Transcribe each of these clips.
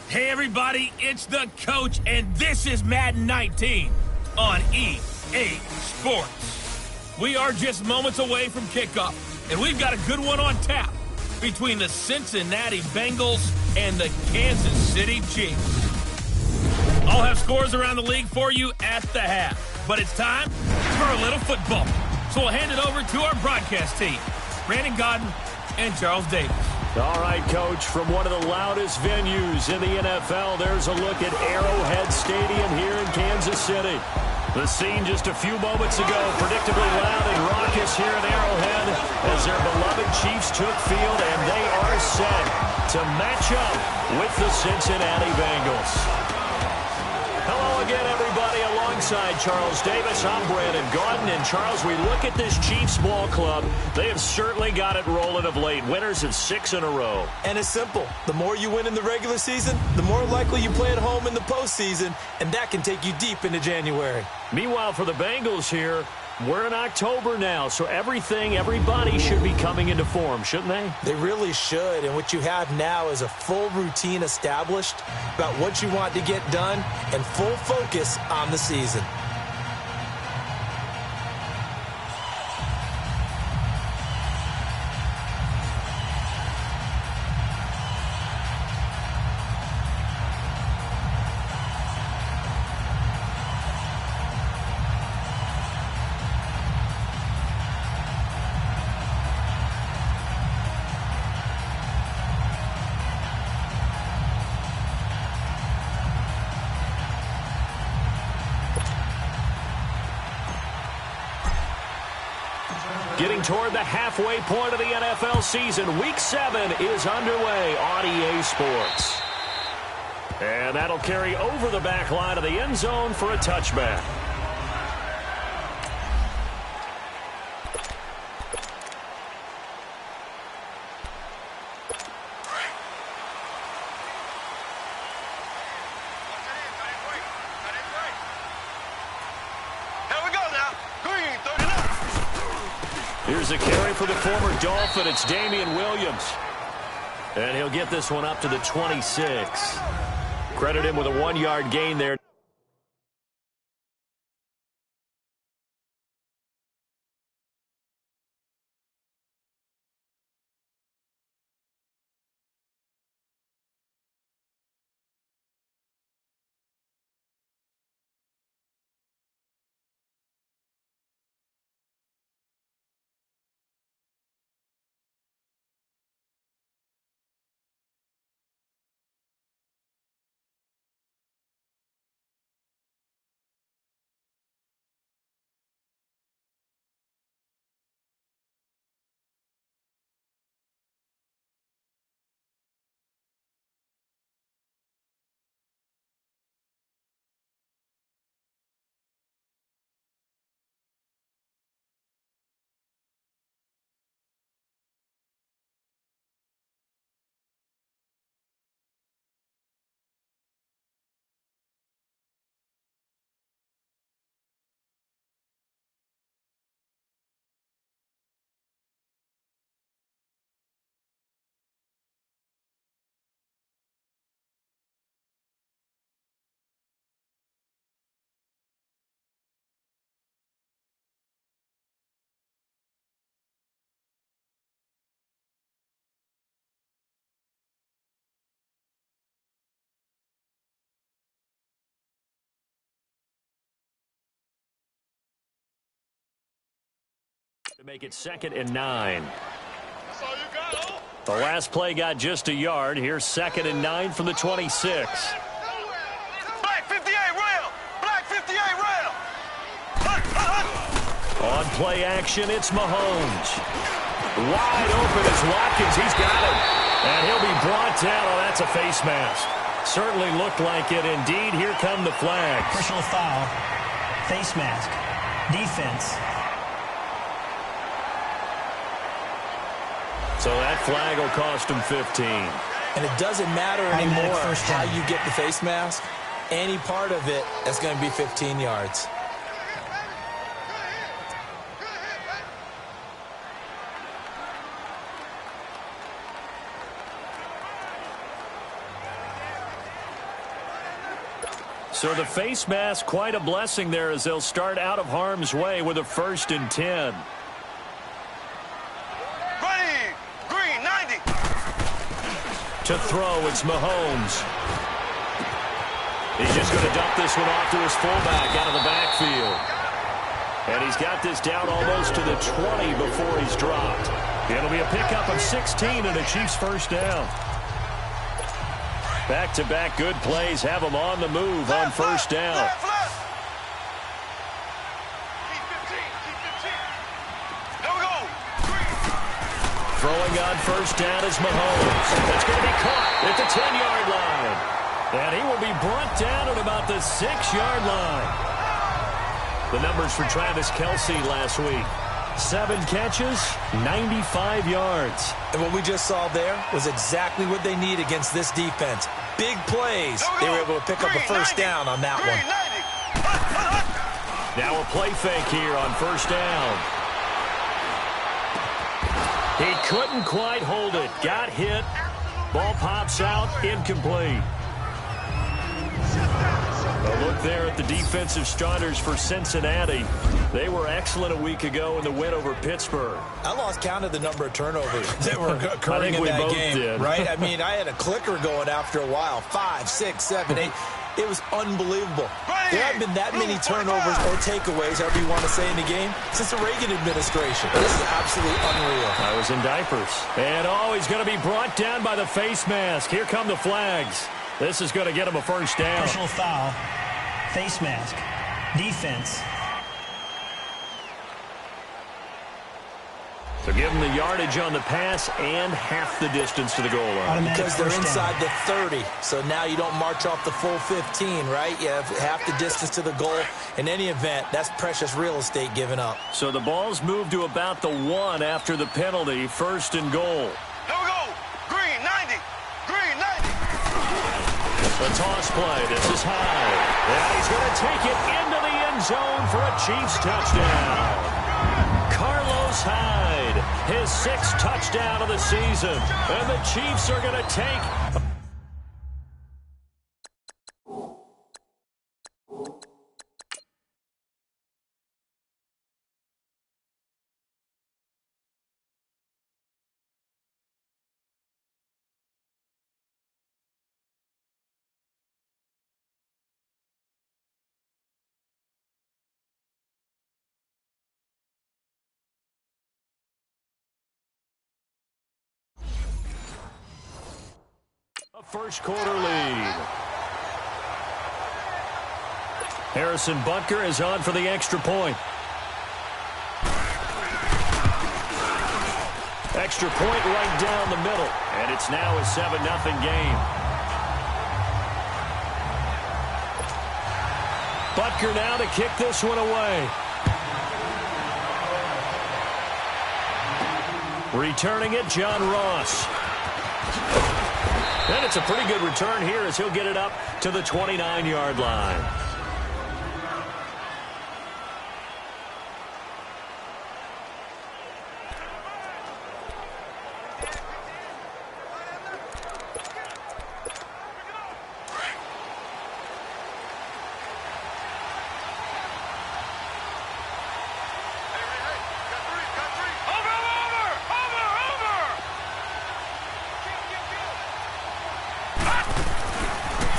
Hey everybody, it's the coach, and this is Madden 19 on EA Sports. We are just moments away from kickoff, and we've got a good one on tap between the Cincinnati Bengals and the Kansas City Chiefs. I'll have scores around the league for you at the half, but it's time for a little football. So we'll hand it over to our broadcast team, Brandon Godden and Charles Davis. All right, Coach, from one of the loudest venues in the NFL, there's a look at Arrowhead Stadium here in Kansas City. The scene just a few moments ago, predictably loud and raucous here at Arrowhead as their beloved Chiefs took field, and they are set to match up with the Cincinnati Bengals. Hello again, everybody. Alongside Charles Davis, I'm Brandon Godden. And Charles, we look at this Chiefs ball club. They have certainly got it rolling of late. Winners of 6 in a row. And it's simple. The more you win in the regular season, the more likely you play at home in the postseason, and that can take you deep into January. Meanwhile, for the Bengals here, we're in October now, so everybody should be coming into form, shouldn't they? They really should, and what you have now is a full routine established about what you want to get done and full focus on the season. Getting toward the halfway point of the NFL season, Week 7 is underway on EA Sports. And that'll carry over the back line of the end zone for a touchback. Here's a carry for the former Dolphin. It's Damian Williams. And he'll get this one up to the 26. Credit him with a 1-yard gain there. To make it 2nd and 9. That's all you got, oh. The last play got just a yard. Here's 2nd and 9 from the 26. Black 58 rail! Black 58 rail! On play action, it's Mahomes. Wide open is Watkins. He's got it. And he'll be brought down. Oh, that's a face mask. Certainly looked like it. Indeed, here come the flags. Personal foul. Face mask. Defense. So that flag will cost him 15. And it doesn't matter anymore how you get the face mask. Any part of it is going to be 15 yards. So the face mask, quite a blessing there as they'll start out of harm's way with a 1st and 10. Ready, green, 90. To throw, it's Mahomes. He's just going to dump this one off to his fullback out of the backfield. And he's got this down almost to the 20 before he's dropped. It'll be a pickup of 16 and a Chiefs 1st down. Back-to-back good plays have them on the move on 1st down. Left. Keep 15, keep 15. There we go. Throwing on 1st down is Mahomes. That's going to be caught at the 10-yard line. And he will be brought down at about the 6-yard line. The numbers for Travis Kelce last week. 7 catches, 95 yards. And what we just saw there was exactly what they need against this defense. Big plays. They were able to pick up a 1st down on that one. Now a play fake here on 1st down. He couldn't quite hold it. Got hit. Ball pops out. Incomplete. A look there at the defensive starters for Cincinnati. They were excellent a week ago in the win over Pittsburgh. I lost count of the number of turnovers that were occurring in that game. Did. Right? I mean, I had a clicker going after a while. 5, 6, 7, 8. It was unbelievable. There haven't been that many turnovers or takeaways, however you want to say, in the game since the Reagan administration. This is absolutely unreal. I was in diapers. And he's going to be brought down by the face mask. Here come the flags. This is going to get him a 1st down. Personal foul. Face mask. Defense. So give them the yardage on the pass and half the distance to the goal line. Automatic Because they're 1st inside down. the 30. So now you don't march off the full 15, right? You have half the distance to the goal. In any event, that's precious real estate given up. So the ball's moved to about the 1 after the penalty. 1st and goal. There we go. Green, 90. Green, 90. The toss play. This is high. And he's going to take it into the end zone for a Chiefs touchdown. Carlos Hyde, his 6th touchdown of the season. And the Chiefs are going to take... a first quarter lead. Harrison Butker is on for the extra point. Extra point right down the middle. And it's now a 7-0 game. Butker now to kick this one away. Returning it, John Ross. And it's a pretty good return here as he'll get it up to the 29-yard line.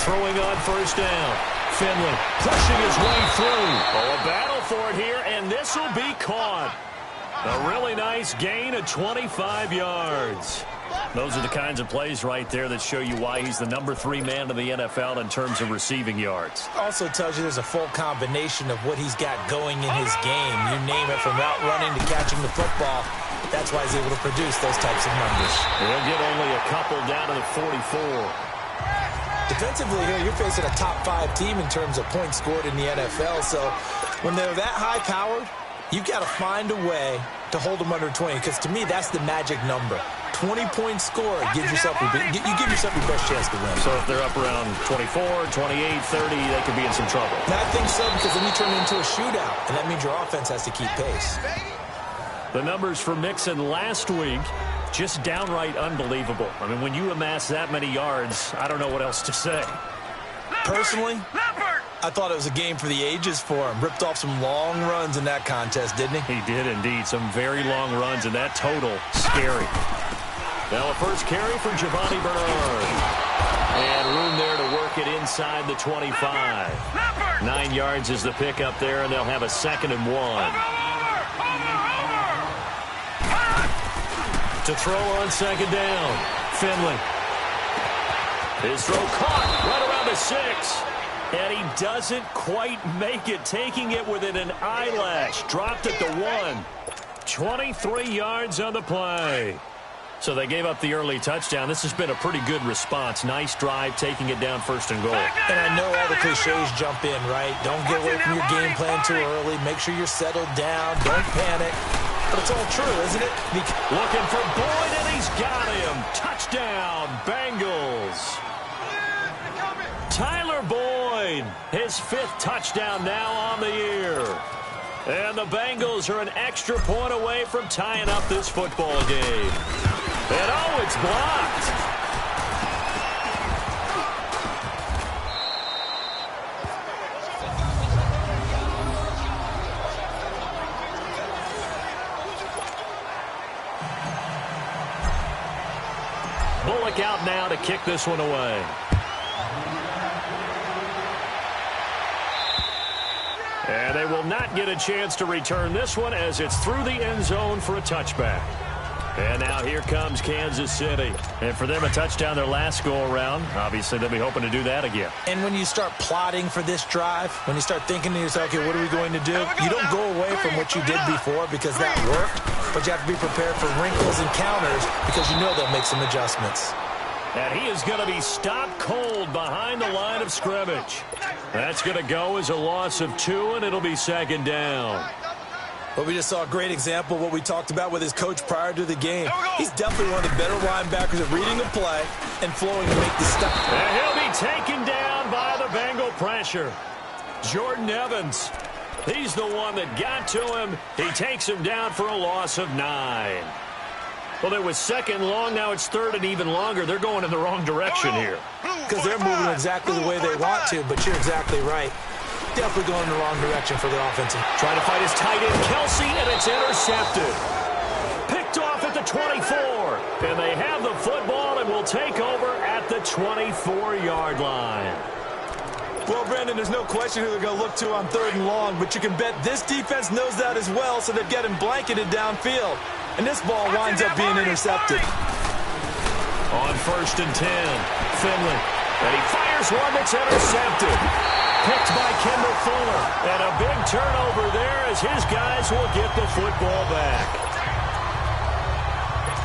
Throwing on 1st down. Finley pushing his way through. Oh, a battle for it here, and this will be caught. A really nice gain of 25 yards. Those are the kinds of plays right there that show you why he's the number 3 man in the NFL in terms of receiving yards. Also tells you there's a full combination of what he's got going in his game. You name it, from route running to catching the football. That's why he's able to produce those types of numbers. He'll get only a couple down to the 44. Defensively here, you're facing a top 5 team in terms of points scored in the NFL. So when they're that high-powered, you've got to find a way to hold them under 20. Because to me, that's the magic number. 20 points scored, you give yourself your best chance to win. So if they're up around 24, 28, 30, they could be in some trouble. And I think so, because then you turn it into a shootout, and that means your offense has to keep pace. The numbers for Mixon last week, just downright unbelievable. I mean, when you amass that many yards, I don't know what else to say. Personally, I thought it was a game for the ages for him. Ripped off some long runs in that contest, didn't he? He did indeed. Some very long runs, and that total, scary. Now a first carry for Giovanni Bernard. And room there to work it inside the 25. 9 yards is the pickup there, and they'll have a 2nd and 1. To throw on 2nd down. Finley. His throw caught right around the 6. And he doesn't quite make it, taking it within an eyelash. Dropped at the 1. 23 yards on the play. So they gave up the early touchdown. This has been a pretty good response. Nice drive, taking it down 1st and goal. And I know all the cliches jump in, right? Don't get away from your game plan too early. Make sure you're settled down. Don't panic. But it's all true, isn't it? Looking for Boyd, and he's got him. Touchdown, Bengals. Tyler Boyd, his 5th touchdown now on the year. And the Bengals are an extra point away from tying up this football game. And oh, it's blocked. Bullock out now to kick this one away. And they will not get a chance to return this one as it's through the end zone for a touchback. And now here comes Kansas City. And for them, a touchdown their last go-around. Obviously, they'll be hoping to do that again. And when you start plotting for this drive, when you start thinking to yourself, okay, what are we going to do? You don't go away from what you did before because that worked, but you have to be prepared for wrinkles and counters because you know they'll make some adjustments. And he is going to be stopped cold behind the line of scrimmage. That's going to go as a loss of 2, and it'll be 2nd down. But we just saw a great example of what we talked about with his coach prior to the game. He's definitely one of the better linebackers at reading a play and flowing to make the stop. And he'll be taken down by the Bengal pressure. Jordan Evans, he's the one that got to him. He takes him down for a loss of 9. Well, it was 2nd long. Now it's 3rd and even longer. They're going in the wrong direction here. Because they're moving exactly the way they want to, but you're exactly right. Definitely going in the wrong direction for the offensive. Trying to fight his tight end, Kelsey, and it's intercepted. Picked off at the 24. And they have the football and will take over at the 24-yard line. Well, Brandon, there's no question who they're going to look to on 3rd and long, but you can bet this defense knows that as well, so they're getting blanketed downfield. And this ball winds up being intercepted. On 1st and 10, Finley. And he fires one that's intercepted. Picked by Kendall Fuller. And a big turnover there as his guys will get the football back.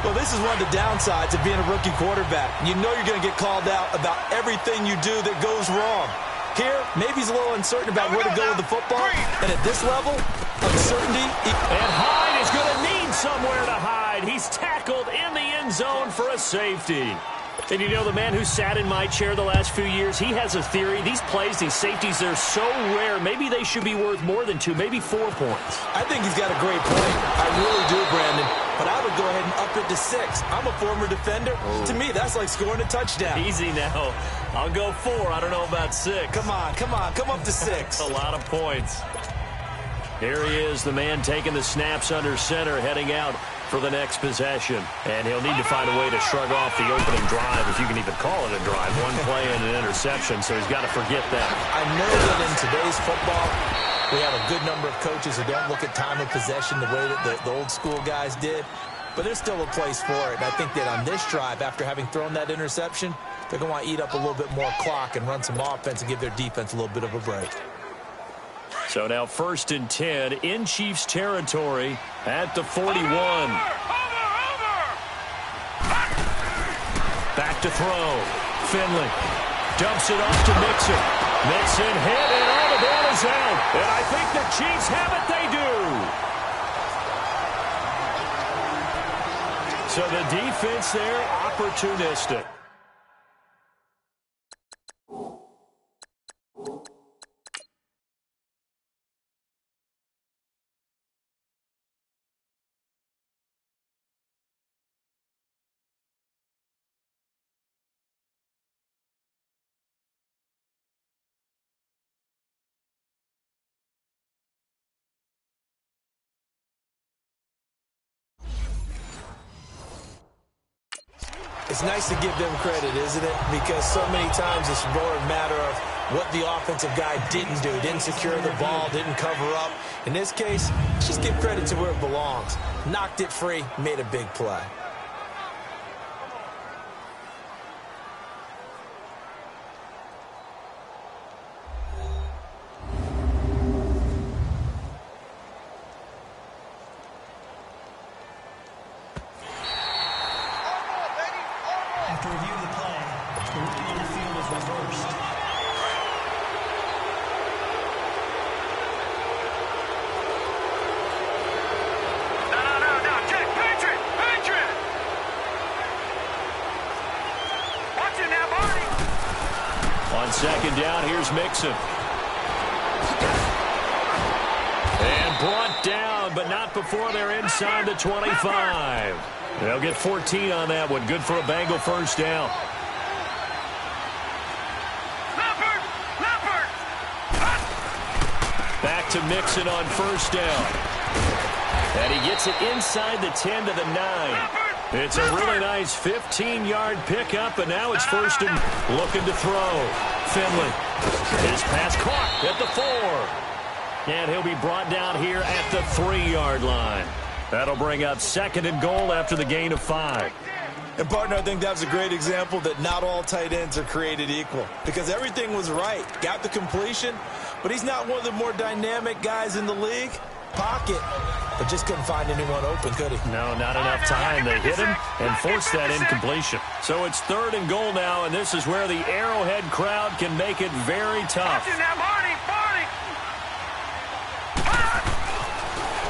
Well, this is one of the downsides of being a rookie quarterback. You know you're going to get called out about everything you do that goes wrong. Here, maybe he's a little uncertain about where to go with the football. And at this level, uncertainty. And Hyde is going to need somewhere to hide. He's tackled in the end zone for a safety. And you know, the man who sat in my chair the last few years, he has a theory. These plays, these safeties, they're so rare. Maybe they should be worth more than 2, maybe 4 points. I think he's got a great point. I really do, Brandon. But I would go ahead and up it to 6. I'm a former defender. Oh. To me, that's like scoring a touchdown. Easy now. I'll go 4. I don't know about 6. Come on. Come up to 6. A lot of points. Here he is, the man taking the snaps under center, heading out for the next possession. And he'll need to find a way to shrug off the opening drive, if you can even call it a drive. One play and an interception, so he's got to forget that. I know that in today's football, we have a good number of coaches who don't look at time of possession the way that the old school guys did. But there's still a place for it. And I think that on this drive, after having thrown that interception, they're going to want to eat up a little bit more clock and run some offense and give their defense a little bit of a break. So now 1st and 10 in Chiefs territory at the 41. Back to throw. Finley dumps it off to Mixon. Mixon hit, and all the ball is out. And I think the Chiefs have it. They do. So the defense there, opportunistic. It's nice to give them credit, isn't it? Because so many times it's more a matter of what the offensive guy didn't do. Didn't secure the ball, didn't cover up. In this case, just give credit to where it belongs. Knocked it free, made a big play. After review of the play, the ruling on the field is reversed. No. Check. Patriot. Watch it now, Barney. On second down, here's Mixon. And brought down, but not before they're inside the 25. They'll get 14 on that one. Good for a Bengal first down. Leopard. Back to Mixon on first down. And he gets it inside the 10 to the 9. It's a really nice 15-yard pickup, and now it's first and looking to throw. Finley. His pass caught at the 4. And he'll be brought down here at the 3-yard line. That'll bring up second and goal after the gain of 5. And, partner, I think that was a great example that not all tight ends are created equal. Because everything was right. Got the completion, but he's not one of the more dynamic guys in the league. Pocket. But just couldn't find anyone open, could he? No, not enough time. They hit him and forced that incompletion. So it's third and goal now, and this is where the Arrowhead crowd can make it very tough. Watch it now, Barney.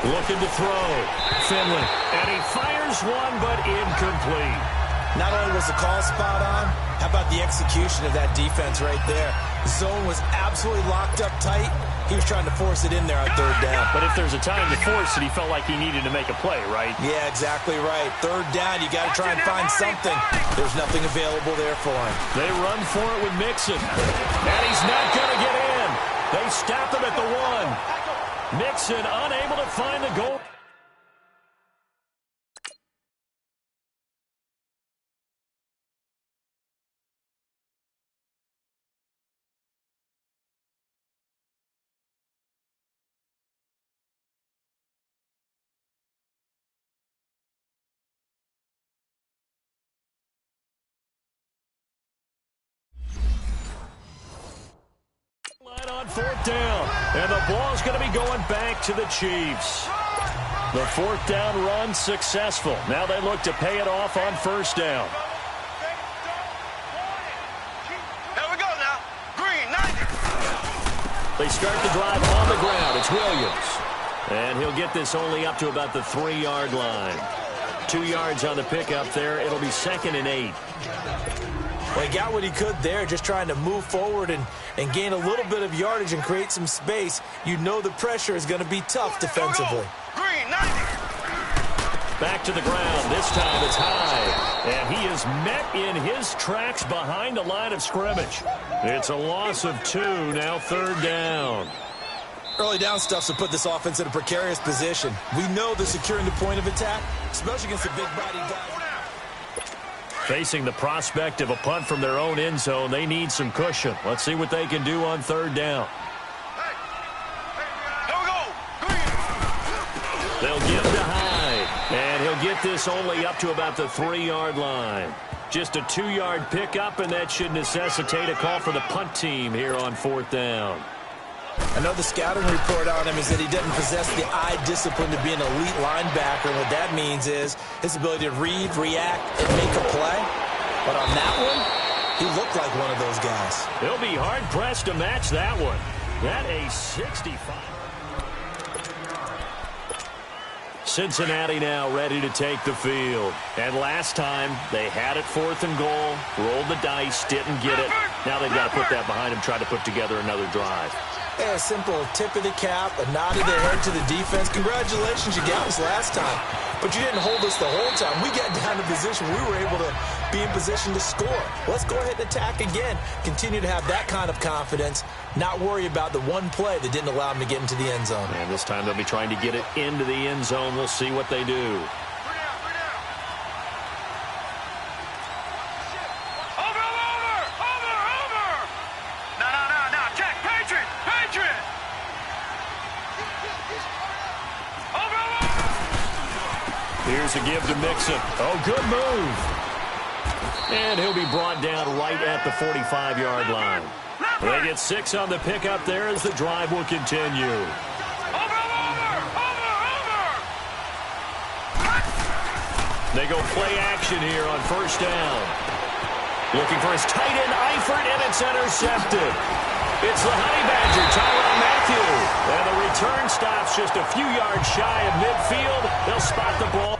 Looking to throw. Finley. And he fires one, but incomplete. Not only was the call spot on, how about the execution of that defense right there? The zone was absolutely locked up tight. He was trying to force it in there on third down. But if there's a time to force it, he felt like he needed to make a play, right? Yeah, exactly right. Third down, you got to try and find something. There's nothing available there for him. They run for it with Mixon. And he's not going to get in. They stop him at the 1. Mixon unable to find the goal. On fourth down, and the ball's going to be going back to the Chiefs. The fourth down run successful. Now they look to pay it off on first down. Here we go now. Green, 90. They start the drive on the ground. It's Williams. And he'll get this only up to about the 3-yard line. 2 yards on the pickup there. It'll be second and 8. Well, he got what he could there, just trying to move forward and gain a little bit of yardage and create some space. You know the pressure is going to be tough defensively. Green, 90. Back to the ground. This time it's high. And he is met in his tracks behind the line of scrimmage. It's a loss of 2, now third down. Early down stuff to put this offense in a precarious position. We know they're securing the point of attack, especially against the big-body guys. Facing the prospect of a punt from their own end zone, they need some cushion. Let's see what they can do on third down. Here we go. Green. They'll give to Hyde, and he'll get this only up to about the 3-yard line. Just a 2-yard pickup, and that should necessitate a call for the punt team here on fourth down. Another scouting report on him is that he doesn't possess the eye discipline to be an elite linebacker. And what that means is his ability to read, react, and make a play. But on that one, he looked like one of those guys. He'll be hard-pressed to match that one. That a 65. Cincinnati now ready to take the field. And last time, they had it fourth and goal, rolled the dice, didn't get it. Now they've got to put that behind them, try to put together another drive. Yeah, a simple tip of the cap, a nod of the head to the defense. Congratulations, you got us last time. But you didn't hold us the whole time. We got down to position. We were able to be in position to score. Let's go ahead and attack again. Continue to have that kind of confidence. Not worry about the one play that didn't allow them to get into the end zone. And this time they'll be trying to get it into the end zone. We'll see what they do. Here's a give to Mixon. Oh, good move. And he'll be brought down right at the 45-yard line. They get 6 on the pickup there as the drive will continue. They go play action here on first down. Looking for his tight end, Eifert, and it's intercepted. It's the Honey Badger, Tyrann Mathieu. And the return stops just a few yards shy of midfield. They'll spot the ball.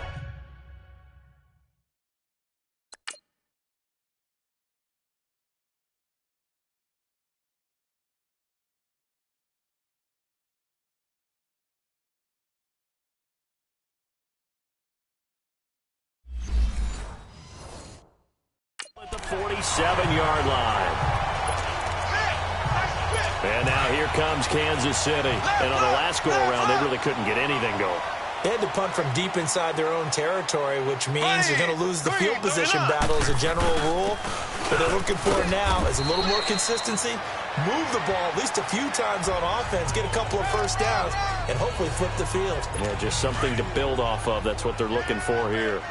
At the 47-yard line. And now here comes Kansas City. And on the last go-around, they really couldn't get anything going. They had to punt from deep inside their own territory, which means you're going to lose the field position battle as a general rule. What they're looking for now is a little more consistency, move the ball at least a few times on offense, get a couple of first downs, and hopefully flip the field. Yeah, just something to build off of. That's what they're looking for here.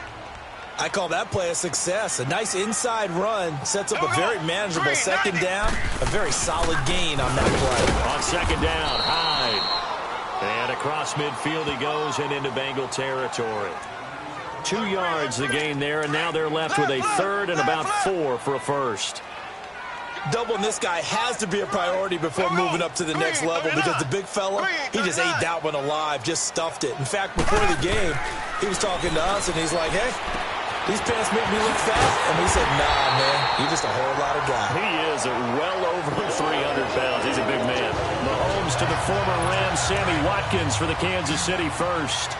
I call that play a success. A nice inside run sets up a very manageable second down. A very solid gain on that play. On second down, Hyde. And across midfield he goes and into Bengal territory. 2 yards the gain there, and now they're left with a third and about 4 for a first. Doubling this guy has to be a priority before moving up to the next level because the big fella, he just ate that one alive, just stuffed it. In fact, before the game, he was talking to us, and he's like, hey, these pants make me look fat. And we said, nah, man, you're just a whole lot of guy. He is well over 300 pounds. He's a big man. Mahomes to the former Rams, Sammy Watkins for the Kansas City first.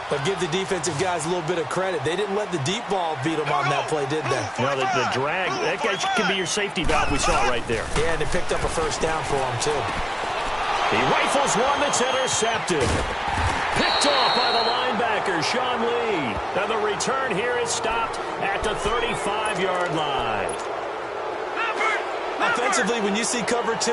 But give the defensive guys a little bit of credit. They didn't let the deep ball beat them on that play, did they? No, the drag, that guy can be your safety valve. We saw it right there. Yeah, and they picked up a first down for him, too. He rifles one that's intercepted. Picked off by the linebacker, Sean Lee. And the return here is stopped at the 35-yard line. Offensively, when you see cover 2,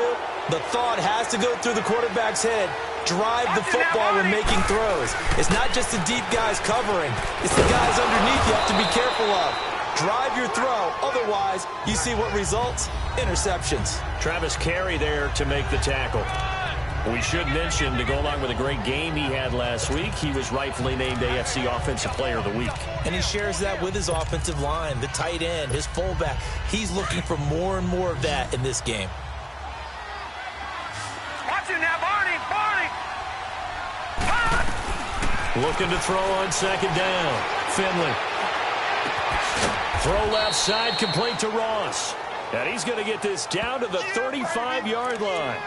the thought has to go through the quarterback's head. Drive the football when making throws. It's not just the deep guys covering. It's the guys underneath you have to be careful of. Drive your throw. Otherwise, you see what results? Interceptions. Travis Carey there to make the tackle. We should mention, to go along with a great game he had last week, he was rightfully named AFC Offensive Player of the Week. And he shares that with his offensive line, the tight end, his fullback. He's looking for more and more of that in this game. Watch it now, Barney. Looking to throw on second down. Finley. Throw left side, complete to Ross. And he's going to get this down to the 35-yard line.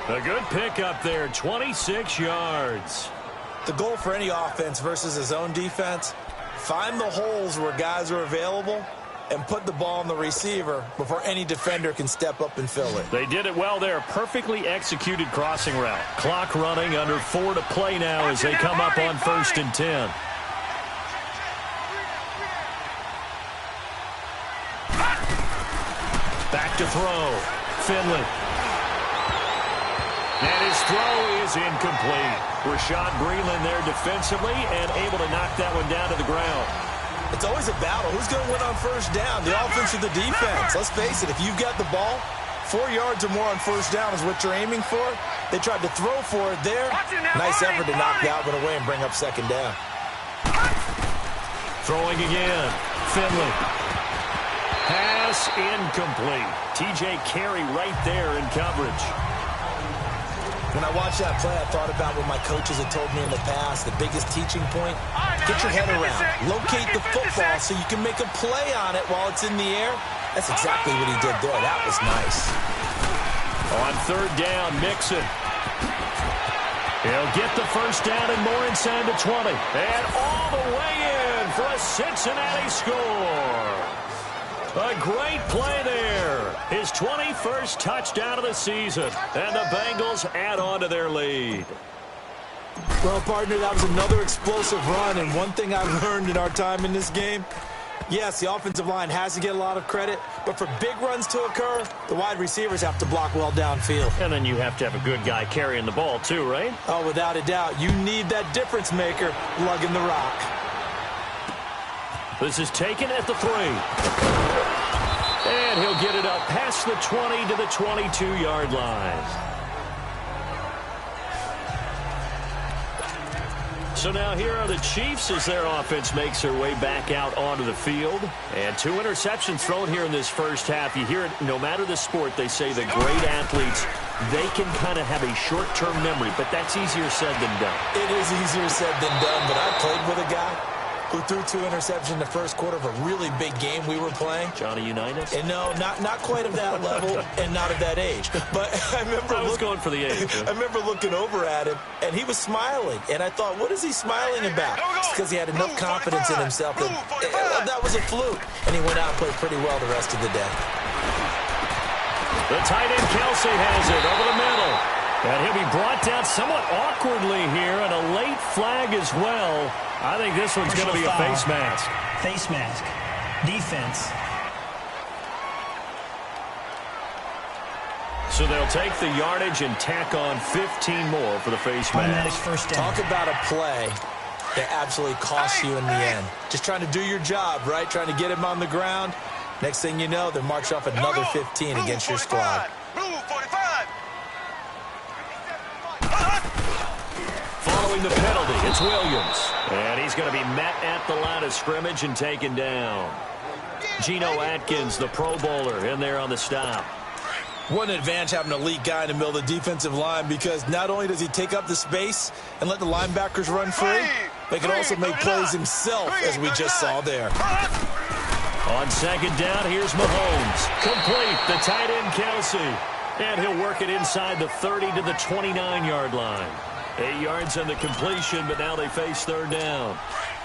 A good pickup there, 26 yards. The goal for any offense versus his own defense, find the holes where guys are available and put the ball on the receiver before any defender can step up and fill it. They did it well there. Perfectly executed crossing route. Clock running, under 4 to play now as they come up on 1st and 10. Back to throw. Finley. And his throw is incomplete. Rashad Breeland there defensively and able to knock that one down to the ground. It's always a battle. Who's going to win on first down? The offense or the defense? Let's face it, if you've got the ball, 4 yards or more on first down is what you're aiming for. They tried to throw for it there. Nice effort to knock that one away and bring up second down. Throwing again. Finley. Pass incomplete. TJ Carey right there in coverage. When I watched that play, I thought about what my coaches had told me in the past. The biggest teaching point, get your head around. Locate the football so you can make a play on it while it's in the air. That's exactly what he did there. That was nice. On third down, Mixon. He'll get the first down and more inside the 20. And all the way in for a Cincinnati score. A great play there. His 21st touchdown of the season. And the Bengals add on to their lead. Well, partner, that was another explosive run. And one thing I've learned in our time in this game, yes, the offensive line has to get a lot of credit. But for big runs to occur, the wide receivers have to block well downfield. And then you have to have a good guy carrying the ball too, right? Oh, without a doubt. You need that difference maker lugging the rock. This is taken at the 3. And he'll get it up past the 20 to the 22-yard line. So now here are the Chiefs as their offense makes their way back out onto the field. And 2 interceptions thrown here in this first half. You hear it, no matter the sport, they say the great athletes, they can kind of have a short-term memory, but that's easier said than done. It is easier said than done, but I played with a guy who threw 2 interceptions in the first quarter of a really big game we were playing. Johnny Unitas? And no, not quite of that level and not of that age. But I remember I was going for the age. I remember looking over at him, and he was smiling. And I thought, what is he smiling about? It's because he had enough confidence in himself that that was a fluke. And he went out and played pretty well the rest of the day. The tight end Kelsey has it over the middle. And he'll be brought down somewhat awkwardly here, and a late flag as well. I think this one's going to be a face mask. Face mask. Defense. So they'll take the yardage and tack on 15 more for the face Automatic mask. first down. Talk about a play that absolutely costs you in the end. Just trying to do your job, right? Trying to get him on the ground. Next thing you know, they're marching off another 15 against your squad. Following the penalty, it's Williams. And he's going to be met at the line of scrimmage and taken down. Geno Atkins, the Pro Bowler, in there on the stop. What an advantage having an elite guy in the middle of the defensive line, because not only does he take up the space and let the linebackers run free, but he can also make plays himself, as we just saw there. On second down, here's Mahomes. Complete, the tight end Kelsey. And he'll work it inside the 30 to the 29-yard line. 8 yards on the completion, but now they face third down.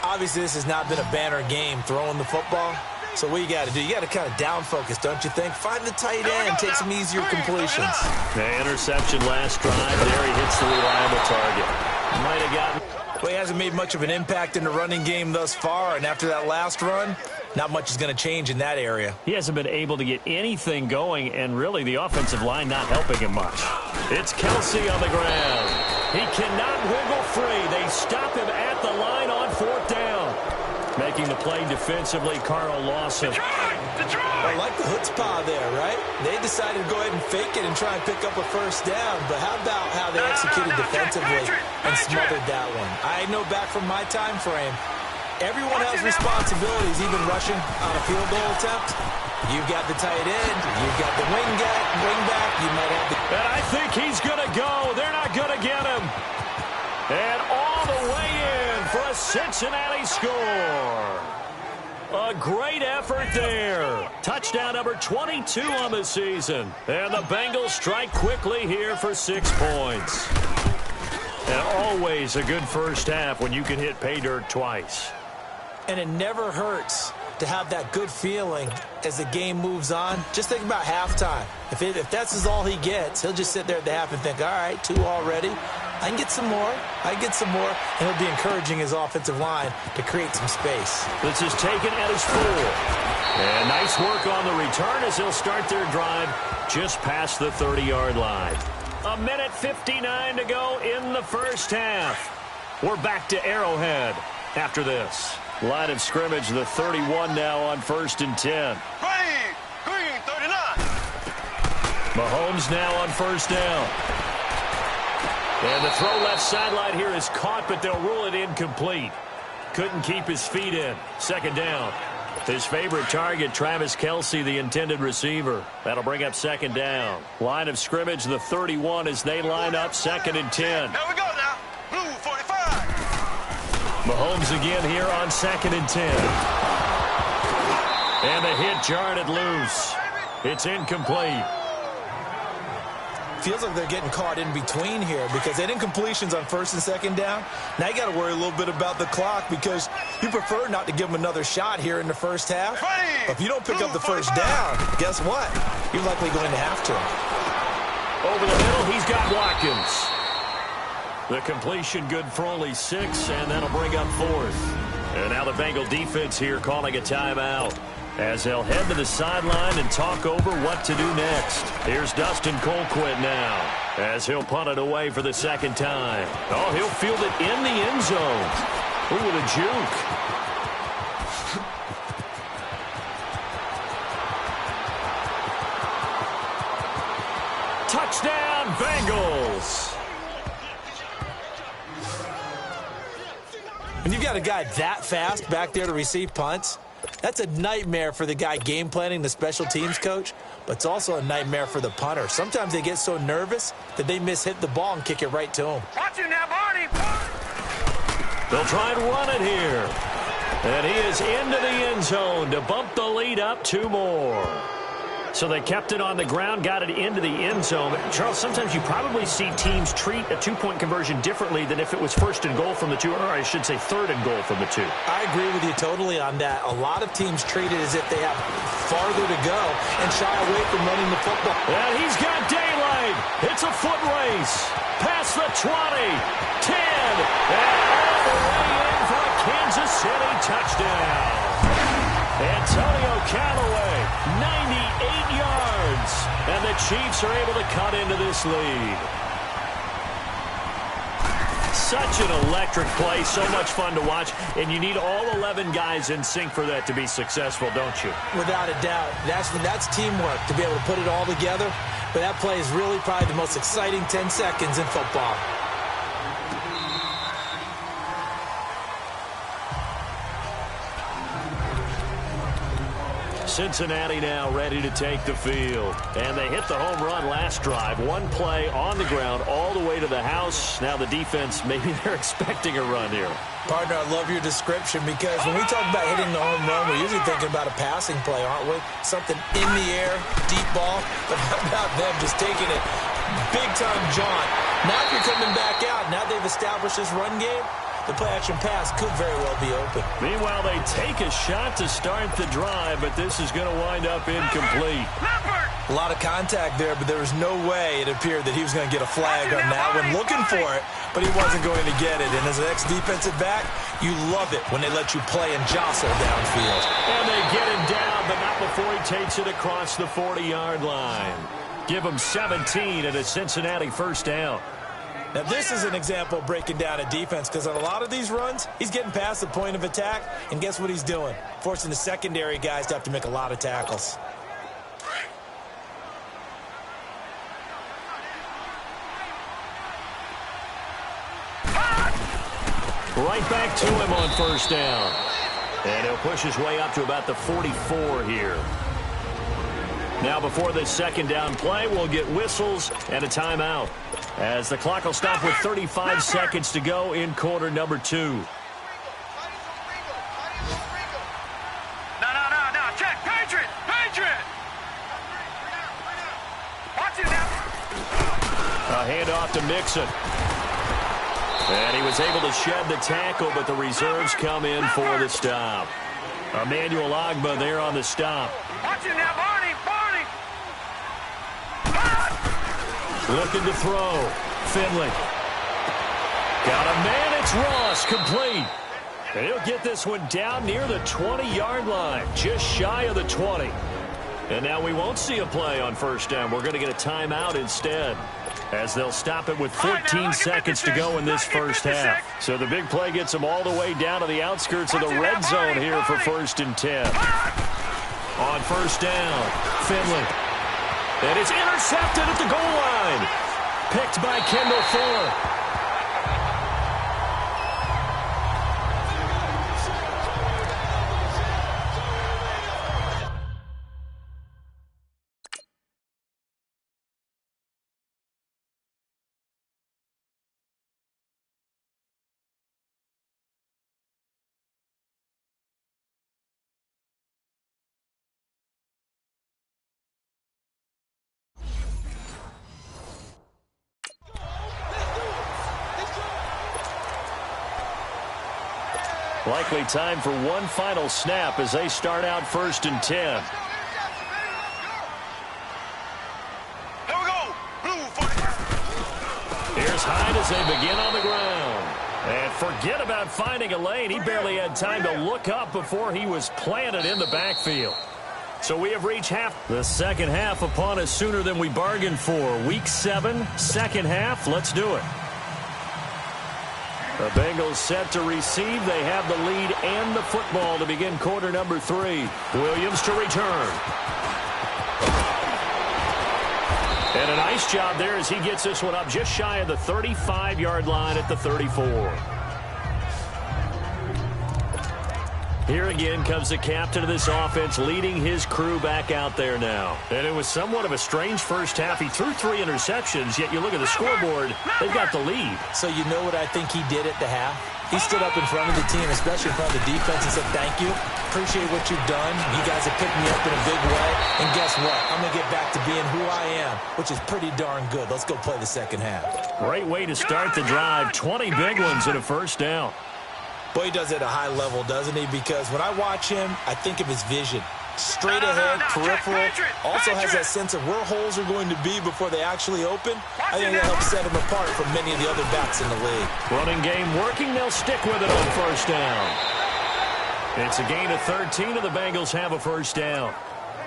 Obviously, this has not been a banner game throwing the football. So what you got to do, you got to kind of down focus, don't you think? Find the tight end, take some easier completions. The interception last drive. There he hits the reliable target. Might have gotten... Well, he hasn't made much of an impact in the running game thus far, and after that last run, not much is going to change in that area. He hasn't been able to get anything going, and really the offensive line not helping him much. It's Kelsey on the ground. He cannot wiggle free. They stop him at the line on fourth down. Making the play defensively, Carl Lawson. I like the chutzpah there, right? They decided to go ahead and fake it and try and pick up a first down, but how about how they executed defensively and smothered that one? I know back from my time frame, everyone has responsibilities, even rushing on a field goal attempt. You've got the tight end, you've got the wing back, you might have the... And I think he's going to go. They're not going to get him. And all the way in for a Cincinnati score. A great effort there. Touchdown number 22 on the season. And the Bengals strike quickly here for 6 points. And always a good first half when you can hit pay dirt twice. And it never hurts to have that good feeling as the game moves on. Just think about halftime. If that's all he gets, he'll just sit there at the half and think, all right, 2 already. I can get some more. And he'll be encouraging his offensive line to create some space. This is taken at his 4. And nice work on the return as he'll start their drive just past the 30-yard line. 1:59 to go in the first half. We're back to Arrowhead after this. Line of scrimmage, the 31 now on 1st and 10. Green, 39. Mahomes now on 1st down. And the throw left sideline here is caught, but they'll rule it incomplete. Couldn't keep his feet in. 2nd down. His favorite target, Travis Kelce, the intended receiver. That'll bring up 2nd down. Line of scrimmage, the 31 as they line up 2nd and 10. There we go now. Blue 45. Mahomes again here on 2nd and 10. And the hit jarred it loose. It's incomplete. Feels like they're getting caught in between here because they didn't completions on 1st and 2nd down. Now you got to worry a little bit about the clock because you prefer not to give them another shot here in the first half. But if you don't pick up the 1st down, guess what? You're likely going to have to. Over the middle, he's got Watkins. The completion good for only 6, and that'll bring up 4th. And now the Bengal defense here calling a timeout as they'll head to the sideline and talk over what to do next. Here's Dustin Colquitt now as he'll punt it away for the 2nd time. Oh, he'll field it in the end zone. Ooh, with a juke. Touchdown, Bengals. When you've got a guy that fast back there to receive punts, that's a nightmare for the guy game planning, the special teams coach, but it's also a nightmare for the punter. Sometimes they get so nervous that they hit the ball and kick it right to him. Watch you now, Barney. They'll try and run it here. And he is into the end zone to bump the lead up 2 more. So they kept it on the ground, got it into the end zone. Charles, sometimes you probably see teams treat a 2-point conversion differently than if it was first and goal from the 2, or I should say third and goal from the 2. I agree with you totally on that. A lot of teams treat it as if they have farther to go and shy away from running the football. And he's got daylight. It's a foot race. Past the 20, 10, and all the way in for a Kansas City touchdown. Antonio Callaway, 98 yards. And the Chiefs are able to cut into this lead. Such an electric play, so much fun to watch. And you need all 11 guys in sync for that to be successful, don't you? Without a doubt. That's teamwork to be able to put it all together. But that play is really probably the most exciting 10 seconds in football. Cincinnati now ready to take the field. And they hit the home run last drive. 1 play on the ground all the way to the house. Now the defense, maybe they're expecting a run here. Partner, I love your description because when we talk about hitting the home run, we're usually thinking about a passing play, aren't we? Something in the air, deep ball. But how about them just taking it big-time jaunt? Now if you're coming back out, now they've established this run game, the play-action pass could very well be open. Meanwhile, they take a shot to start the drive, but this is going to wind up incomplete. A lot of contact there, but there was no way it appeared that he was going to get a flag on that one. Looking for it, but he wasn't going to get it. And as an ex-defensive back, you love it when they let you play and jostle downfield. And they get him down, but not before he takes it across the 40-yard line. Give him 17 and a Cincinnati first down. Now, this is an example of breaking down a defense because on a lot of these runs, he's getting past the point of attack, and guess what he's doing? Forcing the secondary guys to have to make a lot of tackles. Right back to him on first down. And he'll push his way up to about the 44 here. Now before this second down play, we'll get whistles and a timeout, as the clock will stop with 35 seconds to go in quarter number 2. No. Check. Patriot. Watch it now. A handoff to Mixon. And he was able to shed the tackle, but the reserves come in for the stop. Emmanuel Ogbah there on the stop. Watch it now, Barney. Looking to throw. Finley. Got a man. It's Ross. Complete. And he'll get this one down near the 20-yard line. Just shy of the 20. And now we won't see a play on first down. We're going to get a timeout instead, as they'll stop it with 14 seconds to go in this first half. So the big play gets them all the way down to the outskirts of the red zone here for 1st and 10. On first down, Finley. And it's intercepted at the goal line. Picked by Kendall Fuller. Likely time for one final snap as they start out 1st and 10. Here we go. Blue fight. Here's Hyde as they begin on the ground. And forget about finding a lane. He barely had time to look up before he was planted in the backfield. So we have reached the second half upon us sooner than we bargained for. Week 7, second half. Let's do it. The Bengals set to receive. They have the lead and the football to begin quarter number 3. Williams to return. And And a nice job there as he gets this one up just shy of the 35-yard line at the 34. Here again comes the captain of this offense leading his crew back out there now. And it was somewhat of a strange first half. He threw 3 interceptions, yet you look at the scoreboard, they've got the lead. So you know what I think he did at the half? He stood up in front of the team, especially in front of the defense, and said, thank you. Appreciate what you've done. You guys have picked me up in a big way. And guess what? I'm going to get back to being who I am, which is pretty darn good. Let's go play the second half. Great way to start the drive. 20 big ones and a first down. Boy, he does it at a high level, doesn't he? Because when I watch him, I think of his vision. Straight ahead, peripheral. Also has that sense of where holes are going to be before they actually open. I think that helps set him apart from many of the other backs in the league. Running game working. They'll stick with it on first down. It's a gain of 13, and the Bengals have a first down.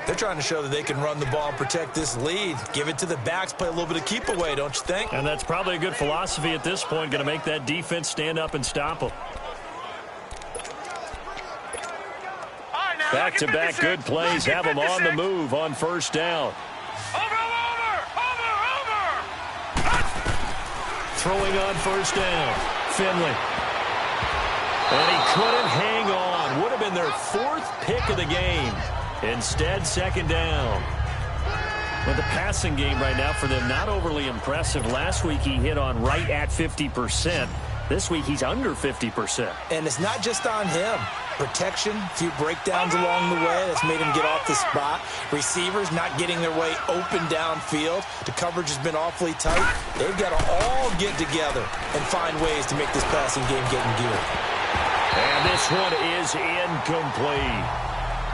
They're trying to show that they can run the ball and protect this lead. Give it to the backs, play a little bit of keep away, don't you think? And that's probably a good philosophy at this point. Going to make that defense stand up and stop them. Back-to-back good plays have them on the move on first down. Over! Throwing on first down. Finley. And he couldn't hang on. Would have been their 4th pick of the game. Instead, second down. But the passing game right now for them, not overly impressive. Last week he hit on right at 50%. This week he's under 50%. And it's not just on him. Protection, a few breakdowns along the way that's made him get off the spot. Receivers not getting their way open downfield. The coverage has been awfully tight. They've got to all get together and find ways to make this passing game get in gear. And this one is incomplete.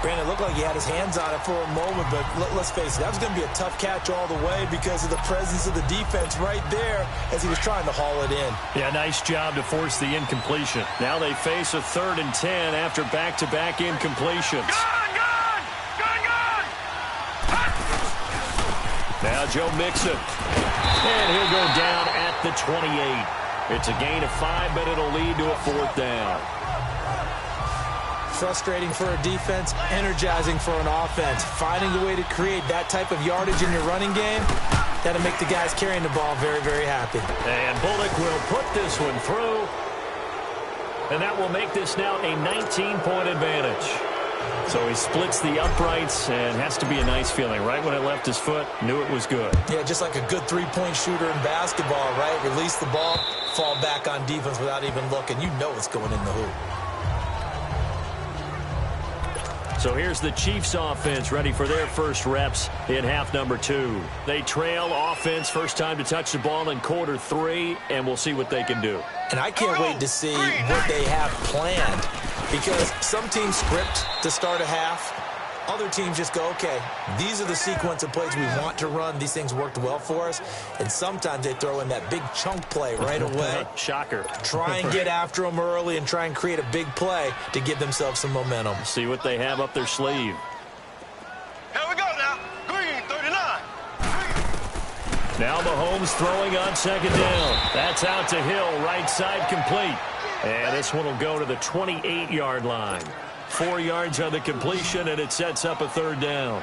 Brandon, it looked like he had his hands on it for a moment, but let's face it, that was going to be a tough catch all the way because of the presence of the defense right there as he was trying to haul it in. Yeah, nice job to force the incompletion. Now they face a 3rd and 10 after back-to-back incompletions. Gone! Now Joe Mixon. And he'll go down at the 28. It's a gain of 5, but it'll lead to a 4th down. Frustrating for a defense, energizing for an offense. Finding a way to create that type of yardage in your running game, that'll make the guys carrying the ball very, very happy. And Bullock will put this one through. And that will make this now a 19-point advantage. So he splits the uprights, and has to be a nice feeling. Right when it left his foot, knew it was good. Yeah, just like a good three-point shooter in basketball, right? Release the ball, fall back on defense without even looking. You know it's going in the hoop. So here's the Chiefs offense ready for their first reps in half number 2. They trail offense, first time to touch the ball in quarter 3, and we'll see what they can do. And I can't wait to see what they have planned, because some teams script to start a half. Other teams just go, okay, these are the sequence of plays we want to run. These things worked well for us. And sometimes they throw in that big chunk play right away. Shocker. Try and get after them early and try and create a big play to give themselves some momentum. See what they have up their sleeve. Here we go now. Green, 39. Now Mahomes throwing on second down. That's out to Hill, right side complete. And this one will go to the 28-yard line. 4 yards on the completion, and it sets up a 3rd down.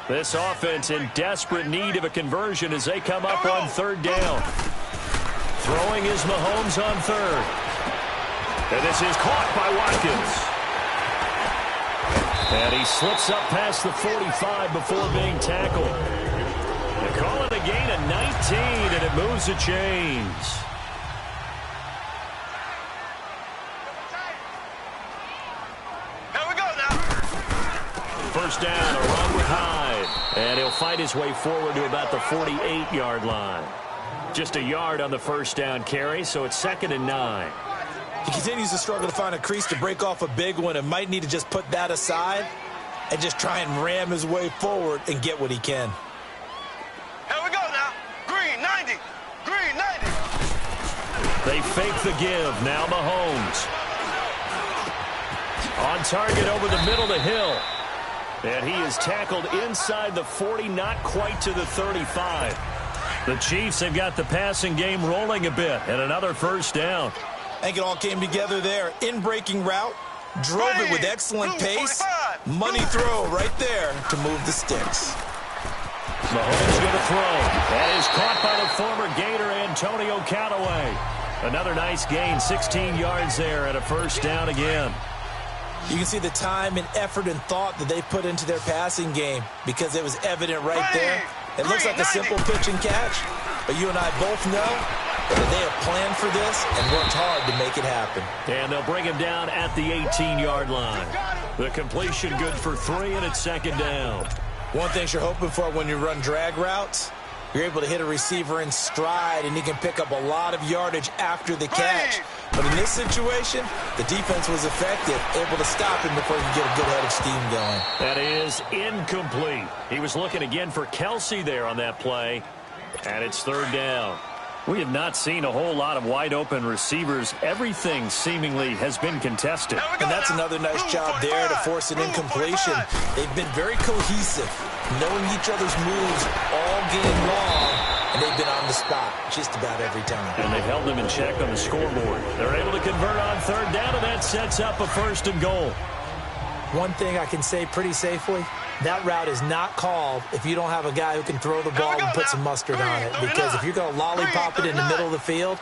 This offense in desperate need of a conversion as they come up on 3rd down. Throwing is Mahomes on 3rd. And this is caught by Watkins. And he slips up past the 45 before being tackled. They call it a gain of 19, and it moves the chains. First down, a run with Hyde. And he'll fight his way forward to about the 48-yard line. Just a yard on the first down carry, so it's 2nd and 9. He continues to struggle to find a crease to break off a big one and might need to just put that aside and just try and ram his way forward and get what he can. Here we go now. Green, 90. Green, 90. They fake the give. Now Mahomes. On target over the middle to Hill. And he is tackled inside the 40, not quite to the 35. The Chiefs have got the passing game rolling a bit, and another first down. I think it all came together there. In-breaking route, drove it with excellent pace. Money throw right there to move the sticks. Mahomes going to throw. That is caught by the former Gator Antonio Callaway. Another nice gain, 16 yards there and a first down again. You can see the time and effort and thought that they put into their passing game because it was evident right there. It looks like a simple pitch and catch, but you and I both know that they have planned for this and worked hard to make it happen. And they'll bring him down at the 18-yard line. The completion good for 3, and it's second down. One thing you're hoping for when you run drag routes, you're able to hit a receiver in stride, and he can pick up a lot of yardage after the catch. But in this situation, the defense was effective, able to stop him before he could get a good head of steam going. That is incomplete. He was looking again for Kelsey there on that play, and it's third down. We have not seen a whole lot of wide-open receivers. Everything seemingly has been contested. And that's another nice job there to force an incompletion. They've been very cohesive, knowing each other's moves all game long, and they've been on the spot just about every time. And they've held them in check on the scoreboard. They're able to convert on third down, and that sets up a first and goal. One thing I can say pretty safely, that route is not called if you don't have a guy who can throw the ball and put some mustard on it. Because if you're going to lollipop it in the middle of the field,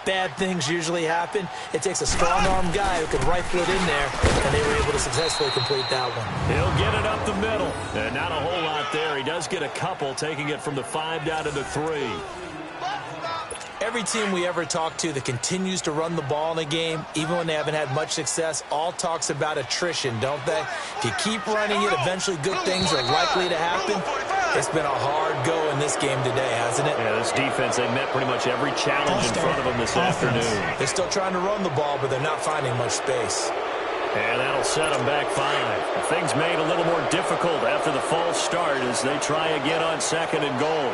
bad things usually happen. It takes a strong-arm guy who can rifle it in there, and they were able to successfully complete that one. He'll get it up the middle. And not a whole lot there. He does get a couple, taking it from the 5 down to the 3. Every team we ever talk to that continues to run the ball in a game, even when they haven't had much success, all talks about attrition, don't they? If you keep running it, eventually good things are likely to happen. It's been a hard go in this game today, hasn't it? Yeah, this defense, they met pretty much every challenge in front of them this afternoon. They're still trying to run the ball, but they're not finding much space. And that'll set them back 5. Things made a little more difficult after the false start as they try again on second and goal.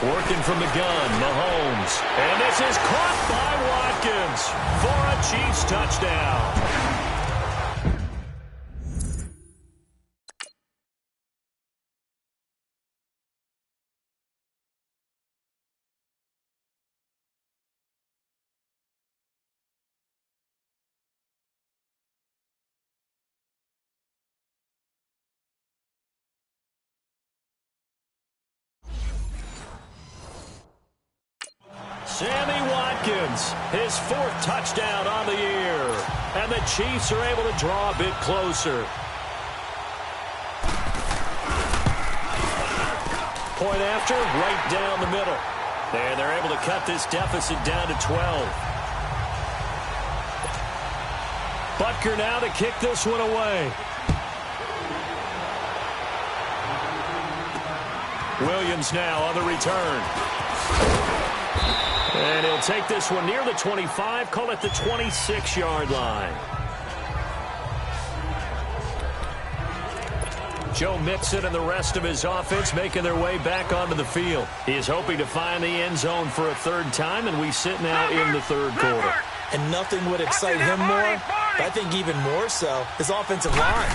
Working from the gun, Mahomes. And this is caught by Watkins for a Chiefs touchdown. Sammy Watkins, his 4th touchdown on the year. And the Chiefs are able to draw a bit closer. Point after, right down the middle. And they're able to cut this deficit down to 12. Butker now to kick this one away. Williams now on the return. And he'll take this one near the 25, call it the 26-yard line. Joe Mixon and the rest of his offense making their way back onto the field. He is hoping to find the end zone for a 3rd time, and we sit now in the 3rd quarter. And nothing would excite him more, but I think even more so, his offensive line.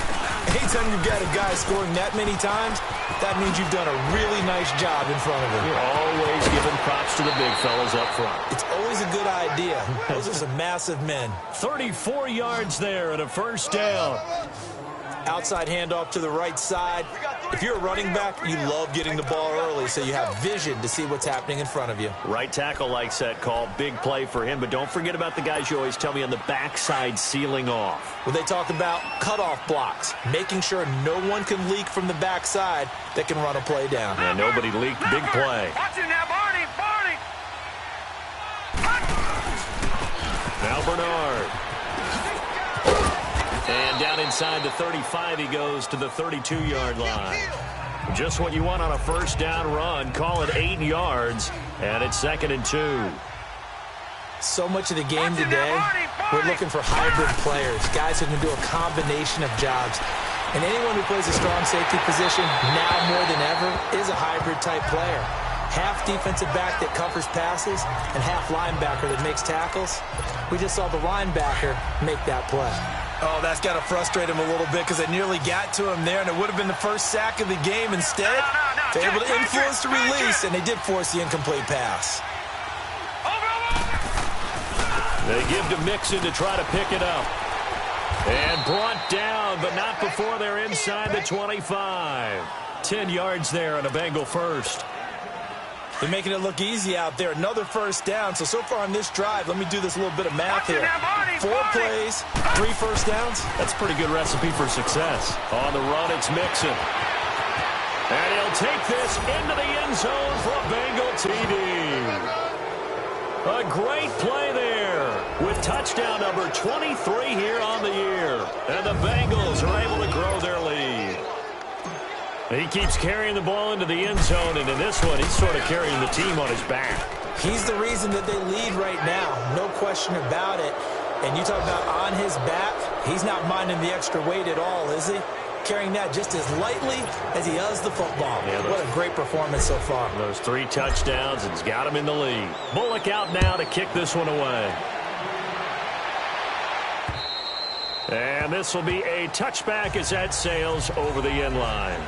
Anytime you've got a guy scoring that many times, that means you've done a really nice job in front of him. You're always giving props to the big fellas up front. It's always a good idea. Those are some massive men. 34 yards there and a first down. Outside handoff to the right side. If you're a running back, you love getting the ball early so you have vision to see what's happening in front of you. Right tackle likes that call. Big play for him, but don't forget about the guys you always tell me on the backside sealing off. When they talk about cutoff blocks, making sure no one can leak from the backside that can run a play down. Yeah, nobody leaked. Big play. Now Bernard. And down inside the 35 he goes to the 32-yard line. Just what you want on a first down run. Call it 8 yards, and it's 2nd and 2. So much of the game today, we're looking for hybrid players, guys who can do a combination of jobs. And anyone who plays a strong safety position, now more than ever, is a hybrid-type player. Half defensive back that covers passes and half linebacker that makes tackles. We just saw the linebacker make that play. Oh, that's got to frustrate him a little bit because they nearly got to him there, and it would have been the first sack of the game. Instead, they're able to influence the release, and they did force the incomplete pass. They give to Mixon to try to pick it up. And brought down, but not before they're inside the 25. 10 yards there on a Bengal first. They're making it look easy out there. Another first down. So far on this drive, let me do this little bit of math here. 4 plays, 3 first downs. That's a pretty good recipe for success. On the run, it's Mixon. And he'll take this into the end zone for a Bengal TD. A great play there with touchdown number 23 here on the year. And the Bengals are able to grow their lead. He keeps carrying the ball into the end zone, and in this one, he's sort of carrying the team on his back. He's the reason that they lead right now, no question about it. And you talk about on his back, he's not minding the extra weight at all, is he? Carrying that just as lightly as he does the football. Yeah, what a great performance so far. Those 3 touchdowns, and he's got him in the lead. Bullock out now to kick this one away. And this will be a touchback as that sails over the end line.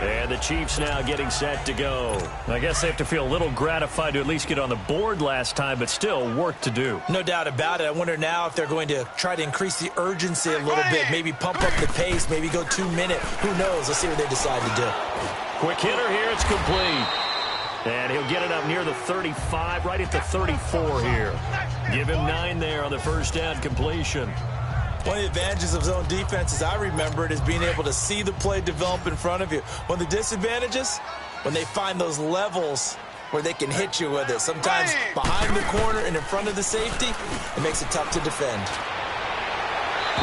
And the Chiefs now getting set to go. I guess they have to feel a little gratified to at least get on the board last time, but still work to do. No doubt about it. I wonder now if they're going to try to increase the urgency a little bit, maybe pump up the pace, maybe go 2-minute. Who knows? Let's see what they decide to do. Quick hitter here. It's complete. And he'll get it up near the 35, right at the 34 here. Give him 9 there on the first down completion. One of the advantages of zone defense, as I remember it, is being able to see the play develop in front of you. One of the disadvantages, when they find those levels where they can hit you with it. Sometimes behind the corner and in front of the safety, it makes it tough to defend.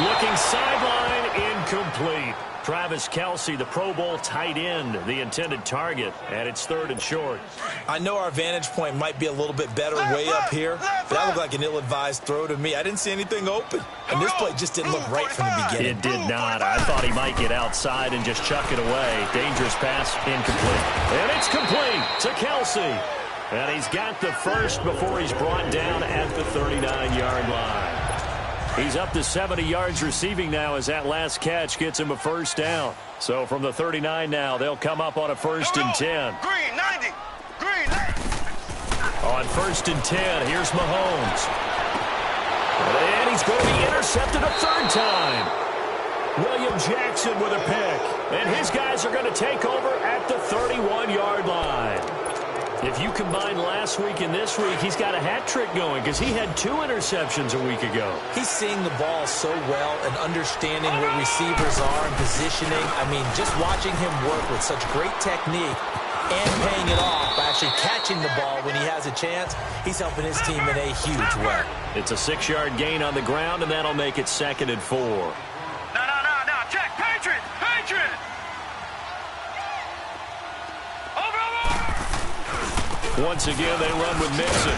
Looking sideline, incomplete. Travis Kelce, the Pro Bowl tight end, the intended target, and it's 3rd and short. I know our vantage point might be a little bit better way up here, but that looked like an ill-advised throw to me. I didn't see anything open, and this play just didn't look right from the beginning. It did not. I thought he might get outside and just chuck it away. Dangerous pass, incomplete. And it's complete to Kelce. And he's got the first before he's brought down at the 39-yard line. He's up to 70 yards receiving now as that last catch gets him a first down. So from the 39 now, they'll come up on a 1st and 10. Green, 90. Green. On 1st and 10, here's Mahomes. And he's going to be intercepted a 3rd time. William Jackson with a pick. And his guys are going to take over at the 31-yard line. If you combine last week and this week, he's got a hat trick going because he had 2 interceptions a week ago. He's seeing the ball so well and understanding where receivers are and positioning. I mean, just watching him work with such great technique and paying it off by actually catching the ball when he has a chance, he's helping his team in a huge way. It's a 6-yard gain on the ground, and that'll make it 2nd and 4. No. Check. Patriot. Once again, they run with Mixon.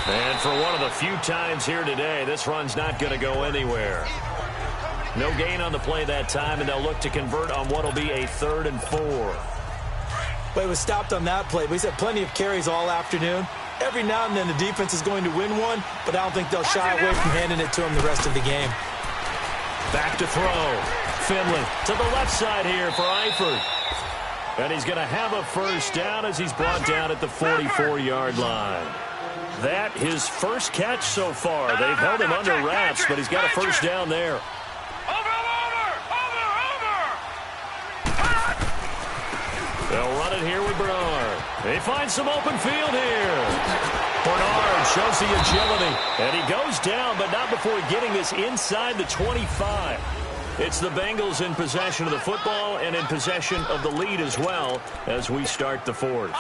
And for one of the few times here today, this run's not going to go anywhere. No gain on the play that time, and they'll look to convert on what will be a 3rd and 4. Well, he was stopped on that play, but he's had plenty of carries all afternoon. Every now and then the defense is going to win one, but I don't think they'll shy away from handing it to him the rest of the game. Back to throw. Finley to the left side here for Eifert. And he's going to have a first down as he's brought down at the 44-yard line. That his first catch so far. They've held him under wraps, but he's got a first down there. Over. They'll run it here with Bernard. They find some open field here. Bernard shows the agility. And he goes down, but not before getting this inside the 25. It's the Bengals in possession of the football and in possession of the lead as well as we start the 4th.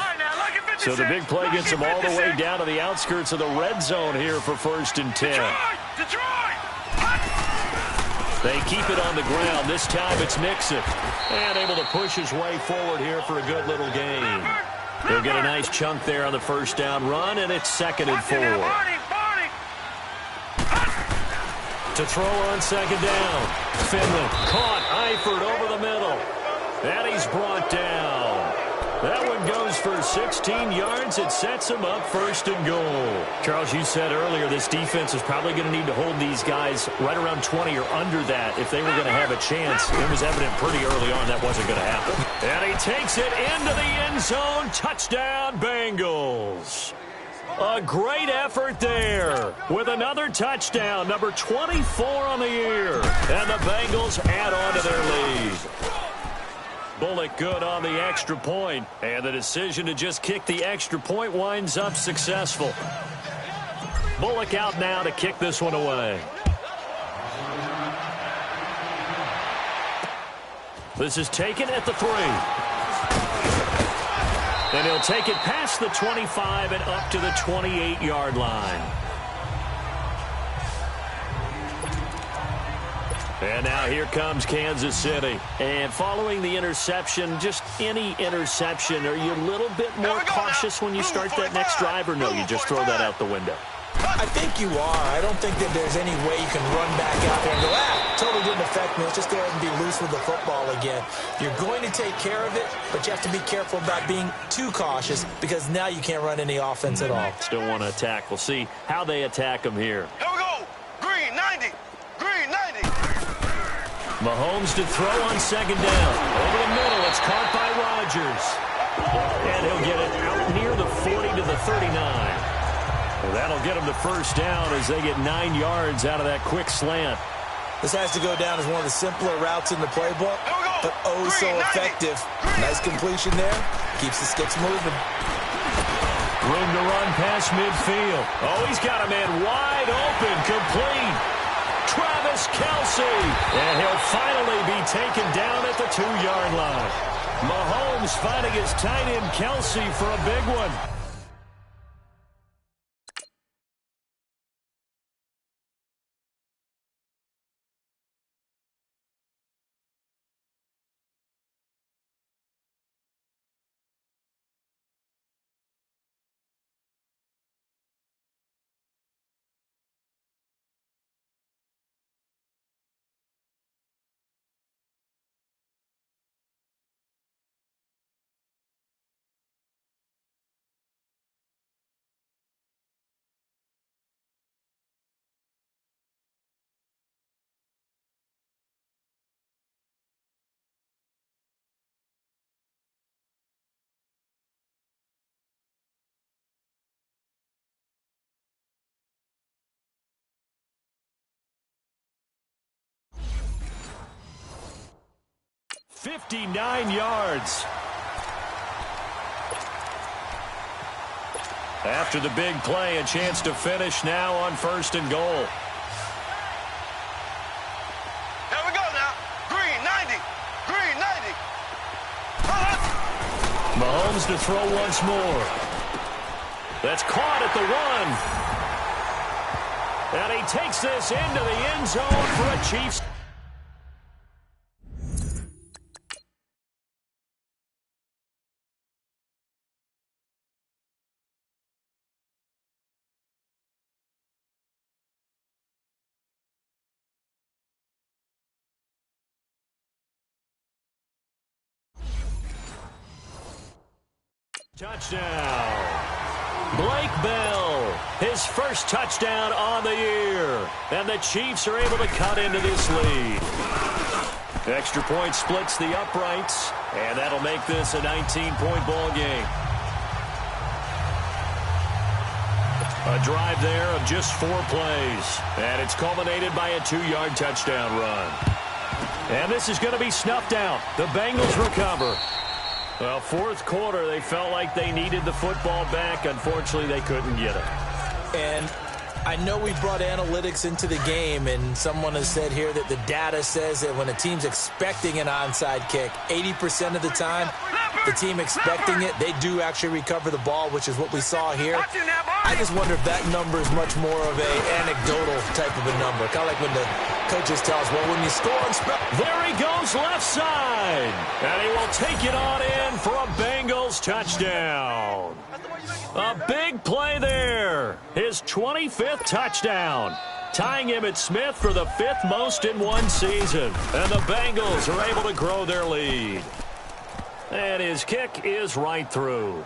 So the big play gets them all the way down to the outskirts of the red zone here for 1st and 10. Detroit! They keep it on the ground. This time it's Mixon. And able to push his way forward here for a good little gain. He'll get a nice chunk there on the first down run, and it's 2nd and 4. To throw on 2nd down. Finley caught Eifert over the middle. And he's brought down. That one goes for 16 yards. It sets him up 1st and goal. Charles, you said earlier this defense is probably going to need to hold these guys right around 20 or under that if they were going to have a chance. It was evident pretty early on that wasn't going to happen. And he takes it into the end zone. Touchdown, Bengals. A great effort there with another touchdown, number 24 on the year. And the Bengals add on to their lead. Bullock good on the extra point, and the decision to just kick the extra point winds up successful. Bullock out now to kick this one away. This is taken at the 3. And he'll take it past the 25 and up to the 28-yard line. And now here comes Kansas City. And following the interception, just any interception, are you a little bit more cautious when you start that next drive, or no, you just throw that out the window? I think you are. I don't think that there's any way you can run back out there and go, totally didn't affect me. Let's just go ahead and be loose with the football again. You're going to take care of it, but you have to be careful about being too cautious because now you can't run any offense at all. Still want to attack. We'll see how they attack them here. Here we go. Green 90. Green 90. Mahomes to throw on second down. Over the middle, it's caught by Rodgers. And he'll get it out near the 40 to the 39. Well, that'll get them the first down as they get 9 yards out of that quick slant. This has to go down as one of the simpler routes in the playbook, but oh so effective. Nice completion there. Keeps the sticks moving. Room to run past midfield. Oh, he's got a man wide open, complete. Travis Kelce. And he'll finally be taken down at the 2-yard line. Mahomes finding his tight end Kelce for a big one. "59 yards. After the big play, a chance to finish now on 1st and goal. Here we go now. Green 90. Green 90. Mahomes to throw once more. That's caught at the 1. And he takes this into the end zone for a Chiefs. Touchdown. Blake Bell, his first touchdown on the year. And the Chiefs are able to cut into this lead. Extra point splits the uprights, and that'll make this a 19-point ball game. A drive there of just 4 plays, and it's culminated by a 2-yard touchdown run. And this is going to be snuffed out. The Bengals recover. Well, 4th quarter, they felt like they needed the football back. Unfortunately, they couldn't get it. And I know we brought analytics into the game, and someone has said here that the data says that when a team's expecting an onside kick, 80% of the time, the team expecting it, they do actually recover the ball, which is what we saw here. I just wonder if that number is much more of an anecdotal type of a number. Kind of like when the coaches tell us, well, when you score on there he goes left side. And he will take it on in for a Bengals touchdown. A big play there. His 25th touchdown. Tying him at Smith for the 5th most in one season. And the Bengals are able to grow their lead. And his kick is right through.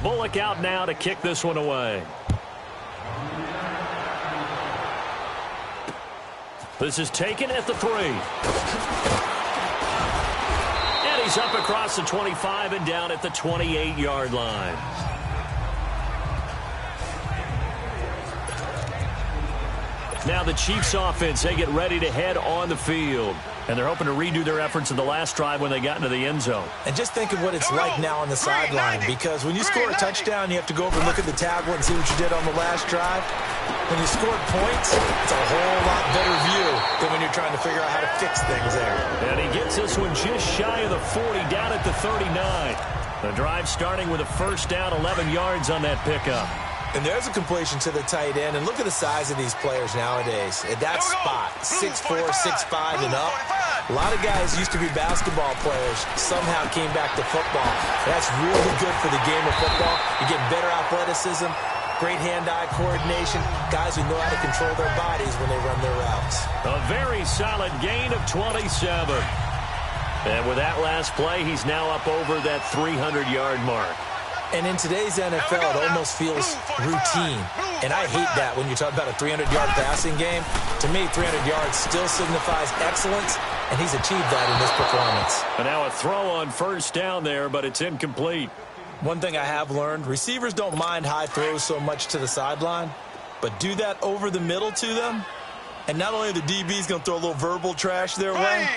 Bullock out now to kick this one away. This is taken at the 3. And He's up across the 25 and down at the 28-yard line. Now the Chiefs offense, they get ready to head on the field. And they're hoping to redo their efforts in the last drive when they got into the end zone. And just think of what it's like now on the sideline, because when you score a touchdown, you have to go over and look at the tablet and see what you did on the last drive. When you scored points, it's a whole lot better view than when you're trying to figure out how to fix things there. And he gets this one just shy of the 40, down at the 39. The drive starting with a first down, 11 yards on that pickup. And there's a completion to the tight end. And look at the size of these players nowadays. At that spot, 6'4", 6'5", and up. A lot of guys used to be basketball players, somehow came back to football. That's really good for the game of football. You get better athleticism, great hand-eye coordination, guys who know how to control their bodies when they run their routes. A very solid gain of 27. And with that last play, he's now up over that 300-yard mark. And in today's NFL, it almost feels routine. And I hate that when you talk about a 300-yard passing game. To me, 300 yards still signifies excellence, and he's achieved that in this performance. And now a throw on first down there, but it's incomplete. One thing I have learned, receivers don't mind high throws so much to the sideline, but do that over the middle to them, and not only are the DBs going to throw a little verbal trash their way,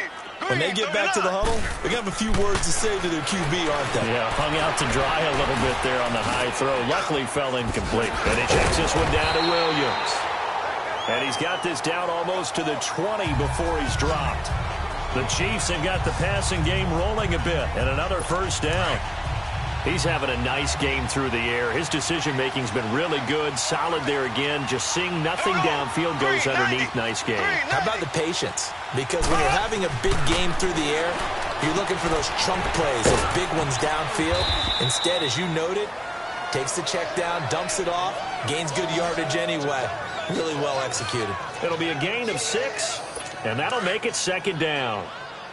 when they get back to the huddle, they're going to have a few words to say to their QB, aren't they? Yeah, hung out to dry a little bit there on the high throw. Luckily fell incomplete. And he checks this one down to Williams. And he's got this down almost to the 20 before he's dropped. The Chiefs have got the passing game rolling a bit. And another first down. He's having a nice game through the air. His decision-making's been really good. Solid there again. Just seeing nothing downfield goes underneath. Nice game. How about the patience? Because when you're having a big game through the air, you're looking for those chunk plays, those big ones downfield. Instead, as you noted, takes the check down, dumps it off, gains good yardage anyway. Really well executed. It'll be a gain of 6, and that'll make it second down.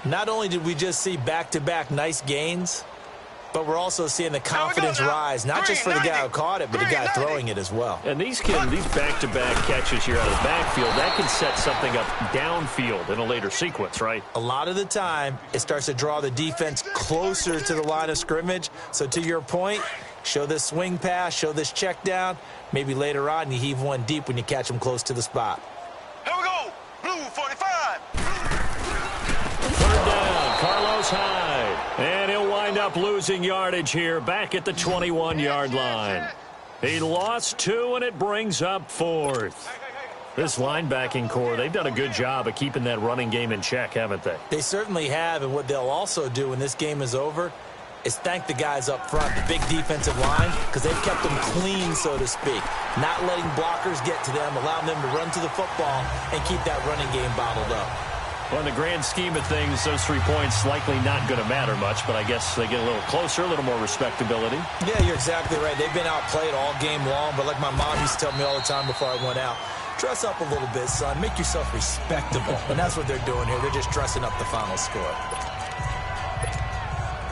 Not only did we just see back-to-back nice gains, but we're also seeing the confidence rise, not just for the guy who caught it, but the guy throwing it as well. And these back-to-back catches here out of the backfield, that can set something up downfield in a later sequence, right? A lot of the time, it starts to draw the defense closer to the line of scrimmage. So to your point, show this swing pass, show this check down. Maybe later on, you heave one deep when you catch them close to the spot. Here we go. Blue 45. Third down, Carlos Hyde. And he'll wind up losing yardage here back at the 21-yard line. He lost 2, and it brings up 4th. This linebacking core, they've done a good job of keeping that running game in check, haven't they? They certainly have, and what they'll also do when this game is over is thank the guys up front, the big defensive line, because they've kept them clean, so to speak. Not letting blockers get to them, allowing them to run to the football and keep that running game bottled up. Well, in the grand scheme of things, those 3 points likely not going to matter much, but I guess they get a little closer, a little more respectability. Yeah, you're exactly right. They've been outplayed all game long, but like my mom used to tell me all the time before I went out, dress up a little bit, son. Make yourself respectable. And that's what they're doing here. They're just dressing up the final score.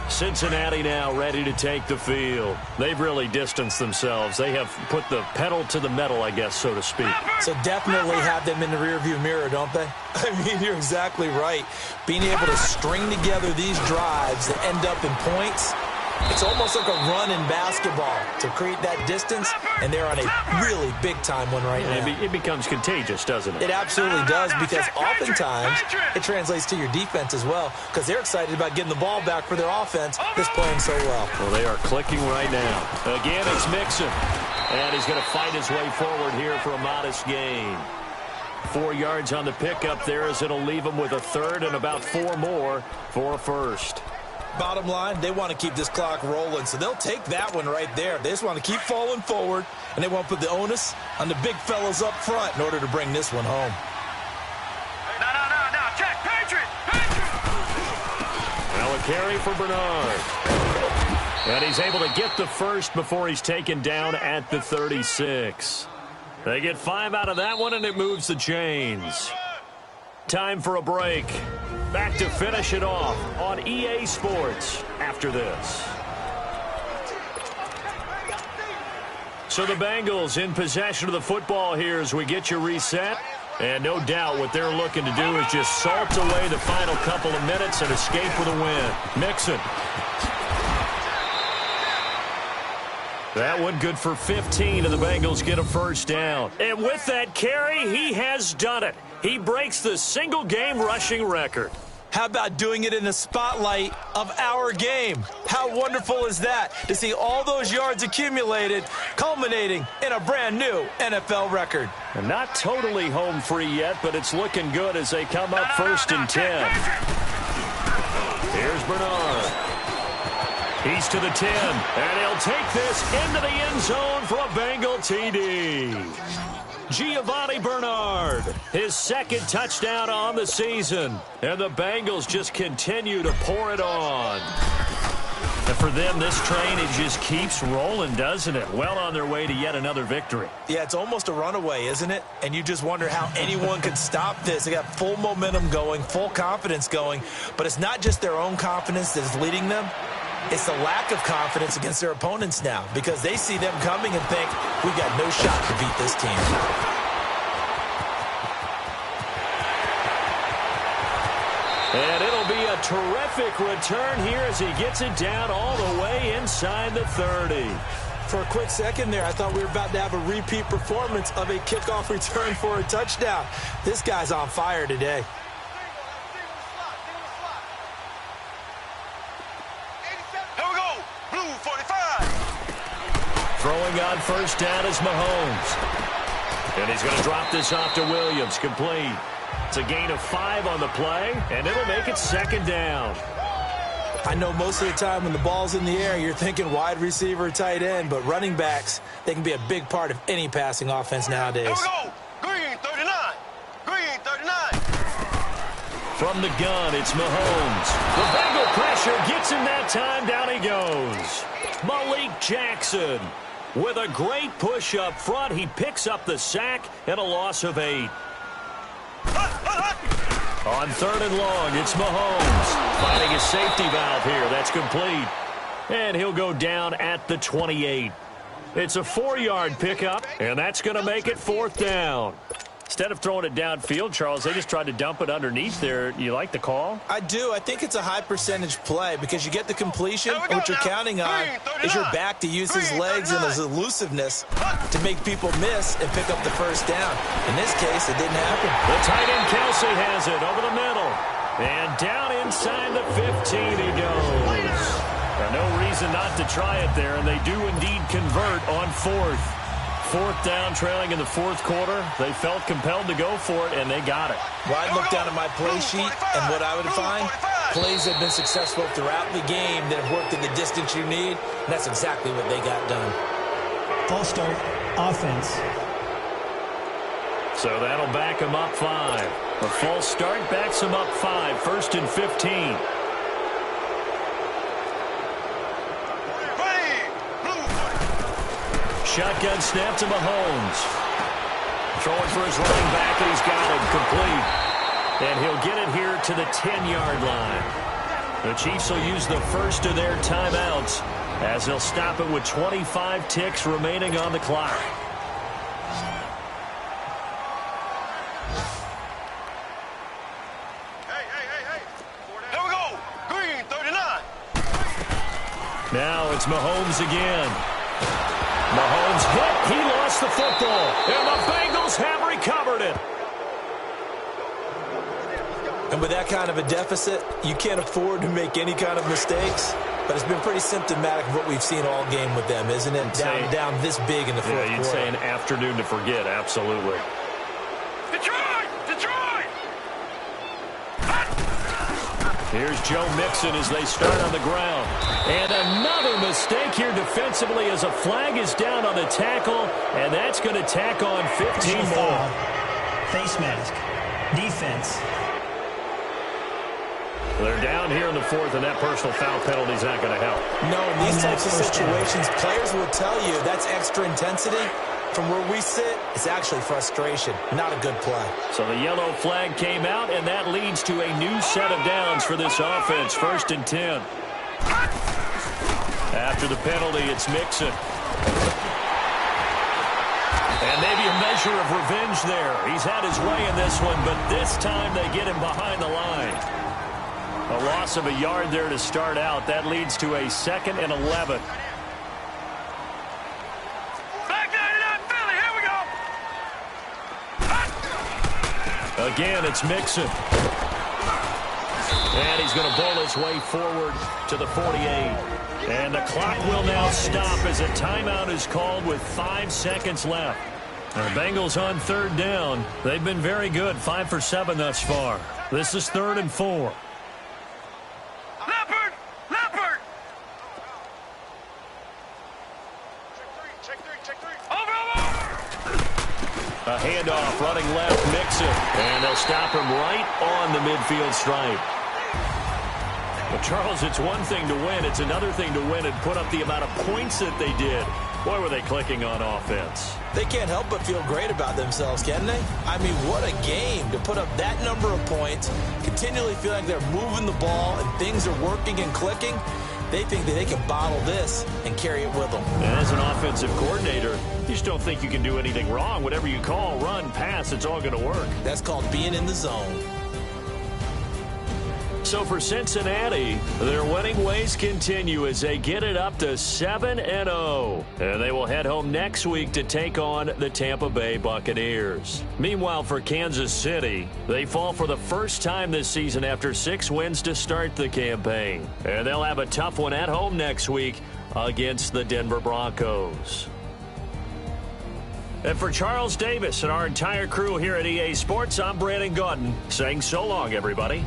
Cincinnati now ready to take the field. They've really distanced themselves. They have put the pedal to the metal, I guess, so to speak. So definitely have them in the rearview mirror, don't they? I mean, you're exactly right. Being able to string together these drives that end up in points, it's almost like a run in basketball to create that distance, and they're on a really big-time one right now. It becomes contagious, doesn't it? It absolutely does, because oftentimes it translates to your defense as well, because they're excited about getting the ball back for their offense that's playing so well. Well, they are clicking right now. Again, it's Mixon, and he's going to fight his way forward here for a modest gain. 4 yards on the pickup there, as it'll leave him with a third and about 4 more for a first. Bottom line, they want to keep this clock rolling, so they'll take that one right there. They just want to keep falling forward, and they want to put the onus on the big fellas up front in order to bring this one home. Now, check, Patriot! Now a carry for Bernard. And he's able to get the first before he's taken down at the 36. They get 5 out of that one, and it moves the chains. Time for a break. Back to finish it off on EA Sports after this. So the Bengals in possession of the football here as we get you reset. And no doubt what they're looking to do is just salt away the final couple of minutes and escape with a win. Mixon. That one good for 15, and the Bengals get a first down. And with that carry, he has done it. He breaks the single-game rushing record. How about doing it in the spotlight of our game? How wonderful is that to see all those yards accumulated, culminating in a brand new NFL record? And not totally home free yet, but it's looking good as they come up first and 10. Here's Bernard. He's to the 10, and he'll take this into the end zone for a Bengal TD. Giovanni Bernard, his second touchdown on the season. And the Bengals just continue to pour it on. And for them, this train, it just keeps rolling, doesn't it? Well on their way to yet another victory. Yeah, it's almost a runaway, isn't it? And you just wonder how anyone could stop this. They got full momentum going, full confidence going. But it's not just their own confidence that's leading them. It's the lack of confidence against their opponents now because they see them coming and think, we got no shot to beat this team. And it'll be a terrific return here as he gets it down all the way inside the 30. For a quick second there, I thought we were about to have a repeat performance of a kickoff return for a touchdown. This guy's on fire today. Throwing on first down is Mahomes. And he's going to drop this off to Williams. Complete. It's a gain of 5 on the play, and it'll make it second down. I know most of the time when the ball's in the air, you're thinking wide receiver, tight end, but running backs, they can be a big part of any passing offense nowadays. Here we go. Green 39. Green 39. From the gun, it's Mahomes. The Bengal pressure gets him that time. Down he goes. Malik Jackson. With a great push up front, he picks up the sack and a loss of 8. On third and long, it's Mahomes. Finding a safety valve here. That's complete. And he'll go down at the 28. It's a 4-yard pickup, and that's going to make it fourth down. Instead of throwing it downfield, Charles, they just tried to dump it underneath there. You like the call? I do. I think it's a high-percentage play because you get the completion, and what you're counting on is your back to use his legs and his elusiveness to make people miss and pick up the first down. In this case, it didn't happen. The tight end Kelsey has it over the middle. And down inside the 15 he goes. No reason not to try it there, and they do indeed convert on fourth. Fourth down, trailing in the fourth quarter. They felt compelled to go for it, and they got it. Well, I'd look down at my play sheet, and what I would find, plays have been successful throughout the game that have worked in the distance you need, and that's exactly what they got done. False start, offense. So that'll back him up 5. A false start backs him up 5. First and 15. Shotgun snap to Mahomes. Throwing for his running back, and he's got him complete. And he'll get it here to the 10-yard line. The Chiefs will use the first of their timeouts as they'll stop it with 25 ticks remaining on the clock. Here we go. Green 39. Now it's Mahomes again. Mahomes hit. He lost the football. And the Bengals have recovered it. And with that kind of a deficit, you can't afford to make any kind of mistakes. But it's been pretty symptomatic of what we've seen all game with them, isn't it? Down this big in the fourth quarter. Yeah, you'd say an afternoon to forget. Absolutely. Here's Joe Mixon as they start on the ground. And another mistake here defensively as a flag is down on the tackle, and that's going to tack on 15 more. Face mask. Defense. They're down here in the fourth, and that personal foul penalty is not going to help. No, in these types of situations, players will tell you that's extra intensity. From where we sit, it's actually frustration, not a good play. So the yellow flag came out, and that leads to a new set of downs for this offense. First and 10. After the penalty, it's Mixon. And maybe a measure of revenge there. He's had his way in this one, but this time they get him behind the line. A loss of a yard there to start out. That leads to a 2nd and 11. Back 99 Philly, here we go. Again, it's Mixon. And he's going to bowl his way forward to the 48. And the clock will now stop as a timeout is called with 5 seconds left. The Bengals on 3rd down. They've been very good, 5 for 7 thus far. This is 3rd and 4. Leopard! Leopard! Check three. Over! A handoff running left, Mixon. And they'll stop him right on the midfield stripe. Well, Charles, it's one thing to win. It's another thing to win and put up the amount of points that they did. Boy, were they clicking on offense. They can't help but feel great about themselves, can they? I mean, what a game to put up that number of points, continually feel like they're moving the ball and things are working and clicking. They think that they can bottle this and carry it with them. And as an offensive coordinator, you just don't think you can do anything wrong. Whatever you call, run, pass, it's all going to work. That's called being in the zone. So for Cincinnati, their winning ways continue as they get it up to 7-0. And they will head home next week to take on the Tampa Bay Buccaneers. Meanwhile, for Kansas City, they fall for the first time this season after 6 wins to start the campaign. And they'll have a tough one at home next week against the Denver Broncos. And for Charles Davis and our entire crew here at EA Sports, I'm Brandon Gaudin saying so long, everybody.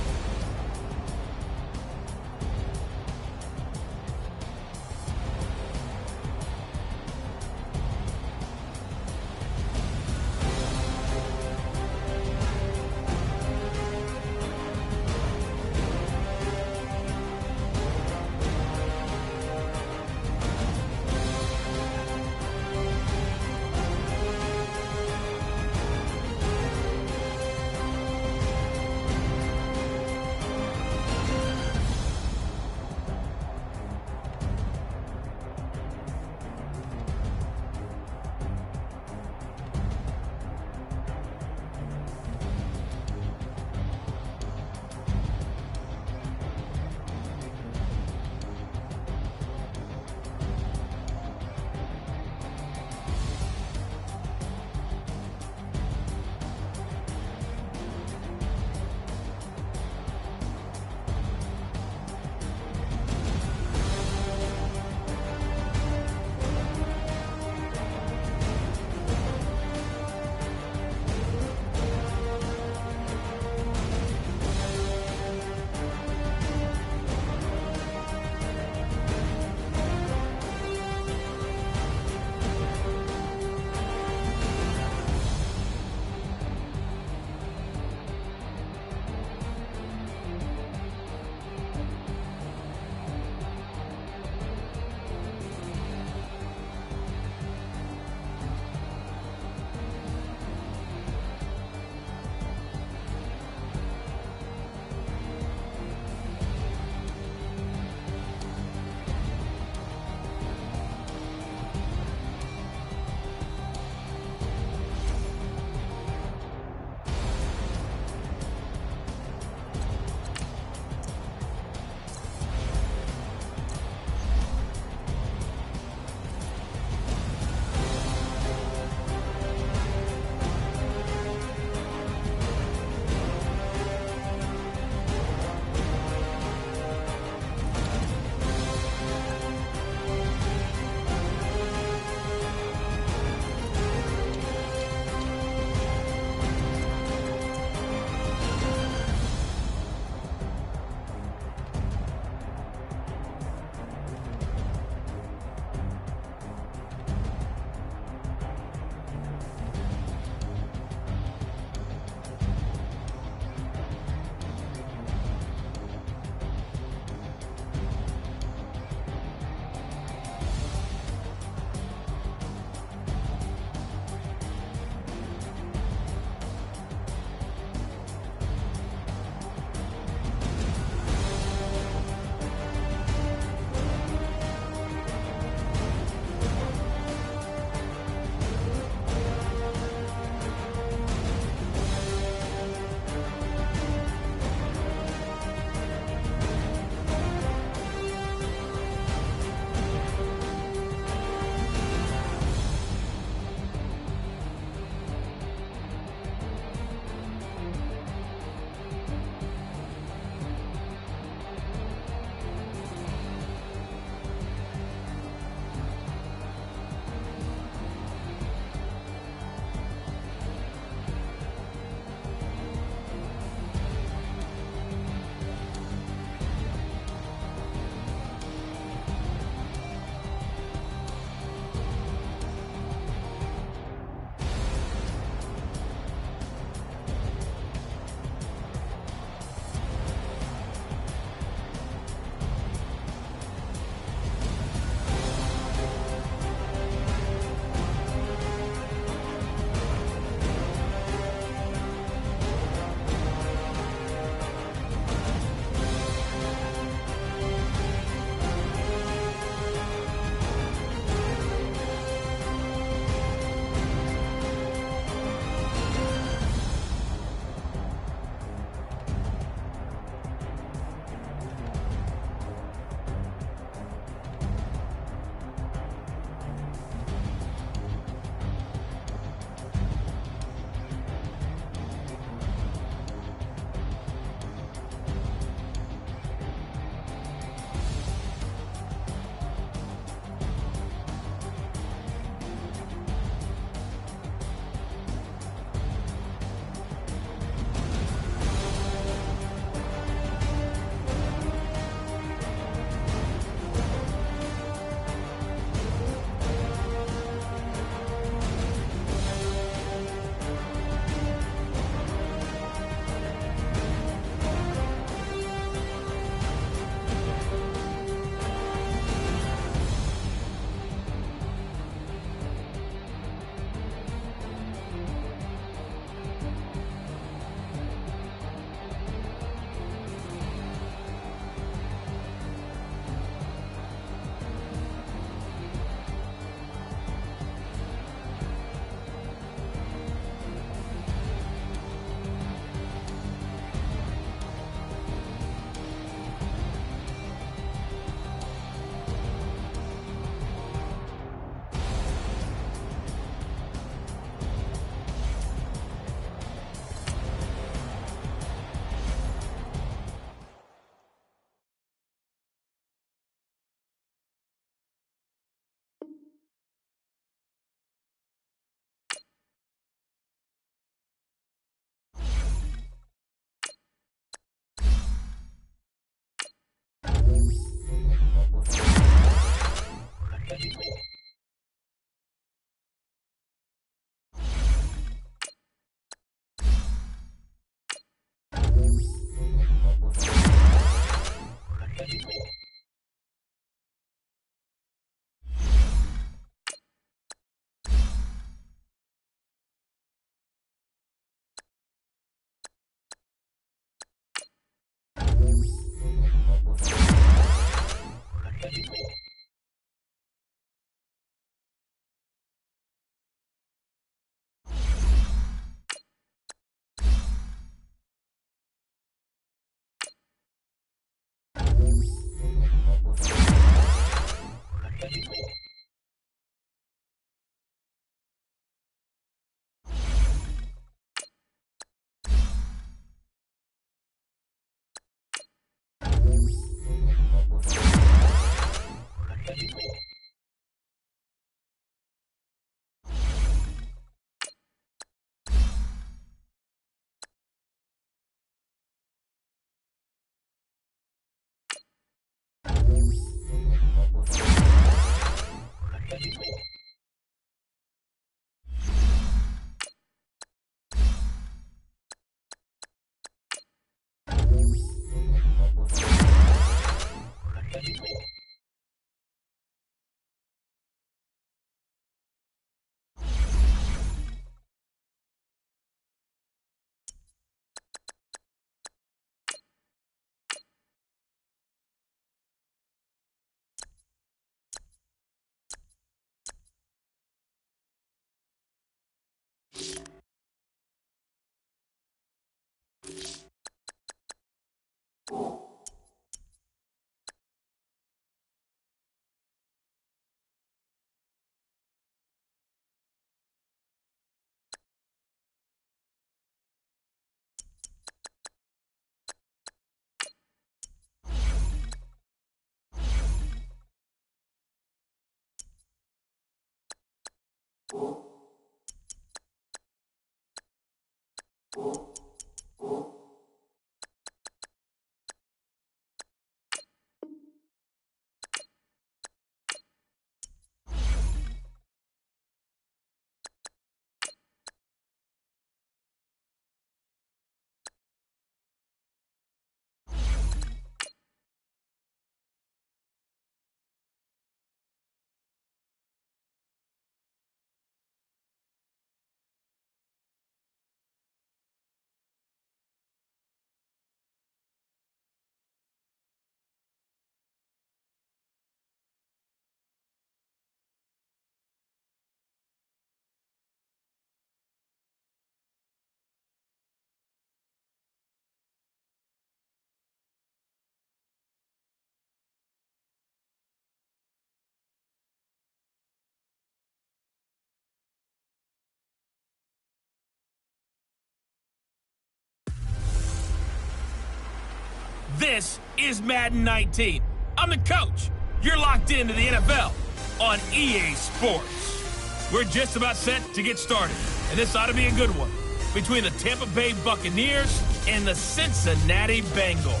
This is Madden 19. I'm the coach. You're locked into the NFL on EA Sports. We're just about set to get started, and this ought to be a good one between the Tampa Bay Buccaneers and the Cincinnati Bengals.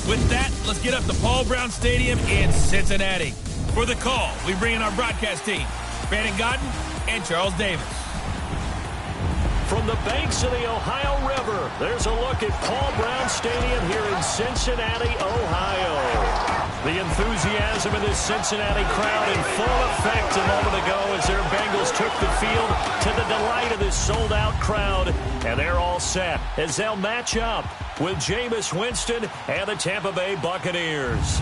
With that, let's get up to Paul Brown Stadium in Cincinnati. For the call, we bring in our broadcast team, Brandon Godden and Charles Davis. From the banks of the Ohio River, there's a look at Paul Brown Stadium here in Cincinnati, Ohio. The enthusiasm in this Cincinnati crowd in full effect a moment ago as their Bengals took the field to the delight of this sold-out crowd. And they're all set as they'll match up with Jameis Winston and the Tampa Bay Buccaneers.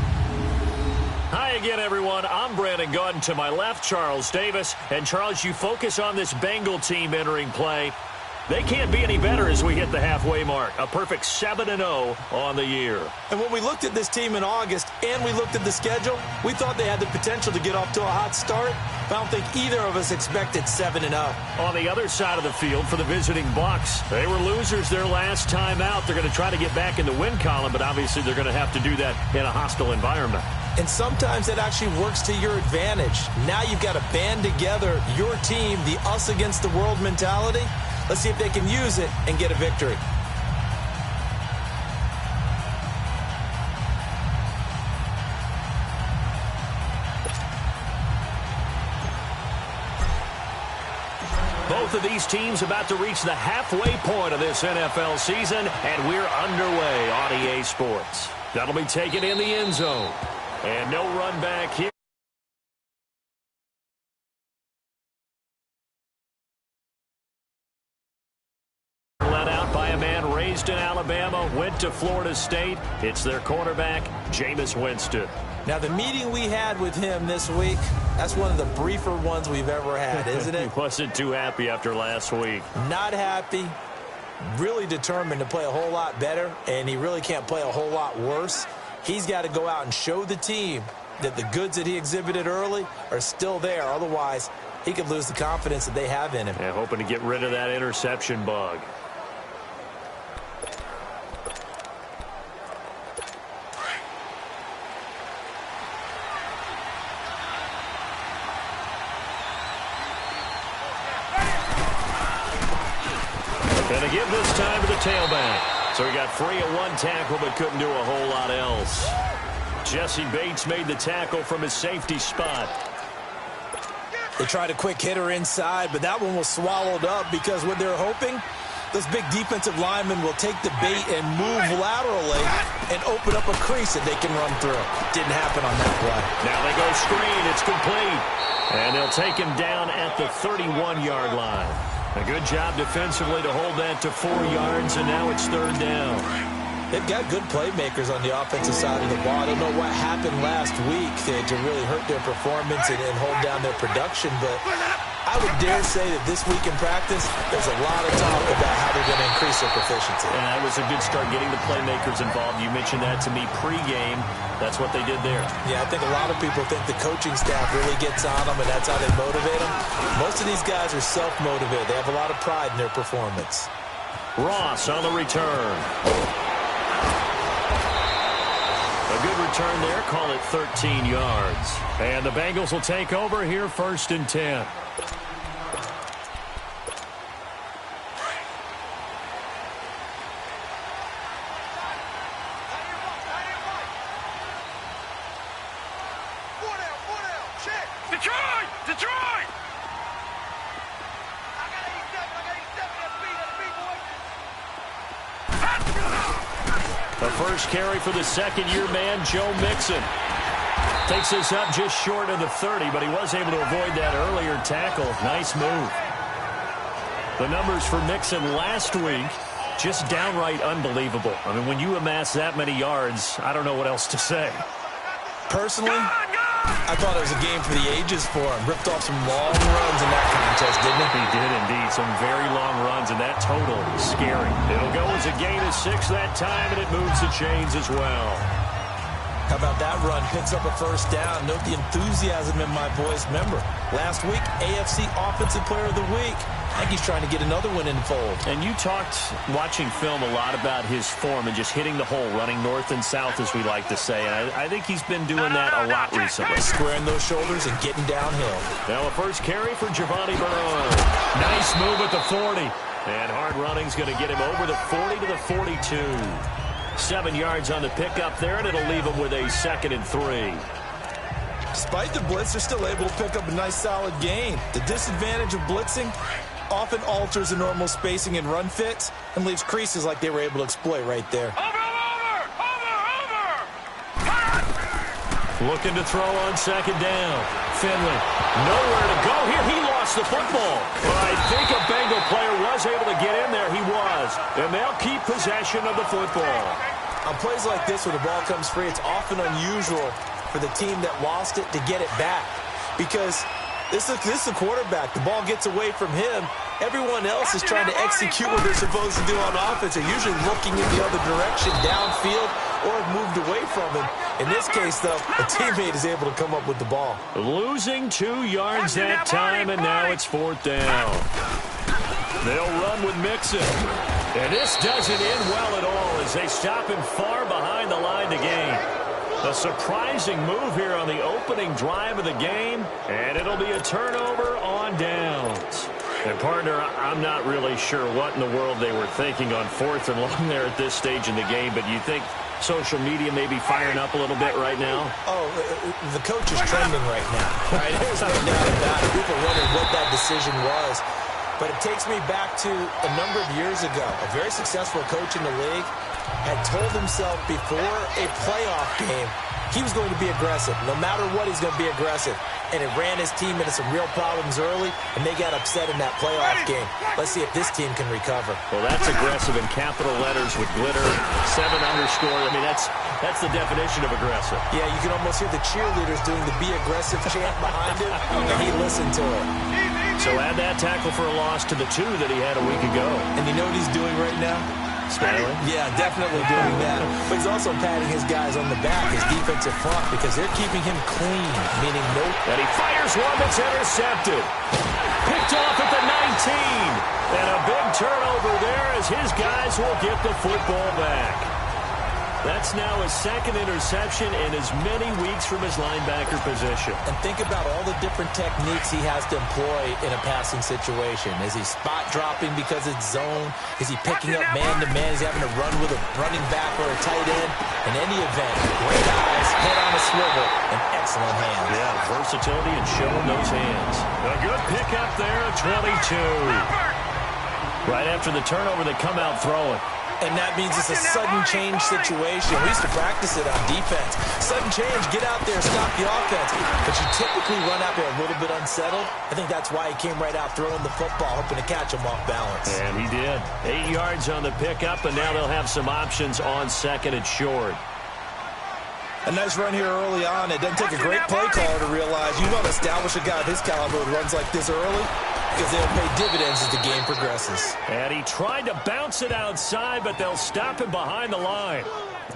Hi again, everyone. I'm Brandon Godden. To my left, Charles Davis. And, Charles, you focus on this Bengal team entering play. They can't be any better as we hit the halfway mark. A perfect 7-0 on the year. And when we looked at this team in August and we looked at the schedule, we thought they had the potential to get off to a hot start. But I don't think either of us expected 7-0. On the other side of the field for the visiting Bucs, they were losers their last time out. They're going to try to get back in the win column, but obviously they're going to have to do that in a hostile environment. And sometimes that actually works to your advantage. Now you've got to band together your team, the us against the world mentality. Let's see if they can use it and get a victory. Both of these teams about to reach the halfway point of this NFL season, and we're underway on EA Sports. That'll be taken in the end zone. And no run back here. Let out by a man raised in Alabama, went to Florida State. It's their quarterback, Jameis Winston. Now, the meeting we had with him this week, that's one of the briefer ones we've ever had, isn't it? He wasn't too happy after last week. Not happy. Really determined to play a whole lot better, and he really can't play a whole lot worse. He's got to go out and show the team that the goods that he exhibited early are still there. Otherwise, he could lose the confidence that they have in him. Yeah, hoping to get rid of that interception bug. Going to give this time to the tailback. So he got free of one tackle but couldn't do a whole lot else. Jesse Bates made the tackle from his safety spot. They tried a quick hitter inside, but that one was swallowed up because what they're hoping, those big defensive linemen will take the bait and move laterally and open up a crease that they can run through. Didn't happen on that play. Now they go screen. It's complete. And they'll take him down at the 31-yard line. A good job defensively to hold that to 4 yards, and now it's third down. They've got good playmakers on the offensive side of the ball. I don't know what happened last week to really hurt their performance and hold down their production, but I would dare say that this week in practice, there's a lot of talk about how they're going to increase their proficiency. And that was a good start getting the playmakers involved. You mentioned that to me pregame. That's what they did there. Yeah, I think a lot of people think the coaching staff really gets on them, and that's how they motivate them. Most of these guys are self-motivated. They have a lot of pride in their performance. Ross on the return. A A good return there. Call it 13 yards. And the Bengals will take over here 1st and 10. Detroit! Detroit! The first carry for the second-year man, Joe Mixon. Takes us up just short of the 30, but he was able to avoid that earlier tackle. Nice move. The numbers for Mixon last week, just downright unbelievable. I mean, when you amass that many yards, I don't know what else to say. Personally, I thought it was a game for the ages for him. Ripped off some long runs in that contest, didn't he? He did indeed. Some very long runs, and that total is scary. It'll go as a gain of 6 that time, and it moves the chains as well. How about that run? Picks up a first down. Note the enthusiasm in my voice. Remember, last week, AFC Offensive Player of the Week. I think he's trying to get another one in the fold. And you talked, watching film, a lot about his form and just hitting the hole, running north and south, as we like to say. And I think he's been doing that a lot recently. Squaring those shoulders and getting downhill. Now a first carry for Giovanni Bernard. Nice move at the 40. And hard running's going to get him over the 40 to the 42. 7 yards on the pickup there, and it'll leave him with a 2nd and 3. Despite the blitz, they're still able to pick up a nice solid gain. The disadvantage of blitzing often alters the normal spacing and run fits and leaves creases like they were able to exploit right there. Looking to throw on 2nd down. Finley, nowhere to go here. He lost the football. But I think a Bengal player was able to get in there. He was. And they'll keep possession of the football. On plays like this where the ball comes free, it's often unusual for the team that lost it to get it back. Because this is the quarterback. The ball gets away from him. Everyone else is trying to execute what they're supposed to do on offense. They're usually looking in the other direction, downfield, or have moved away from him. In this case, though, a teammate is able to come up with the ball. Losing 2 yards that time, and now it's 4th down. They'll run with Mixon. And this doesn't end well at all as they stop him far behind the line to gain. A surprising move here on the opening drive of the game, and it'll be a turnover on downs. And, partner, I'm not really sure what in the world they were thinking on 4th and long there at this stage in the game, but you think social media may be firing up a little bit right now? Oh, the coach is trending right now. Right? There's no doubt about it. People wondering what that decision was. But it takes me back to a number of years ago. A very successful coach in the league had told himself before a playoff game he was going to be aggressive. No matter what, he's going to be aggressive. And it ran his team into some real problems early, and they got upset in that playoff game. Let's see if this team can recover. Well, that's aggressive in capital letters with glitter, 7 underscore. I mean, that's the definition of aggressive. Yeah, you can almost hear the cheerleaders doing the be aggressive chant behind him, and he listened to it. So add that tackle for a loss to the 2 that he had a week ago. And you know what he's doing right now? Smiling? Yeah, definitely doing that. But he's also patting his guys on the back, his defensive front, because they're keeping him clean, meaning no... And he fires one that's intercepted. Picked off at the 19. And a big turnover there as his guys will get the football back. That's now his 2nd interception in as many weeks from his linebacker position. And think about all the different techniques he has to employ in a passing situation. Is he spot dropping because it's zone? Is he picking up man-to-man? Is he having to run with a running back or a tight end? In any event, great eyes, head on a swivel, and excellent hands. Yeah, versatility and showing those hands. A good pickup there at 22. Right after the turnover, they come out throwing. And that means it's a sudden change situation. We used to practice it on defense. Sudden change, get out there, stop the offense. But you typically run out there a little bit unsettled. I think that's why he came right out throwing the football, hoping to catch him off balance. And he did. 8 yards on the pickup, and now they'll have some options on 2nd and short. A nice run here early on. It doesn't take a great play caller to realize you want to establish a guy of his caliber who runs like this early, because they'll pay dividends as the game progresses. And he tried to bounce it outside, but they'll stop him behind the line.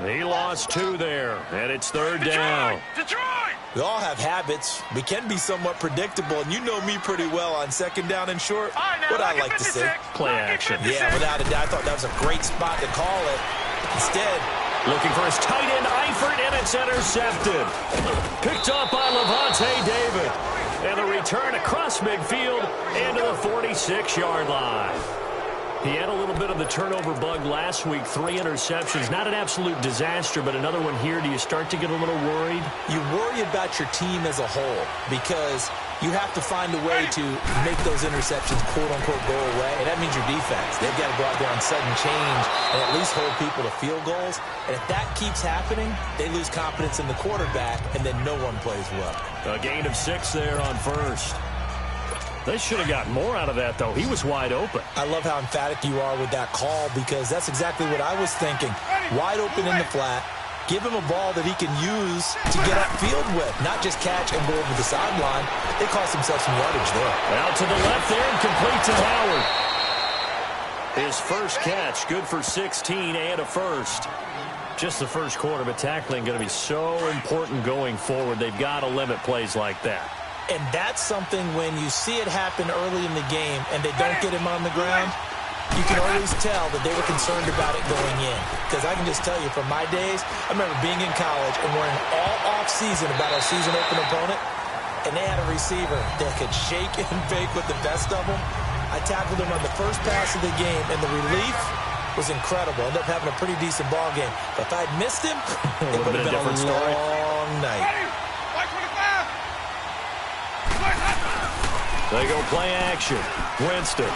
He lost 2 there, and it's 3rd down. Detroit! We all have habits. We can be somewhat predictable, and you know me pretty well on 2nd down and short. What I like to say. Play action. Yeah, without a doubt. I thought that was a great spot to call it. Instead, Looking for his tight end, Eifert, and it's intercepted. Picked up by Levante David. And the return across midfield into the 46-yard line. He had a little bit of the turnover bug last week, 3 interceptions. Not an absolute disaster, but another one here. Do you start to get a little worried? You worry about your team as a whole because you have to find a way to make those interceptions, quote-unquote, go away. And that means your defense. They've got to go out there on sudden change and at least hold people to field goals. And if that keeps happening, they lose confidence in the quarterback, and then no one plays well. A gain of 6 there on first. They should have got more out of that, though. He was wide open. I love how emphatic you are with that call because that's exactly what I was thinking. Wide open in the flat. Give him a ball that he can use to get upfield with, not just catch and go over the sideline. They cost themselves some yardage there. Out to the left there and complete to Howard. His first catch, good for 16 and a first. Just the first quarter, but tackling going to be so important going forward. They've got to limit plays like that. And that's something when you see it happen early in the game and they don't get him on the ground, you can always tell that they were concerned about it going in. Because I can just tell you from my days, I remember being in college and worrying all off-season about our season-open opponent, and they had a receiver that could shake and bake with the best of them. I tackled him on the first pass of the game, and the relief was incredible. Ended up having a pretty decent ball game. But if I'd missed him, it would have been a long night. They go play action. Winston.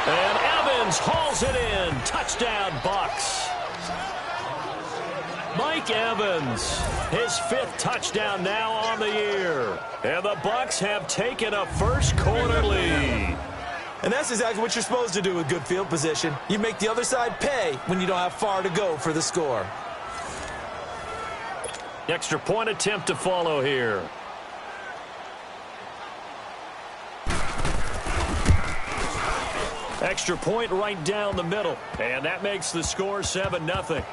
And Evans hauls it in. Touchdown, Bucs. Mike Evans, his 5th touchdown now on the year. And the Bucs have taken a first quarter lead. And that's exactly what you're supposed to do with good field position. You make the other side pay when you don't have far to go for the score. Extra point attempt to follow here. Extra point right down the middle. And that makes the score 7-0.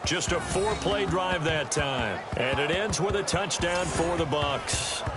Just a 4-play drive that time. And it ends with a touchdown for the Bucs.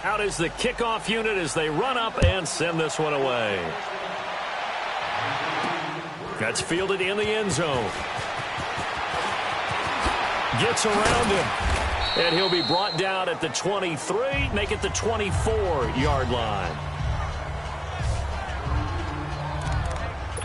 Out is the kickoff unit as they run up and send this one away. That's fielded in the end zone. Gets around him. And he'll be brought down at the 23, make it the 24-yard line.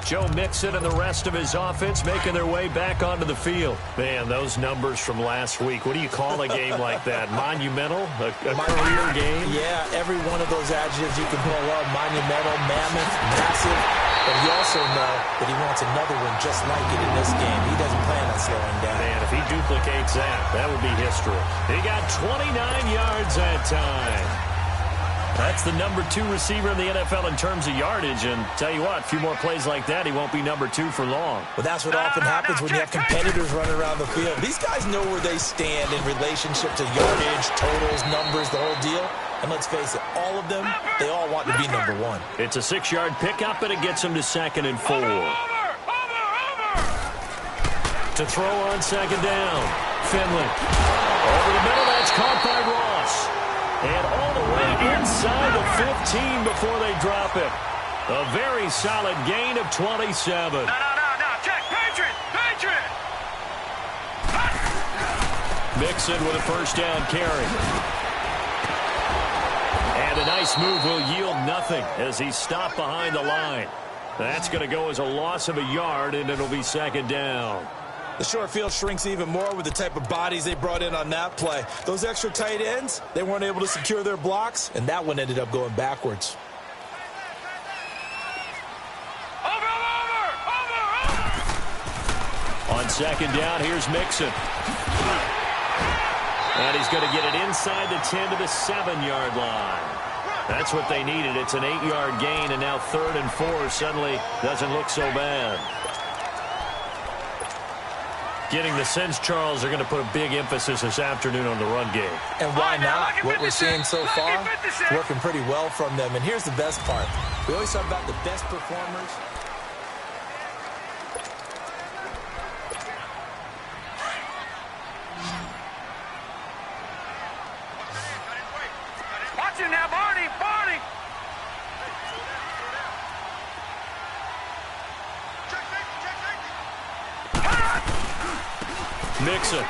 Joe Mixon and the rest of his offense making their way back onto the field. Man, those numbers from last week. What do you call a game like that? Monumental? A career game? Yeah, every one of those adjectives you can pull up. Monumental, mammoth, massive. But you also know that he wants another one just like it in this game. He doesn't plan on slowing down. Man, if he duplicates that, that would be history. He got 29 yards that time. That's the number 2 receiver in the NFL in terms of yardage. And tell you what, a few more plays like that, he won't be number 2 for long. Well, that's what often happens when you have competitors running around the field. These guys know where they stand in relationship to yardage, totals, numbers, the whole deal. And let's face it, all of them, they all want to be number 1. It's a 6-yard pickup, and it gets him to 2nd and 4. To throw on 2nd down. Finley. Over the middle, that's caught by Ross. And all the way inside the 15 before they drop it. A very solid gain of 27. No. Check. Patriot. Mixon with a first down carry. And a nice move will yield nothing as he's stopped behind the line. That's going to go as a loss of a yard, and it'll be 2nd down. The short field shrinks even more with the type of bodies they brought in on that play. Those extra tight ends, they weren't able to secure their blocks, and that one ended up going backwards. Over. On 2nd down, here's Mixon. And he's going to get it inside the 10 to the 7-yard line. That's what they needed. It's an 8-yard gain, and now 3rd and 4 suddenly doesn't look so bad. Getting the sense, Charles, they're going to put a big emphasis this afternoon on the run game. And why not? What we're seeing so far, working pretty well from them. And here's the best part. We always talk about the best performers. Watch it now, Barney. Mixon.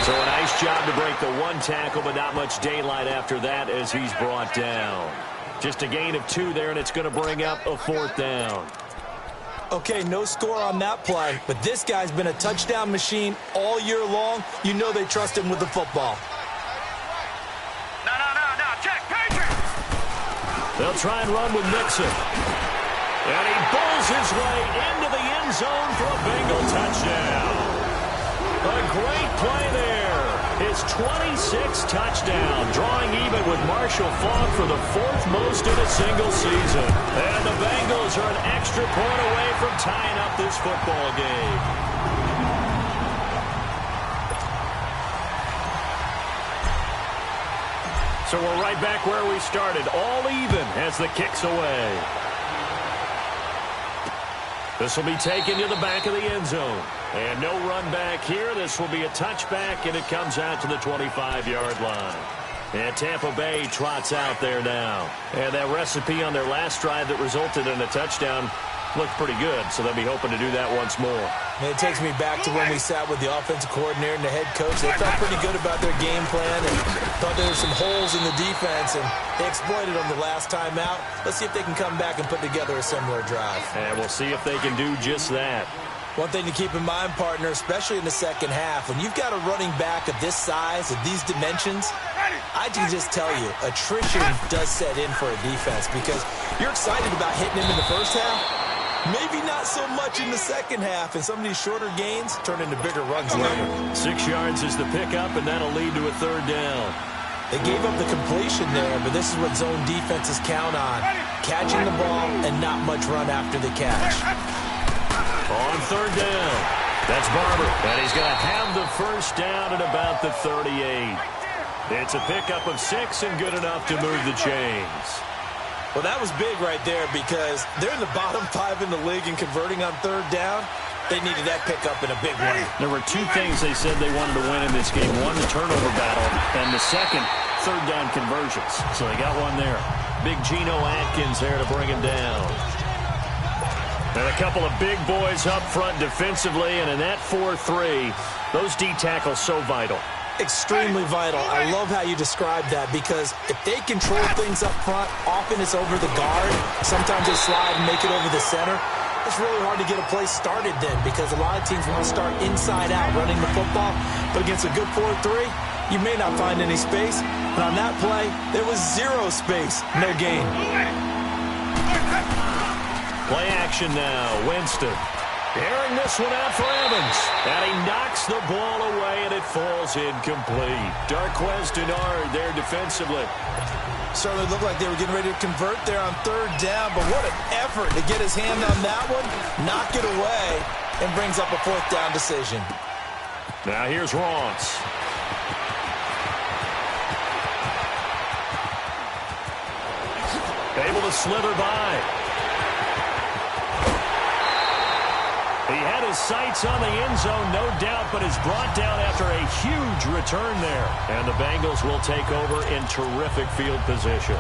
So a nice job to break the 1 tackle, but not much daylight after that as he's brought down. Just a gain of 2 there, and it's going to bring up a 4th down. Okay, no score on that play, but this guy's been a touchdown machine all year long. You know they trust him with the football. No. Check. Patriot. They'll try and run with Mixon. And he bulls his way into the end zone for a Bengal touchdown. A great play there. His 26th touchdown, drawing even with Marshall Faulk for the 4th most in a single season. And the Bengals are an extra point away from tying up this football game. So we're right back where we started, all even as the kick's away. This will be taken to the back of the end zone. And no run back here. This will be a touchback, and it comes out to the 25-yard line. And Tampa Bay trots out there now. And that recipe on their last drive that resulted in a touchdown looked pretty good, so they'll be hoping to do that once more. And it takes me back to when we sat with the offensive coordinator and the head coach. They felt pretty good about their game plan and thought there were some holes in the defense, and they exploited them the last time out. Let's see if they can come back and put together a similar drive. And we'll see if they can do just that. One thing to keep in mind, partner, especially in the second half, when you've got a running back of this size, of these dimensions, I can just tell you, attrition does set in for a defense because you're excited about hitting him in the first half. Maybe not so much in the second half, and some of these shorter gains turn into bigger runs later. 6 yards is the pickup, and that'll lead to a 3rd down. They gave up the completion there, but this is what zone defenses count on. Catching the ball and not much run after the catch. On 3rd down, that's Barber, and he's going to have the first down at about the 38. It's a pickup of 6 and good enough to move the chains. Well, that was big right there because they're in the bottom 5 in the league in converting on 3rd down. They needed that pickup in a big way. There were 2 things they said they wanted to win in this game. One, the turnover battle, and the second, 3rd down conversions. So they got one there. Big Geno Atkins there to bring him down. And a couple of big boys up front defensively, and in that 4-3, those D tackles so vital. Extremely vital. I love how you described that because if they control things up front, often it's over the guard. Sometimes they slide and make it over the center. It's really hard to get a play started then because a lot of teams want to start inside out running the football. But against a good 4-3, you may not find any space. And on that play, there was zero space, no gain. Play action now, Winston. Airing this one out for Evans. And he knocks the ball away, and it falls incomplete. Darquez Denard there defensively. Certainly looked like they were getting ready to convert there on third down, but what an effort to get his hand on that one, knock it away, and brings up a fourth down decision. Now here's Ross. Able to slither by. He had his sights on the end zone, no doubt, but is brought down after a huge return there. And the Bengals will take over in terrific field position.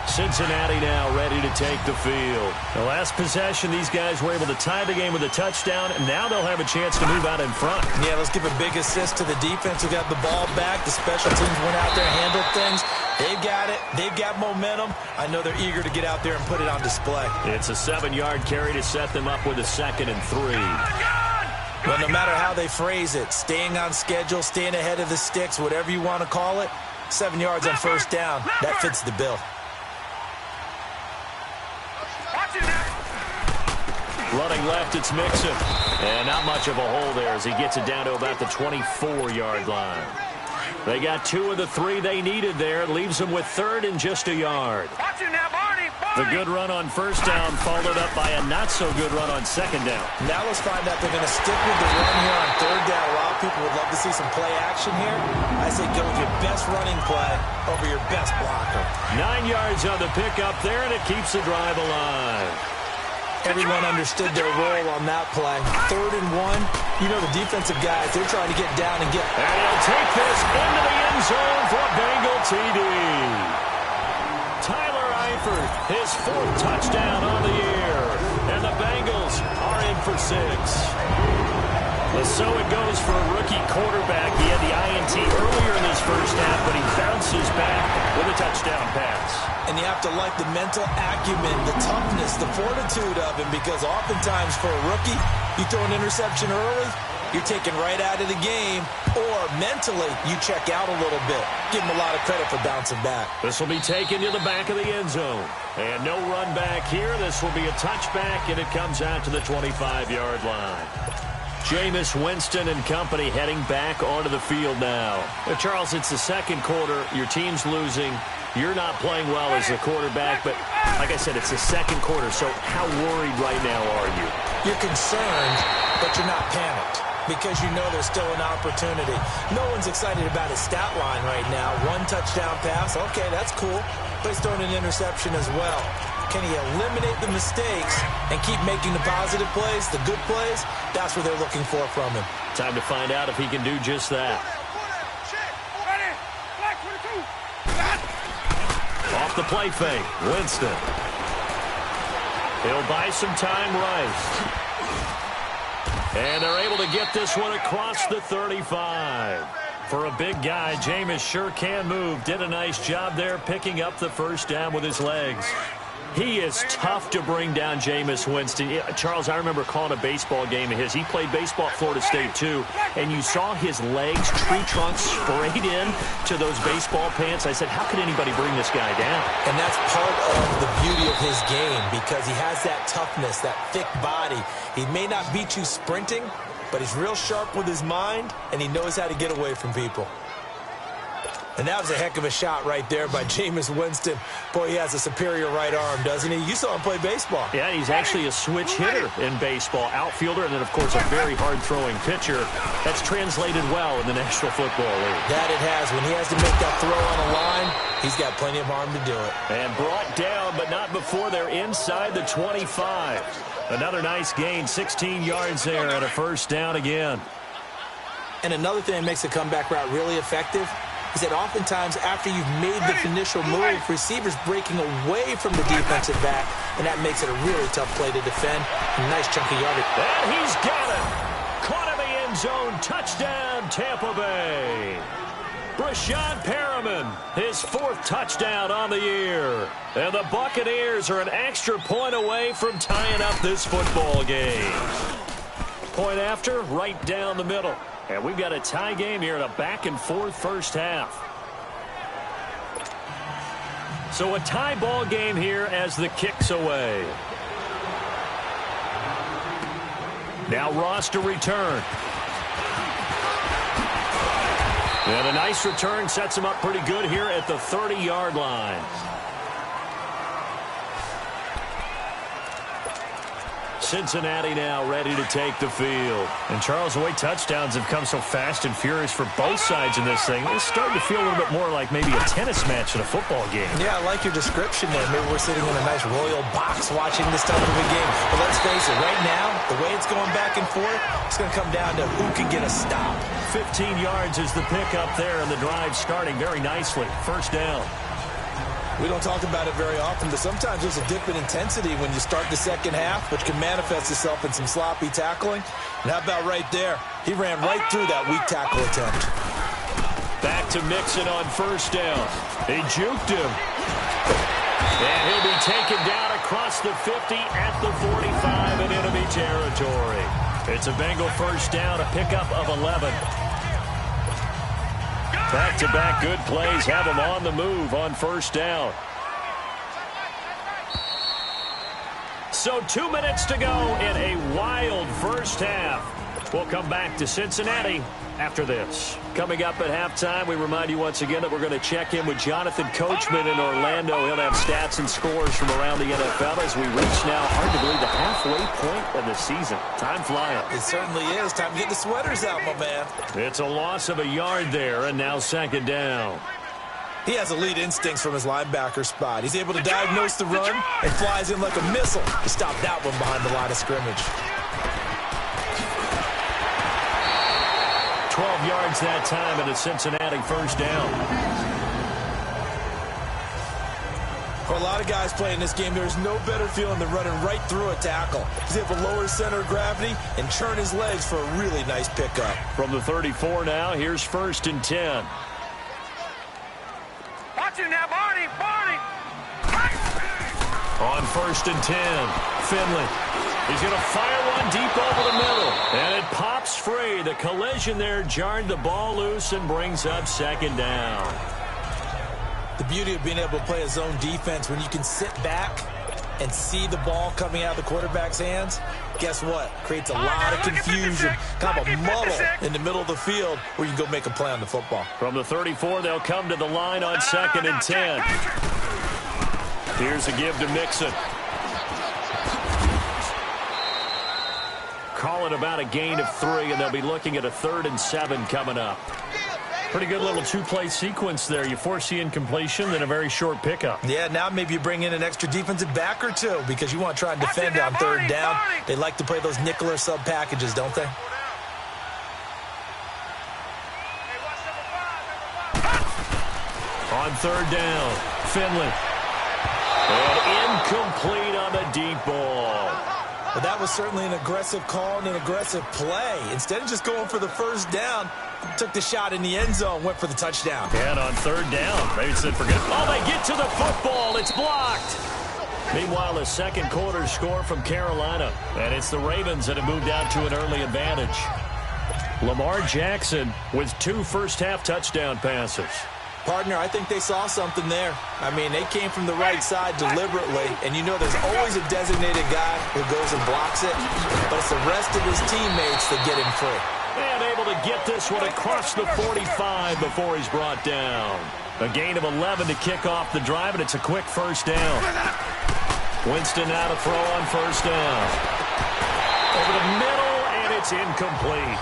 Cincinnati now ready to take the field. The last possession, these guys were able to tie the game with a touchdown, and now they'll have a chance to move out in front. Yeah, let's give a big assist to the defense who got the ball back. The special teams went out there and handled things. They've got it. They've got momentum. I know they're eager to get out there and put it on display. It's a 7-yard carry to set them up with a 2nd and 3. Well, no matter how they phrase it, staying on schedule, staying ahead of the sticks, whatever you want to call it, 7 yards on first down, that fits the bill. Running left, it's Mixon. And not much of a hole there as he gets it down to about the 24-yard line. They got 2 of the 3 they needed there. It leaves them with 3rd and just a yard. The good run on first down followed up by a not-so-good run on 2nd down. Now let's find out they're going to stick with the run here on 3rd down. A lot of people would love to see some play action here. I say go with your best running play over your best blocker. 9 yards on the pickup there, and it keeps the drive alive. Everyone understood their role on that play. 3rd and 1. You know the defensive guys, they're trying to get down and get... And he'll take this into the end zone for a Bengal TD. Tyler Eifert, his 4th touchdown on the year. And the Bengals are in for 6. So it goes for a rookie quarterback. He had the INT earlier in his first half, but he bounces back with a touchdown pass. And you have to like the mental acumen, the toughness, the fortitude of him, because oftentimes for a rookie, you throw an interception early, you're taken right out of the game, or mentally, you check out a little bit. Give him a lot of credit for bouncing back. This will be taken to the back of the end zone. And no run back here. This will be a touchback, and it comes out to the 25-yard line. Jameis Winston and company heading back onto the field now. Charles, it's the second quarter. Your team's losing. You're not playing well as a quarterback, but like I said, it's the second quarter, so how worried right now are you? You're concerned, but you're not panicked because you know there's still an opportunity. No one's excited about his stat line right now. 1 touchdown pass, okay, that's cool, but he's throwing an interception as well. Can he eliminate the mistakes and keep making the positive plays, the good plays? That's what they're looking for from him. Time to find out if he can do just that. Off the play fake, Winston. He'll buy some time, Rice. And they're able to get this one across the 35. For a big guy, Jameis sure can move. Did a nice job there picking up the first down with his legs. He is tough to bring down, Jameis Winston. Charles, I remember calling a baseball game of his. He played baseball at Florida State, too. And you saw his legs, tree trunks sprayed in to those baseball pants. I said, how could anybody bring this guy down? And that's part of the beauty of his game because he has that toughness, that thick body. He may not beat you sprinting, but he's real sharp with his mind, and he knows how to get away from people. And that was a heck of a shot right there by Jameis Winston. Boy, he has a superior right arm, doesn't he? You saw him play baseball. Yeah, he's actually a switch hitter in baseball. Outfielder, and then, of course, a very hard-throwing pitcher. That's translated well in the National Football League. That it has. When he has to make that throw on a line, he's got plenty of arm to do it. And brought down, but not before they're inside the 25. Another nice gain, 16 yards there, and a first down again. And another thing that makes the comeback route really effective is that oftentimes after you've made the initial move, receivers breaking away from the defensive back, and that makes it a really tough play to defend. A nice chunky yardage. And he's got it. Caught him end zone. Touchdown, Tampa Bay. Brashad Perriman, his 4th touchdown on the year. And the Buccaneers are an extra point away from tying up this football game. Point after, right down the middle. And we've got a tie game here in a back-and-forth first half. So a tie ball game here as the kick's away. Now Ross to return. And a nice return sets him up pretty good here at the 30-yard line. Cincinnati now ready to take the field. And Charles, the way touchdowns have come so fast and furious for both sides in this thing, it's starting to feel a little bit more like maybe a tennis match in a football game. Yeah, I like your description there. Maybe we're sitting in a nice royal box watching this type of a game. But let's face it, right now, the way it's going back and forth, it's going to come down to who can get a stop. 15 yards is the pickup there, and the drive starting very nicely. First down. We don't talk about it very often, but sometimes there's a dip in intensity when you start the second half, which can manifest itself in some sloppy tackling. And how about right there? He ran right through that weak tackle attempt. Back to Mixon on first down. He juked him. And he'll be taken down across the 50 at the 45 in enemy territory. It's a Bengal first down, a pickup of 11. Back-to-back good plays have them on the move on first down. So 2 minutes to go in a wild first half. We'll come back to Cincinnati after this. Coming up at halftime, we remind you once again that we're going to check in with Jonathan Coachman in Orlando. He'll have stats and scores from around the NFL as we reach now, hard to believe, the halfway point of the season. Time flying. It certainly is. Time to get the sweaters out, my man. It's a loss of a yard there, and now second down. He has elite instincts from his linebacker spot. He's able to diagnose the run and flies in like a missile to stop that one behind the line of scrimmage. 12 yards that time, and a Cincinnati first down. For a lot of guys playing this game, there's no better feeling than running right through a tackle. He's able to lower his center of gravity and churn his legs for a really nice pickup. From the 34 now, here's 1st and 10. Watch it now, Barney. On 1st and 10, Finley. He's going to fire one deep over the middle. And it pops free. The collision there jarred the ball loose and brings up second down. The beauty of being able to play a zone defense when you can sit back and see the ball coming out of the quarterback's hands, guess what? Creates a lot of confusion, kind of a muddle in the middle of the field where you can go make a play on the football. From the 34, they'll come to the line on 2nd and 10. Here's a give to Mixon. Call it about a gain of 3, and they'll be looking at a 3rd and 7 coming up. Pretty good little two-play sequence there. You force the incompletion, then a very short pickup. Yeah, now maybe you bring in an extra defensive back or two because you want to try and defend on 3rd down. They like to play those nickel or sub packages, don't they? On 3rd down, Finley. And incomplete on the deep ball. Well, that was certainly an aggressive call and an aggressive play. Instead of just going for the first down, took the shot in the end zone, went for the touchdown. And on 3rd down, maybe said forget. Oh, they get to the football. It's blocked. Meanwhile, a second quarter score from Carolina. And it's the Ravens that have moved out to an early advantage. Lamar Jackson with 2 first-half touchdown passes. Partner, I think they saw something there. I mean, they came from the right side deliberately, and you know there's always a designated guy who goes and blocks it, but it's the rest of his teammates that get him free. And able to get this one across the 45 before he's brought down. A gain of 11 to kick off the drive, and it's a quick first down. Winston now to throw on first down. Over the middle, and it's incomplete.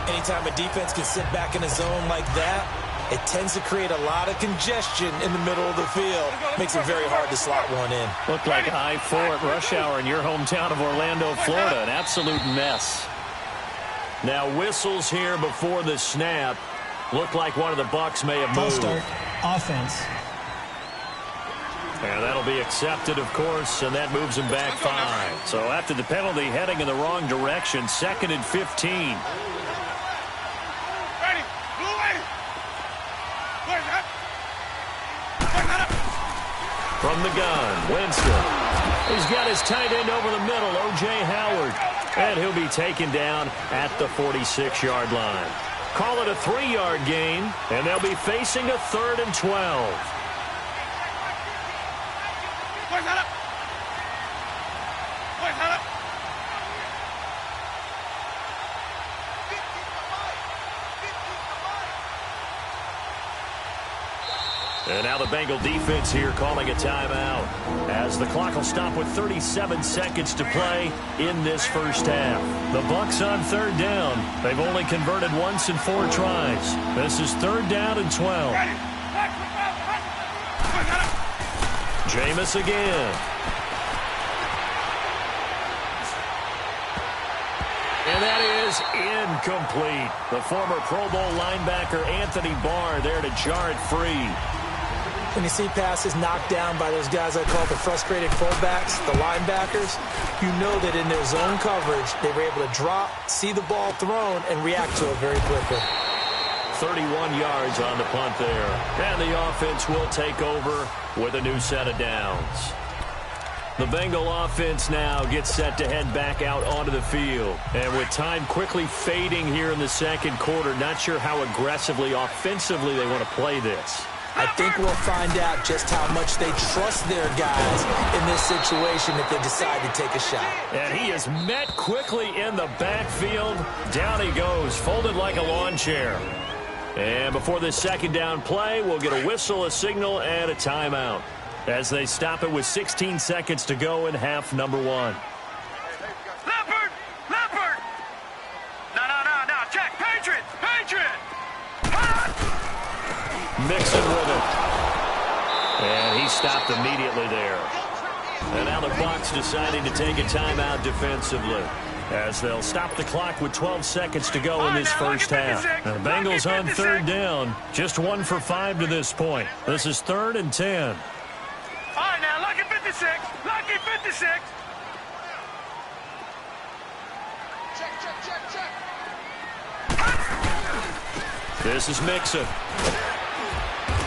Anytime a defense can sit back in a zone like that, it tends to create a lot of congestion in the middle of the field. Makes it very hard to slot one in. Looked like I-4 at rush hour in your hometown of Orlando, Florida. An absolute mess. Now whistles here before the snap. Looked like one of the Bucs may have moved. Start offense. And that'll be accepted, of course, and that moves him back 5. So after the penalty, heading in the wrong direction, 2nd and 15. From the gun, Winston. He's got his tight end over the middle, O.J. Howard. And he'll be taken down at the 46-yard line. Call it a 3-yard gain, and they'll be facing a 3rd and 12. And now the Bengal defense here calling a timeout as the clock will stop with 37 seconds to play in this first half. The Bucs on 3rd down. They've only converted once in 4 tries. This is 3rd down and 12. Jameis again. And that is incomplete. The former Pro Bowl linebacker Anthony Barr there to jar it free. When you see passes knocked down by those guys I call the frustrated fullbacks, the linebackers, you know that in their zone coverage, they were able to drop, see the ball thrown, and react to it very quickly. 31 yards on the punt there. And the offense will take over with a new set of downs. The Bengal offense now gets set to head back out onto the field. And with time quickly fading here in the second quarter, not sure how aggressively, offensively they want to play this. I think we'll find out just how much they trust their guys in this situation if they decide to take a shot. And he is met quickly in the backfield. Down he goes, folded like a lawn chair. And before this second down play, we'll get a whistle, a signal, and a timeout as they stop it with 16 seconds to go in half number 1. Leopard! Leopard! No, check! Patriot! Mixon with it. And he stopped immediately there. And now the Bucs deciding to take a timeout defensively as they'll stop the clock with 12 seconds to go in this first half. And the Bengals on 3rd down, just 1 for 5 to this point. This is 3rd and 10. All right, now, lucky 56. Lucky 56. Check. This is Mixon.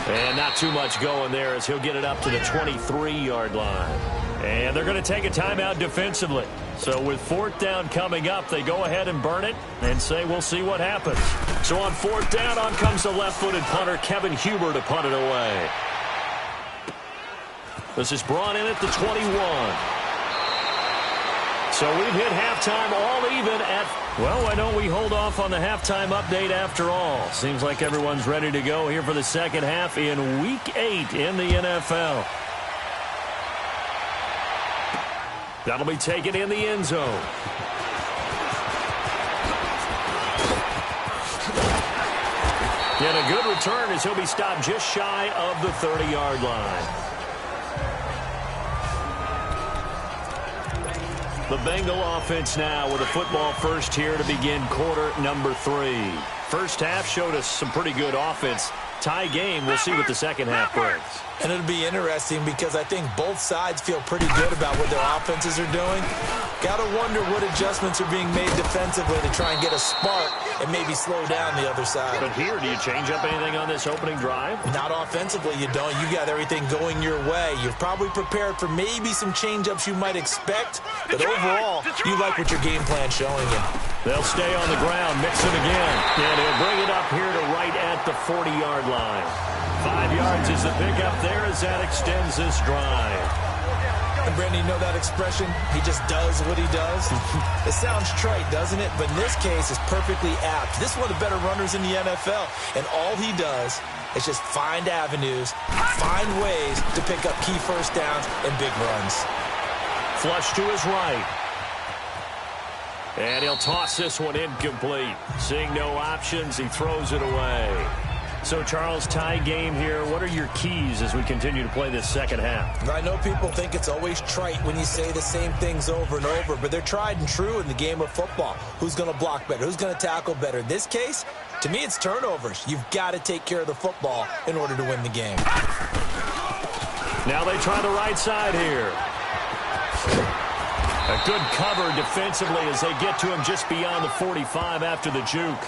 And not too much going there as he'll get it up to the 23-yard line. And they're going to take a timeout defensively. So with 4th down coming up, they go ahead and burn it and say we'll see what happens. So on 4th down, on comes the left-footed punter, Kevin Huber, to punt it away. This is brought in at the 21. So we've hit halftime all even at, well, why don't we hold off on the halftime update after all? Seems like everyone's ready to go here for the second half in Week 8 in the NFL. That'll be taken in the end zone. And a good return as he'll be stopped just shy of the 30-yard line. The Bengal offense now with a football first here to begin quarter number 3. First half showed us some pretty good offense. Tie game. We'll see what the second half brings. And it'll be interesting because I think both sides feel pretty good about what their offenses are doing. Got to wonder what adjustments are being made defensively to try and get a spark and maybe slow down the other side. But here, do you change up anything on this opening drive? Not offensively, you don't. You got everything going your way. You're probably prepared for maybe some change-ups you might expect. But overall, you like what your game plan's showing you. They'll stay on the ground, mix it again. And he'll bring it up here to right at the 40-yard line. 5 yards is the pickup there as that extends this drive. And Brandon, you know that expression? He just does what he does? It sounds trite, doesn't it? But in this case, it's perfectly apt. This is one of the better runners in the NFL. And all he does is just find avenues, find ways to pick up key first downs and big runs. Flush to his right. And he'll toss this one incomplete. Seeing no options, he throws it away. So, Charles, tie game here. What are your keys as we continue to play this second half? I know people think it's always trite when you say the same things over and over, but they're tried and true in the game of football. Who's going to block better? Who's going to tackle better? In this case, to me, it's turnovers. You've got to take care of the football in order to win the game. Now they try the right side here. A good cover defensively as they get to him just beyond the 45 after the juke.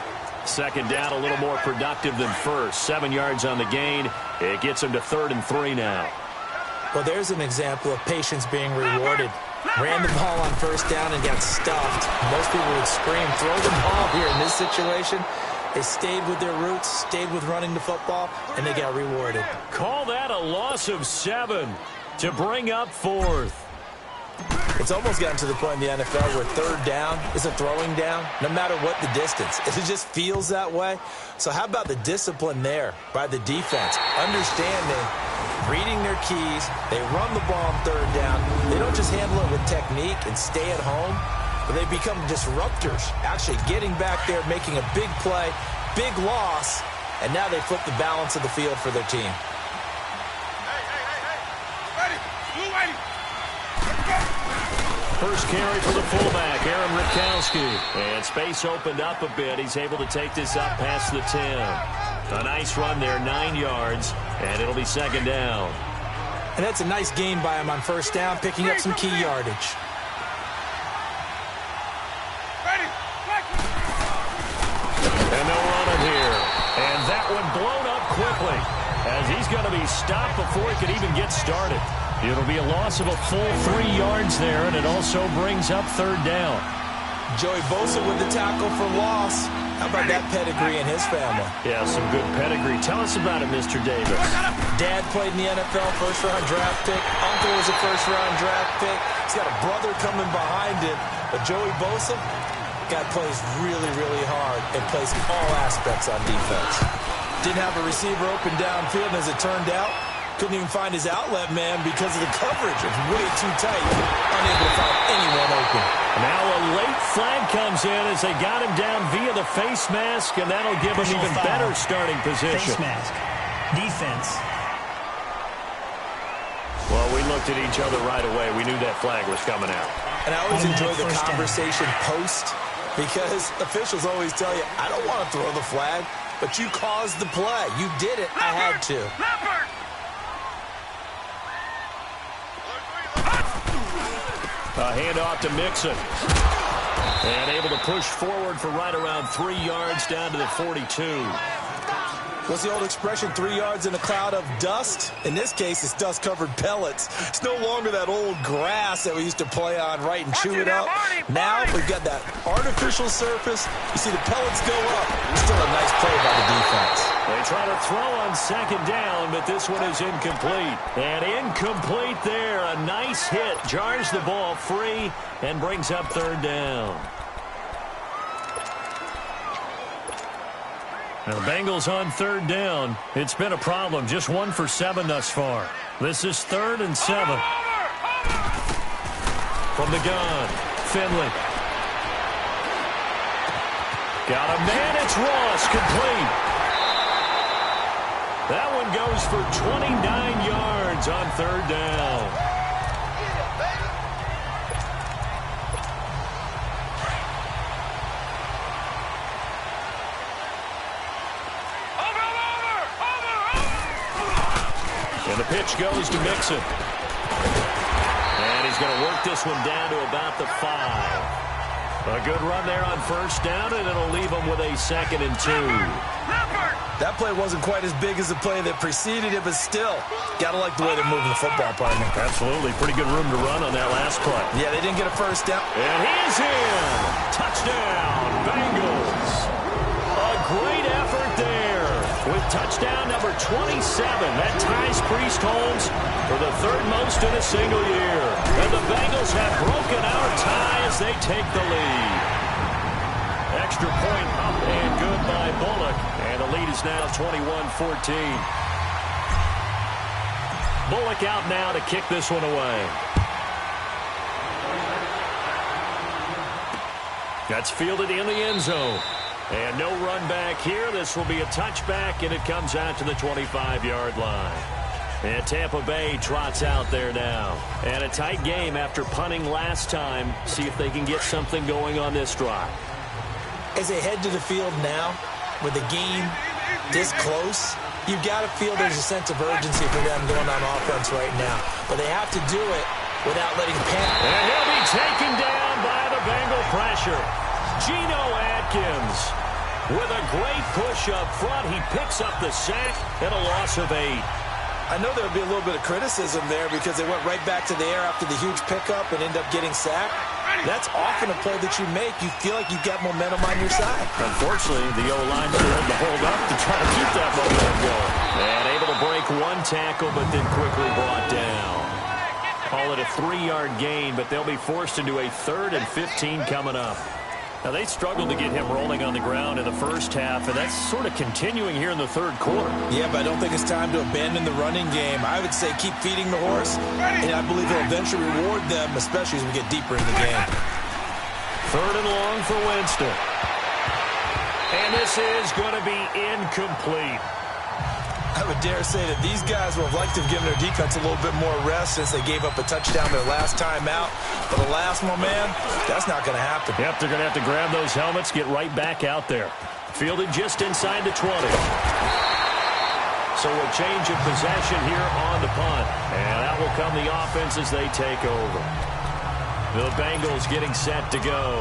Second down, a little more productive than first. 7 yards on the gain. It gets him to 3rd and 3 now. Well, there's an example of patience being rewarded. Ran the ball on first down and got stuffed. Most people would scream, throw the ball here in this situation. They stayed with their roots, stayed with running the football, and they got rewarded. Call that a loss of 7 to bring up 4th. It's almost gotten to the point in the NFL where 3rd down is a throwing down, no matter what the distance. It just feels that way. So how about the discipline there by the defense? Understanding, reading their keys, they run the ball on 3rd down. They don't just handle it with technique and stay at home, but they become disruptors, actually getting back there, making a big play, big loss, and now they flip the balance of the field for their team. First carry for the fullback, Aaron Ripkowski. And space opened up a bit. He's able to take this up past the 10. A nice run there, 9 yards, and it'll be 2nd down. And that's a nice gain by him on first down, picking up some key yardage. And they'll run it here. And that one blown up quickly as he's going to be stopped before he can even get started. It'll be a loss of a full 3 yards there, and it also brings up 3rd down. Joey Bosa with the tackle for loss. How about that pedigree in his family? Yeah, some good pedigree. Tell us about it, Mr. Davis. Dad played in the NFL, first-round draft pick. Uncle was a first-round draft pick. He's got a brother coming behind him. But Joey Bosa, guy plays really, really hard and plays all aspects on defense. Didn't have a receiver open downfield, and as it turned out, couldn't even find his outlet man because of the coverage. It's way too tight. Unable to find anyone open. Now a late flag comes in as they got him down via the face mask, and that'll give him even better starting position. Face mask. Defense. Well, we looked at each other right away. We knew that flag was coming out. And I always enjoy the conversation post because officials always tell you, I don't want to throw the flag, but you caused the play. You did it. I had to. A handoff to Mixon. And able to push forward for right around 3 yards down to the 42. What's the old expression, 3 yards in a cloud of dust? In this case, it's dust-covered pellets. It's no longer that old grass that we used to play on, right, and chew it up. Now we've got that artificial surface. You see the pellets go up. Still a nice play by the defense. They try to throw on 2nd down, but this one is incomplete. And incomplete there. A nice hit. Jars the ball free and brings up 3rd down. Now the Bengals on 3rd down. It's been a problem. Just 1 for 7 thus far. This is 3rd and 7. From the gun, Finley. Got a man. It's Ross. Complete. That one goes for 29 yards on 3rd down. And the pitch goes to Mixon. And he's going to work this one down to about the 5. A good run there on first down, and it'll leave him with a 2nd and 2. That play wasn't quite as big as the play that preceded it, but still, got to like the way they're moving the football, partner. Absolutely. Pretty good room to run on that last play. Yeah, they didn't get a first down. And he's in. Touchdown, Bengals. A great effort there with touchdown number 27. That ties Priest Holmes for the 3rd most in a single year. And the Bengals have broken our tie as they take the lead. Extra point up and good by Bullock. And the lead is now 21-14. Bullock out now to kick this one away. That's fielded in the end zone. And no run back here. This will be a touchback, and it comes out to the 25-yard line. And Tampa Bay trots out there now. And a tight game after punting last time. See if they can get something going on this drive. As they head to the field now, with a game this close, you've got to feel there's a sense of urgency for them going on offense right now. But they have to do it without letting panic. And he'll be taken down by the Bengal pressure. Geno Atkins with a great push up front. He picks up the sack and a loss of 8. I know there'll be a little bit of criticism there because they went right back to the air after the huge pickup and end up getting sacked. That's often a play that you make. You feel like you've got momentum on your side. Unfortunately, the O-line still had to hold up to try to keep that momentum going. And able to break one tackle, but then quickly brought down. Call it a 3-yard gain, but they'll be forced into a 3rd and 15 coming up. Now, they struggled to get him rolling on the ground in the first half, and that's sort of continuing here in the third quarter. Yeah, but I don't think it's time to abandon the running game. I would say keep feeding the horse, and I believe he'll eventually reward them, especially as we get deeper in the game. 3rd and long for Winston. And this is going to be incomplete. I would dare say that these guys would have liked to have given their defense a little bit more rest since they gave up a touchdown their last time out. But alas, my man, that's not going to happen. Yep, they're going to have to grab those helmets, get right back out there. Fielded just inside the 20. So a change of possession here on the punt. And out will come the offense as they take over. The Bengals getting set to go.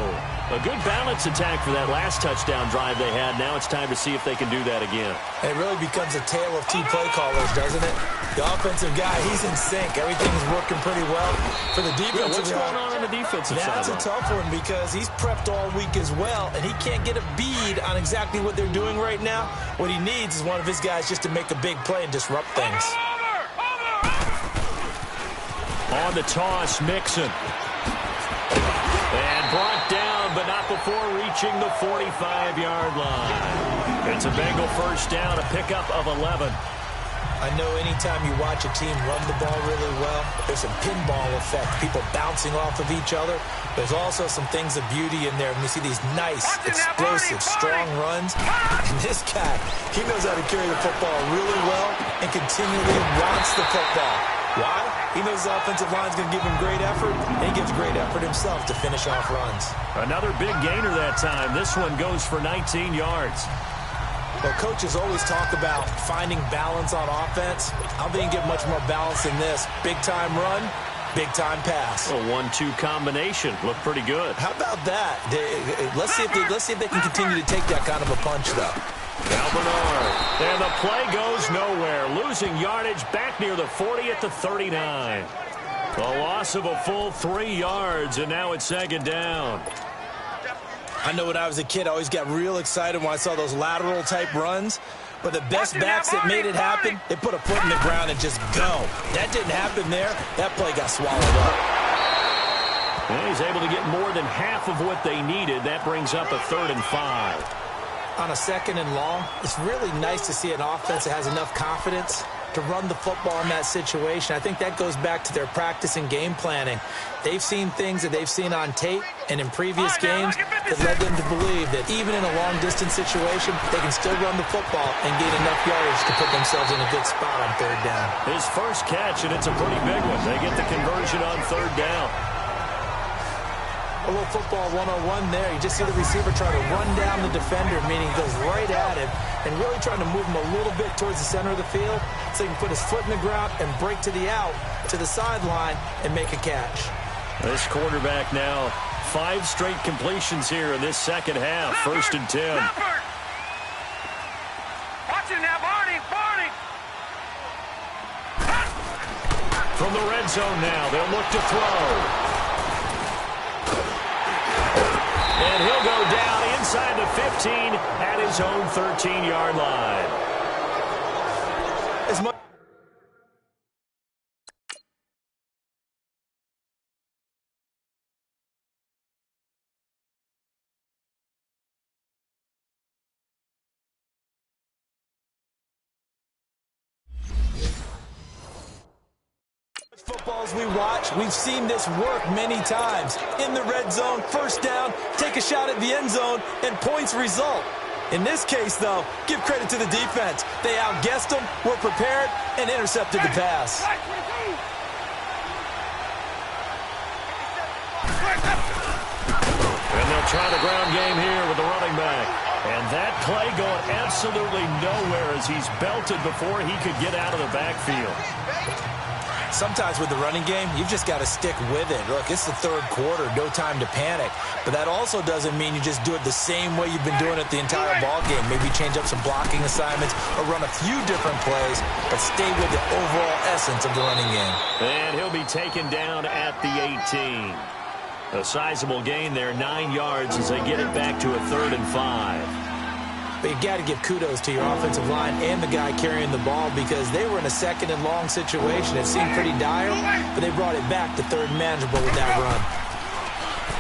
A good balance attack for that last touchdown drive they had. Now it's time to see if they can do that again. It really becomes a tale of two play callers, doesn't it? The offensive guy, he's in sync. Everything's working pretty well. For the defensive guy, what's going on the defensive side? That's a tough one because he's prepped all week as well, and he can't get a bead on exactly what they're doing right now. What he needs is one of his guys just to make a big play and disrupt things. On the toss, Mixon. And brought down, but not before reaching the 45-yard line. It's a Bengal first down, a pickup of 11. I know anytime you watch a team run the ball really well, there's a pinball effect, people bouncing off of each other. There's also some things of beauty in there when you see these nice, explosive, strong runs. And this guy, he knows how to carry the football really well and continually wants the football. Why? He knows the offensive line's going to give him great effort, and he gives great effort himself to finish off runs. Another big gainer that time. This one goes for 19 yards. Well, coaches always talk about finding balance on offense. I don't think you get much more balance than this. Big-time run, big-time pass. A 1-2 combination. Looked pretty good. How about that? Let's see if they can continue to take that kind of a punch, though. Now Bernard. And the play goes nowhere. Losing yardage back near the 40 at the 39. A loss of a full 3 yards, and now it's 2nd down. I know when I was a kid, I always got real excited when I saw those lateral-type runs. But the best backs that made it happen, they put a foot in the ground and just go. That didn't happen there. That play got swallowed up. And he's able to get more than half of what they needed. That brings up a 3rd and 5. On a 2nd and long, it's really nice to see an offense that has enough confidence to run the football in that situation. I think that goes back to their practice and game planning. They've seen things that they've seen on tape and in previous games that led them to believe that even in a long-distance situation, they can still run the football and gain enough yardage to put themselves in a good spot on 3rd down. His first catch, and it's a pretty big one. They get the conversion on 3rd down. A little football 101 there. You just see the receiver trying to run down the defender, meaning he goes right at him and really trying to move him a little bit towards the center of the field so he can put his foot in the ground and break to the out, to the sideline, and make a catch. This quarterback now, 5 straight completions here in this second half. 1st and 10. Watching that, Barney. From the red zone now, they'll look to throw. And he'll go down inside the 15 at his own 13-yard line. As much footballs we watch, we've seen this work many times. In the red zone, 1st down, take a shot at the end zone, and points result. In this case, though, give credit to the defense. They outguessed them, were prepared, and intercepted the pass. And they'll try the ground game here with the running back. And that play going absolutely nowhere as he's belted before he could get out of the backfield. Sometimes with the running game, you've just got to stick with it. Look, it's the third quarter, no time to panic. But that also doesn't mean you just do it the same way you've been doing it the entire ball game. Maybe change up some blocking assignments or run a few different plays, but stay with the overall essence of the running game. And he'll be taken down at the 18. A sizable gain there, 9 yards as they get it back to a 3rd and 5. But you got to give kudos to your offensive line and the guy carrying the ball because they were in a 2nd and long situation. It seemed pretty dire, but they brought it back to 3rd and manageable with that run.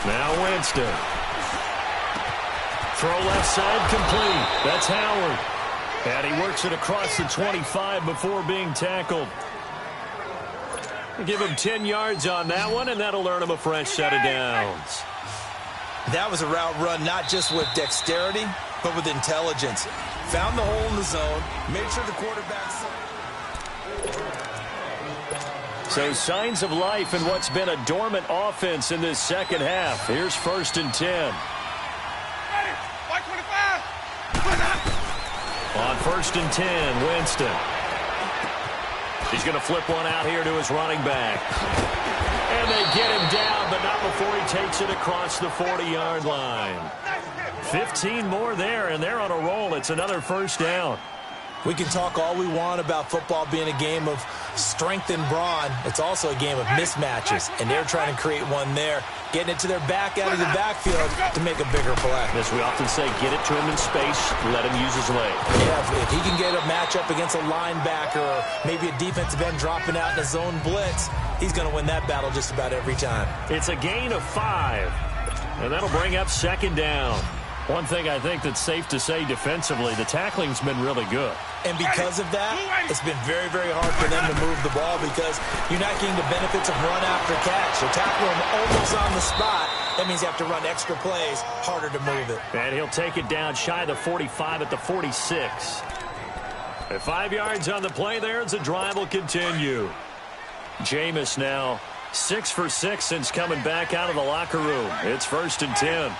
Now Winston. Throw left side complete. That's Howard. And he works it across the 25 before being tackled. Give him 10 yards on that one, and that'll earn him a fresh set of downs. That was a route run not just with dexterity, but with intelligence. Found the hole in the zone, made sure the quarterback... So signs of life in what's been a dormant offense in this second half. Here's 1st and 10. On 1st and 10, Winston. He's going to flip one out here to his running back. And they get him down, but not before he takes it across the 40-yard line. 15 more there, and they're on a roll. It's another 1st down. We can talk all we want about football being a game of strength and brawn. It's also a game of mismatches, and they're trying to create one there, getting it to their back out of the backfield to make a bigger play. As we often say, get it to him in space, let him use his leg. Yeah, if he can get a matchup against a linebacker or maybe a defensive end dropping out in a zone blitz, he's going to win that battle just about every time. It's a gain of 5, and that'll bring up 2nd down. One thing I think that's safe to say defensively, the tackling's been really good. And because of that, it's been very, very hard for them to move the ball because you're not getting the benefits of run after catch. So tackle him almost on the spot. That means you have to run extra plays, harder to move it. And he'll take it down shy of the 45 at the 46. At 5 yards on the play there as the drive will continue. Jameis now 6 for 6 since coming back out of the locker room. It's 1st and 10.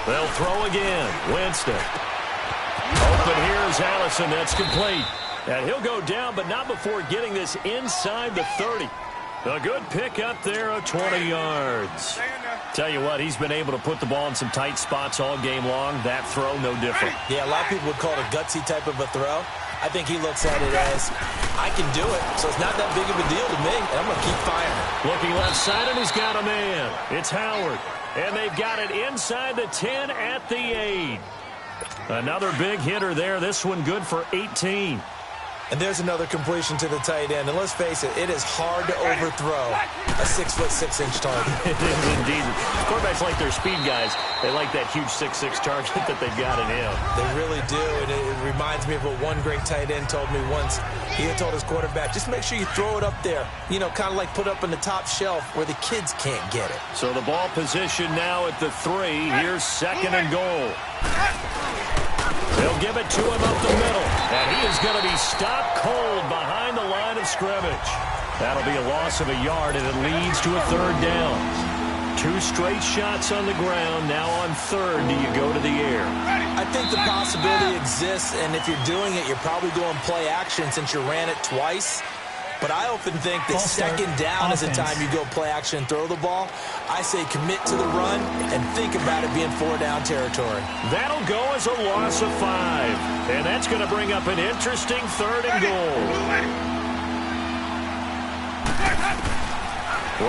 They'll throw again. Winston. Open here is Allison. That's complete. And he'll go down, but not before getting this inside the 30. A good pick up there of 20 yards. Tell you what, he's been able to put the ball in some tight spots all game long. That throw, no different. Yeah, a lot of people would call it a gutsy type of a throw. I think he looks at it as, I can do it, so it's not that big of a deal to me, and I'm going to keep firing. Looking left side, and he's got a man. It's Howard. And they've got it inside the 10 at the 8. Another big hitter there. This one good for 18. And there's another completion to the tight end. And let's face it, it is hard to overthrow a 6'6" target. It is indeed. Quarterbacks like their speed guys. They like that huge 6'6" target that they've got in him. They really do. And it reminds me of what one great tight end told me once. He had told his quarterback, just make sure you throw it up there. You know, kind of like put up on the top shelf where the kids can't get it. So the ball position now at the 3. Here's 2nd and goal. They'll give it to him up the middle. And he is going to be stopped cold behind the line of scrimmage. That'll be a loss of a yard, and it leads to a 3rd down. 2 straight shots on the ground. Now on 3rd, do you go to the air? I think the possibility exists, and if you're doing it, you're probably going play action since you ran it twice. But I often think that 2nd down is the time you go play action and throw the ball. I say commit to the run and think about it being 4-down territory. That'll go as a loss of 5. And that's going to bring up an interesting 3rd and goal.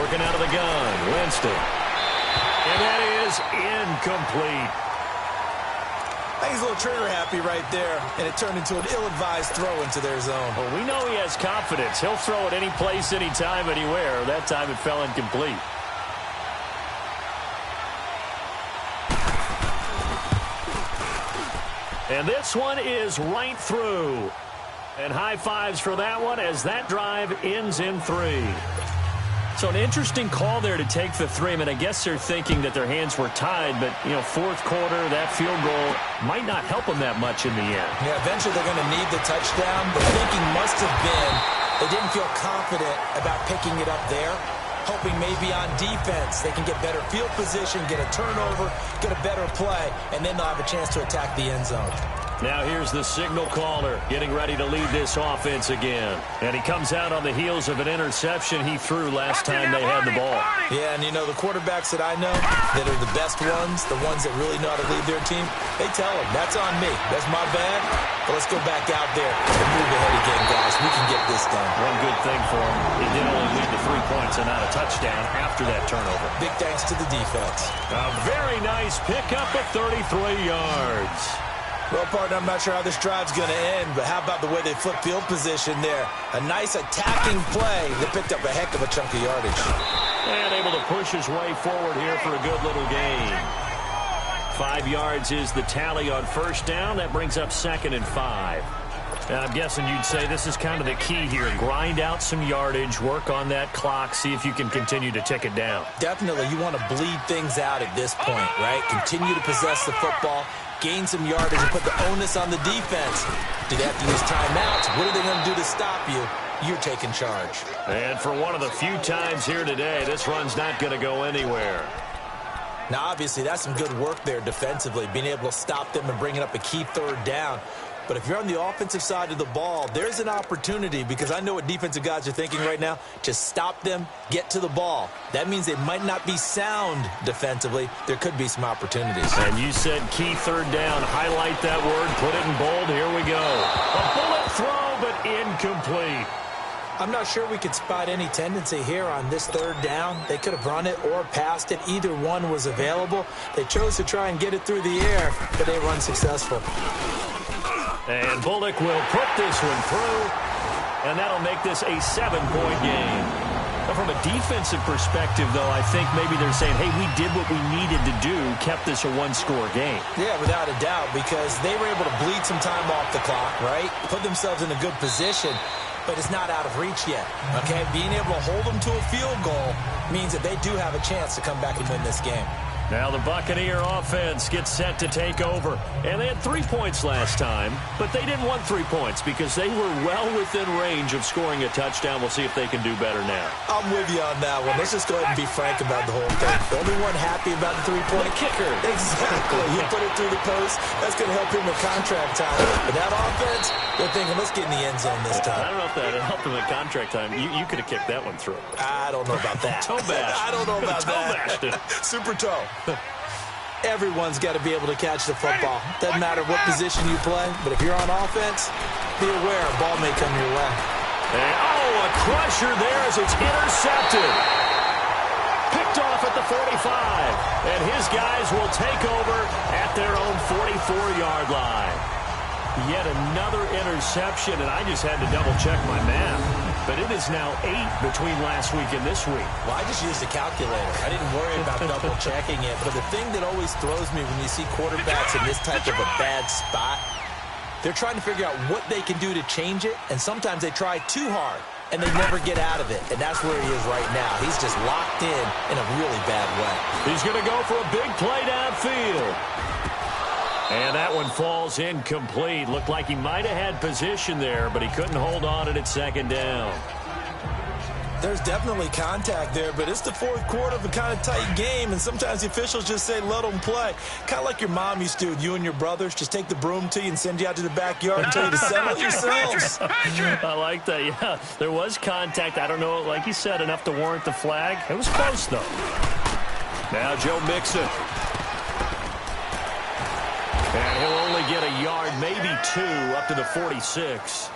Working out of the gun, Winston. And that is incomplete. I think he's a little trigger happy right there, and it turned into an ill-advised throw into their zone. Well, we know he has confidence. He'll throw it any place, anytime, anywhere. That time it fell incomplete. And this one is right through. And high fives for that one as that drive ends in 3. So an interesting call there to take the 3. I mean, I guess they're thinking that their hands were tied, but, you know, 4th quarter, that field goal might not help them that much in the end. Yeah, eventually they're going to need the touchdown. The thinking must have been they didn't feel confident about picking it up there. hoping maybe on defense they can get better field position, get a turnover, get a better play, and then they'll have a chance to attack the end zone. Now here's the signal caller getting ready to lead this offense again. And he comes out on the heels of an interception he threw last time they had the ball. Yeah, and you know, the quarterbacks that I know that are the best ones, the ones that really know how to lead their team, they tell them, that's on me. That's my bad. But let's go back out there and move ahead again, guys. We can get this done. One good thing for him, he did only lead to 3 points and not a touchdown after that turnover. Big thanks to the defense. A very nice pickup of 33 yards. Well, partner, I'm not sure how this drive's going to end, but how about the way they flip field position there? A nice attacking play that picked up a heck of a chunk of yardage. And able to push his way forward here for a good little gain. 5 yards is the tally on first down. That brings up 2nd and 5. And I'm guessing you'd say this is kind of the key here. Grind out some yardage, work on that clock, see if you can continue to tick it down. Definitely. You want to bleed things out at this point, right? Continue to possess the football, gain some yardage, and put the onus on the defense. Do they have to use timeouts? What are they going to do to stop you? You're taking charge. And for one of the few times here today, this run's not going to go anywhere. Now, obviously, that's some good work there defensively, being able to stop them and bringing up a key 3rd down. But if you're on the offensive side of the ball, there's an opportunity, because I know what defensive guys are thinking right now. Just stop them, get to the ball. That means they might not be sound defensively. There could be some opportunities. And you said key 3rd down. Highlight that word, put it in bold. Here we go. A bullet throw, but incomplete. I'm not sure we could spot any tendency here on this 3rd down. They could have run it or passed it. Either one was available. They chose to try and get it through the air, but they were unsuccessful. And Bullock will put this one through, and that'll make this a 7-point game. But from a defensive perspective, though, I think maybe they're saying, hey, we did what we needed to do, kept this a 1-score game. Yeah, without a doubt, because they were able to bleed some time off the clock, right? Put themselves in a good position, but it's not out of reach yet, okay? Being able to hold them to a field goal means that they do have a chance to come back and win this game. Now the Buccaneer offense gets set to take over. And they had 3 points last time, but they didn't want 3 points because they were well within range of scoring a touchdown. We'll see if they can do better now. I'm with you on that one. Let's just go ahead and be frank about the whole thing. The only one happy about the 3-point kicker. Exactly. You put it through the post. That's going to help him with contract time. But that offense, they're thinking, let's get in the end zone this time. I don't know if that helped him at contract time. You could have kicked that one through. I don't know about that. Toe bash. I don't know about that. Toe bashed it. Super toe. Everyone's got to be able to catch the football. Doesn't matter what position you play, but if you're on offense, be aware a ball may come your way. And, a crusher there as it's intercepted. Picked off at the 45. And his guys will take over at their own 44-yard line. Yet another interception, and I just had to double-check my math. But it is now 8 between last week and this week. Well, I just used a calculator. I didn't worry about double-checking it. But the thing that always throws me when you see quarterbacks in this type of a bad spot, they're trying to figure out what they can do to change it, and sometimes they try too hard, and they never get out of it. And that's where he is right now. He's just locked in a really bad way. He's going to go for a big play downfield. And that one falls incomplete. Looked like he might have had position there, but he couldn't hold on at 2nd down. There's definitely contact there, but it's the 4th quarter of a kind of tight game, and sometimes the officials just say, let them play. Kind of like your mom used to do with you and your brothers. Just take the broom to you and send you out to the backyard and tell you to settle yourselves. I like that, yeah. There was contact. I don't know, like you said, enough to warrant the flag. It was close, though. Now Joe Mixon. And he'll only get a yard, maybe 2, up to the 46.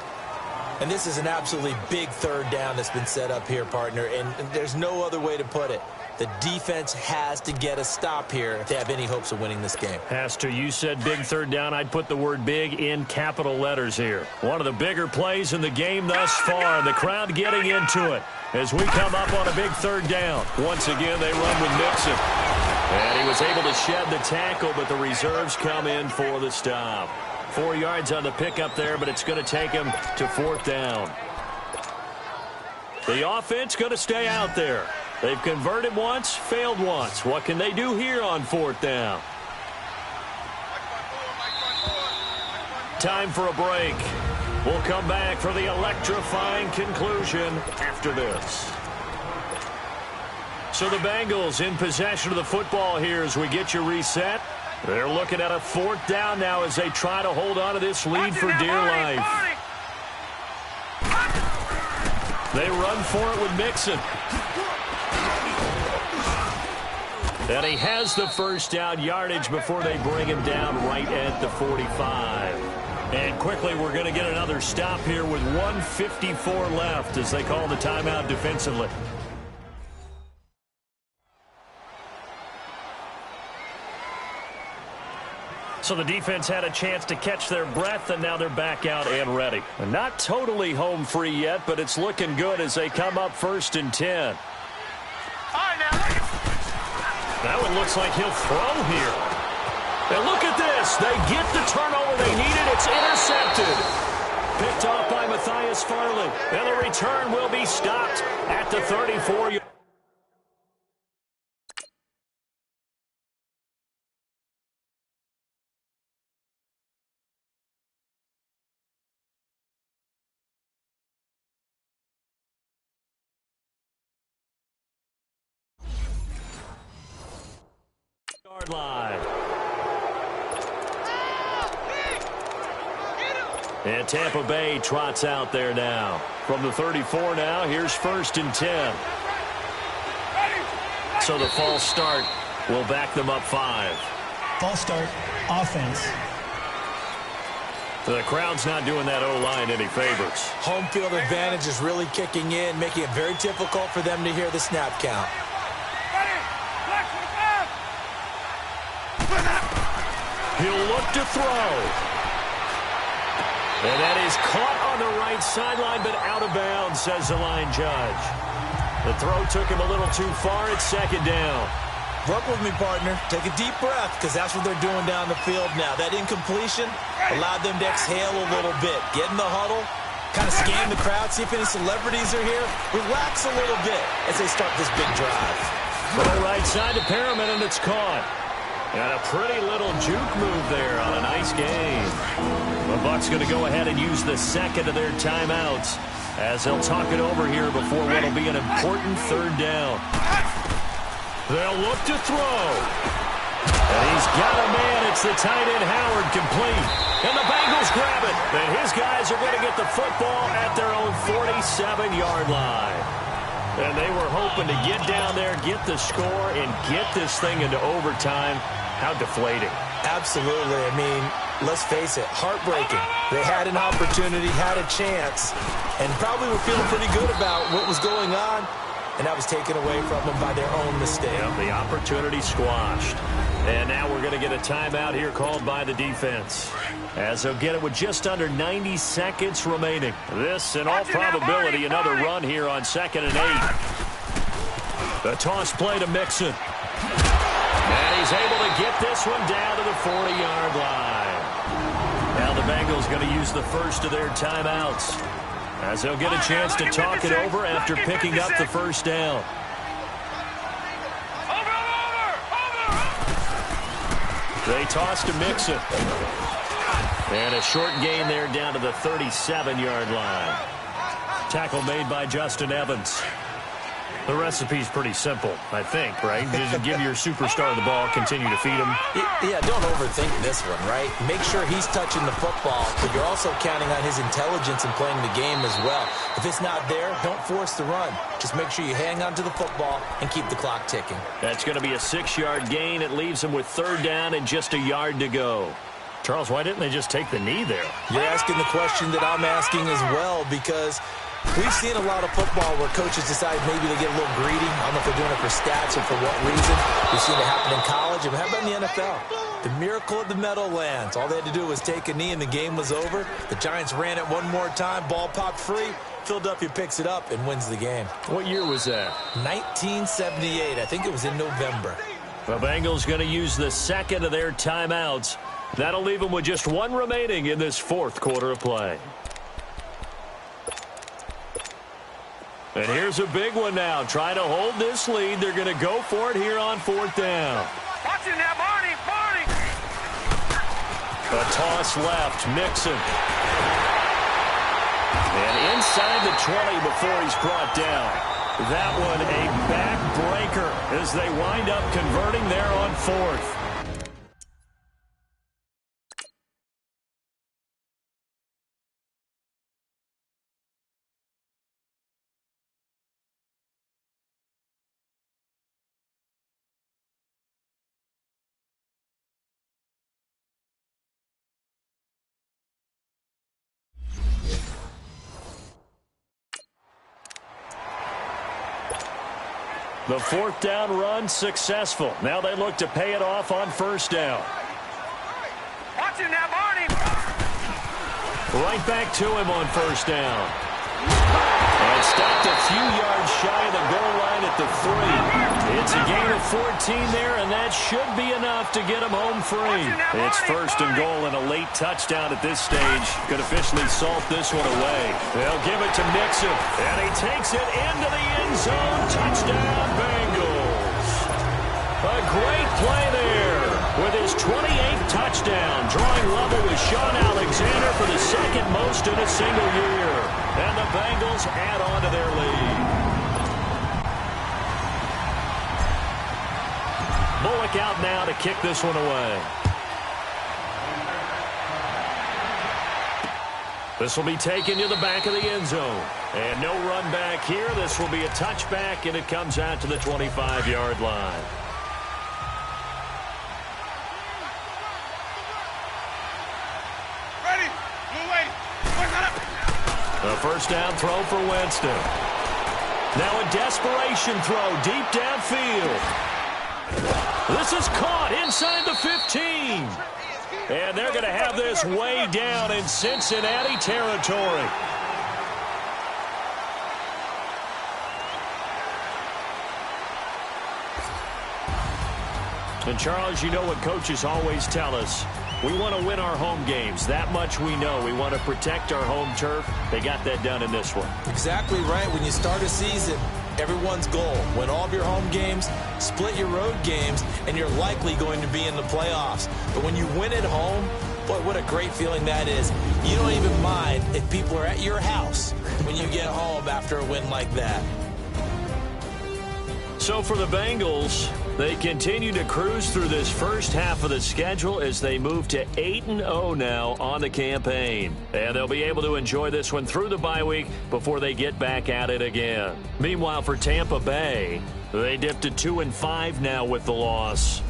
And this is an absolutely big 3rd down that's been set up here, partner, and there's no other way to put it. The defense has to get a stop here if they have any hopes of winning this game. Has to. You said big 3rd down. I'd put the word big in capital letters here. One of the bigger plays in the game thus far. The crowd getting into it as we come up on a big 3rd down. Once again, they run with Mixon. And he was able to shed the tackle, but the reserves come in for the stop. 4 yards on the pickup there, but it's going to take him to 4th down. The offense going to stay out there. They've converted once, failed once. What can they do here on 4th down? Time for a break. We'll come back for the electrifying conclusion after this. So the Bengals in possession of the football here as we get you reset. They're looking at a 4th down now as they try to hold on to this lead for dear life. They run for it with Mixon. And he has the first down yardage before they bring him down right at the 45. And quickly, we're going to get another stop here with 1:54 left as they call the timeout defensively. So the defense had a chance to catch their breath, and now they're back out and ready. Not totally home free yet, but it's looking good as they come up 1st and 10. That one looks like he'll throw here. And look at this. They get the turnover they needed. It's intercepted. Picked off by Matthias Farley. And the return will be stopped at the 34-yard. Line. And Tampa Bay trots out there now. From the 34 now, here's 1st and 10. So the false start will back them up 5. False start, offense. The crowd's not doing that O-line any favors. Home field advantage is really kicking in, making it very difficult for them to hear the snap count. He'll look to throw. And that is caught on the right sideline, but out of bounds, says the line judge. The throw took him a little too far. It's 2nd down. Work with me, partner. Take a deep breath, because that's what they're doing down the field now. That incompletion allowed them to exhale a little bit. Get in the huddle, kind of scan the crowd, see if any celebrities are here. Relax a little bit as they start this big drive. Throw right side to Perriman, and it's caught. And a pretty little juke move there on a nice game. The Bucs going to go ahead and use the second of their timeouts as they'll talk it over here before what will be an important 3rd down. They'll look to throw. And he's got a man. It's the tight end Howard complete. And the Bengals grab it. And his guys are going to get the football at their own 47-yard line. And they were hoping to get down there, get the score, and get this thing into overtime. How deflating. Absolutely. I mean, let's face it, heartbreaking. They had an opportunity, had a chance, and probably were feeling pretty good about what was going on, and that was taken away from them by their own mistake. Yep, the opportunity squashed. And now we're going to get a timeout here called by the defense, as they'll get it with just under 90 seconds remaining. This, in all probability, another run here on 2nd and 8. The toss play to Mixon. And he's able to get this one down to the 40-yard line. Now the Bengals going to use the first of their timeouts, as they'll get a chance to talk it over after picking up the 1st down. They toss to Mixon. And a short gain there down to the 37-yard line. Tackle made by Justin Evans. The recipe's pretty simple, I think, right? Just give your superstar the ball, continue to feed him. Yeah, don't overthink this one, right? Make sure he's touching the football, but you're also counting on his intelligence in playing the game as well. If it's not there, don't force the run. Just make sure you hang on to the football and keep the clock ticking. That's going to be a 6-yard gain. It leaves him with 3rd down and just a yard to go. Charles, why didn't they just take the knee there? You're asking the question that I'm asking as well, because we've seen a lot of football where coaches decide maybe they get a little greedy. I don't know if they're doing it for stats or for what reason. We've seen it happen in college. And how about in the NFL? The miracle of the Meadowlands. All they had to do was take a knee and the game was over. The Giants ran it one more time. Ball popped free. Philadelphia picks it up and wins the game. What year was that? 1978. I think it was in November. The Bengals going to use the second of their timeouts. That'll leave them with just one remaining in this 4th quarter of play. And here's a big one now. Trying to hold this lead. They're going to go for it here on 4th down. Watch it now, Barney. A toss left. Mixon. And inside the 20 before he's brought down. That one a backbreaker as they wind up converting there on fourth. The fourth down run successful. Now they look to pay it off on first down. Watch him now, Barney. Right back to him on first down. And stopped a few yards shy of the goal line at the 3. It's a gain of 14 there, and that should be enough to get him home free. It's first and goal and a late touchdown at this stage. Could officially salt this one away. They'll give it to Mixon, and he takes it into the end zone. Touchdown, Bengals. A great play there with his 28th touchdown, drawing level with Sean Alexander for the second most in a single year. And the Bengals add on to their lead. Bullock out now to kick this one away. This will be taken to the back of the end zone. And no run back here. This will be a touchback, and it comes out to the 25-yard line. Ready? Blue lady. A first down throw for Winston. Now a desperation throw deep downfield. This is caught inside the 15. And they're going to have this way down in Cincinnati territory. And Charles, you know what coaches always tell us. We want to win our home games. That much we know. We want to protect our home turf. They got that done in this one. Exactly right. When you start a season, everyone's goal: win all of your home games, split your road games, and you're likely going to be in the playoffs. But when you win at home, boy, what a great feeling that is. You don't even mind if people are at your house when you get home after a win like that. So for the Bengals, they continue to cruise through this first half of the schedule as they move to 8-0 now on the campaign. And they'll be able to enjoy this one through the bye week before they get back at it again. Meanwhile, for Tampa Bay, they dipped to 2-5 now with the loss.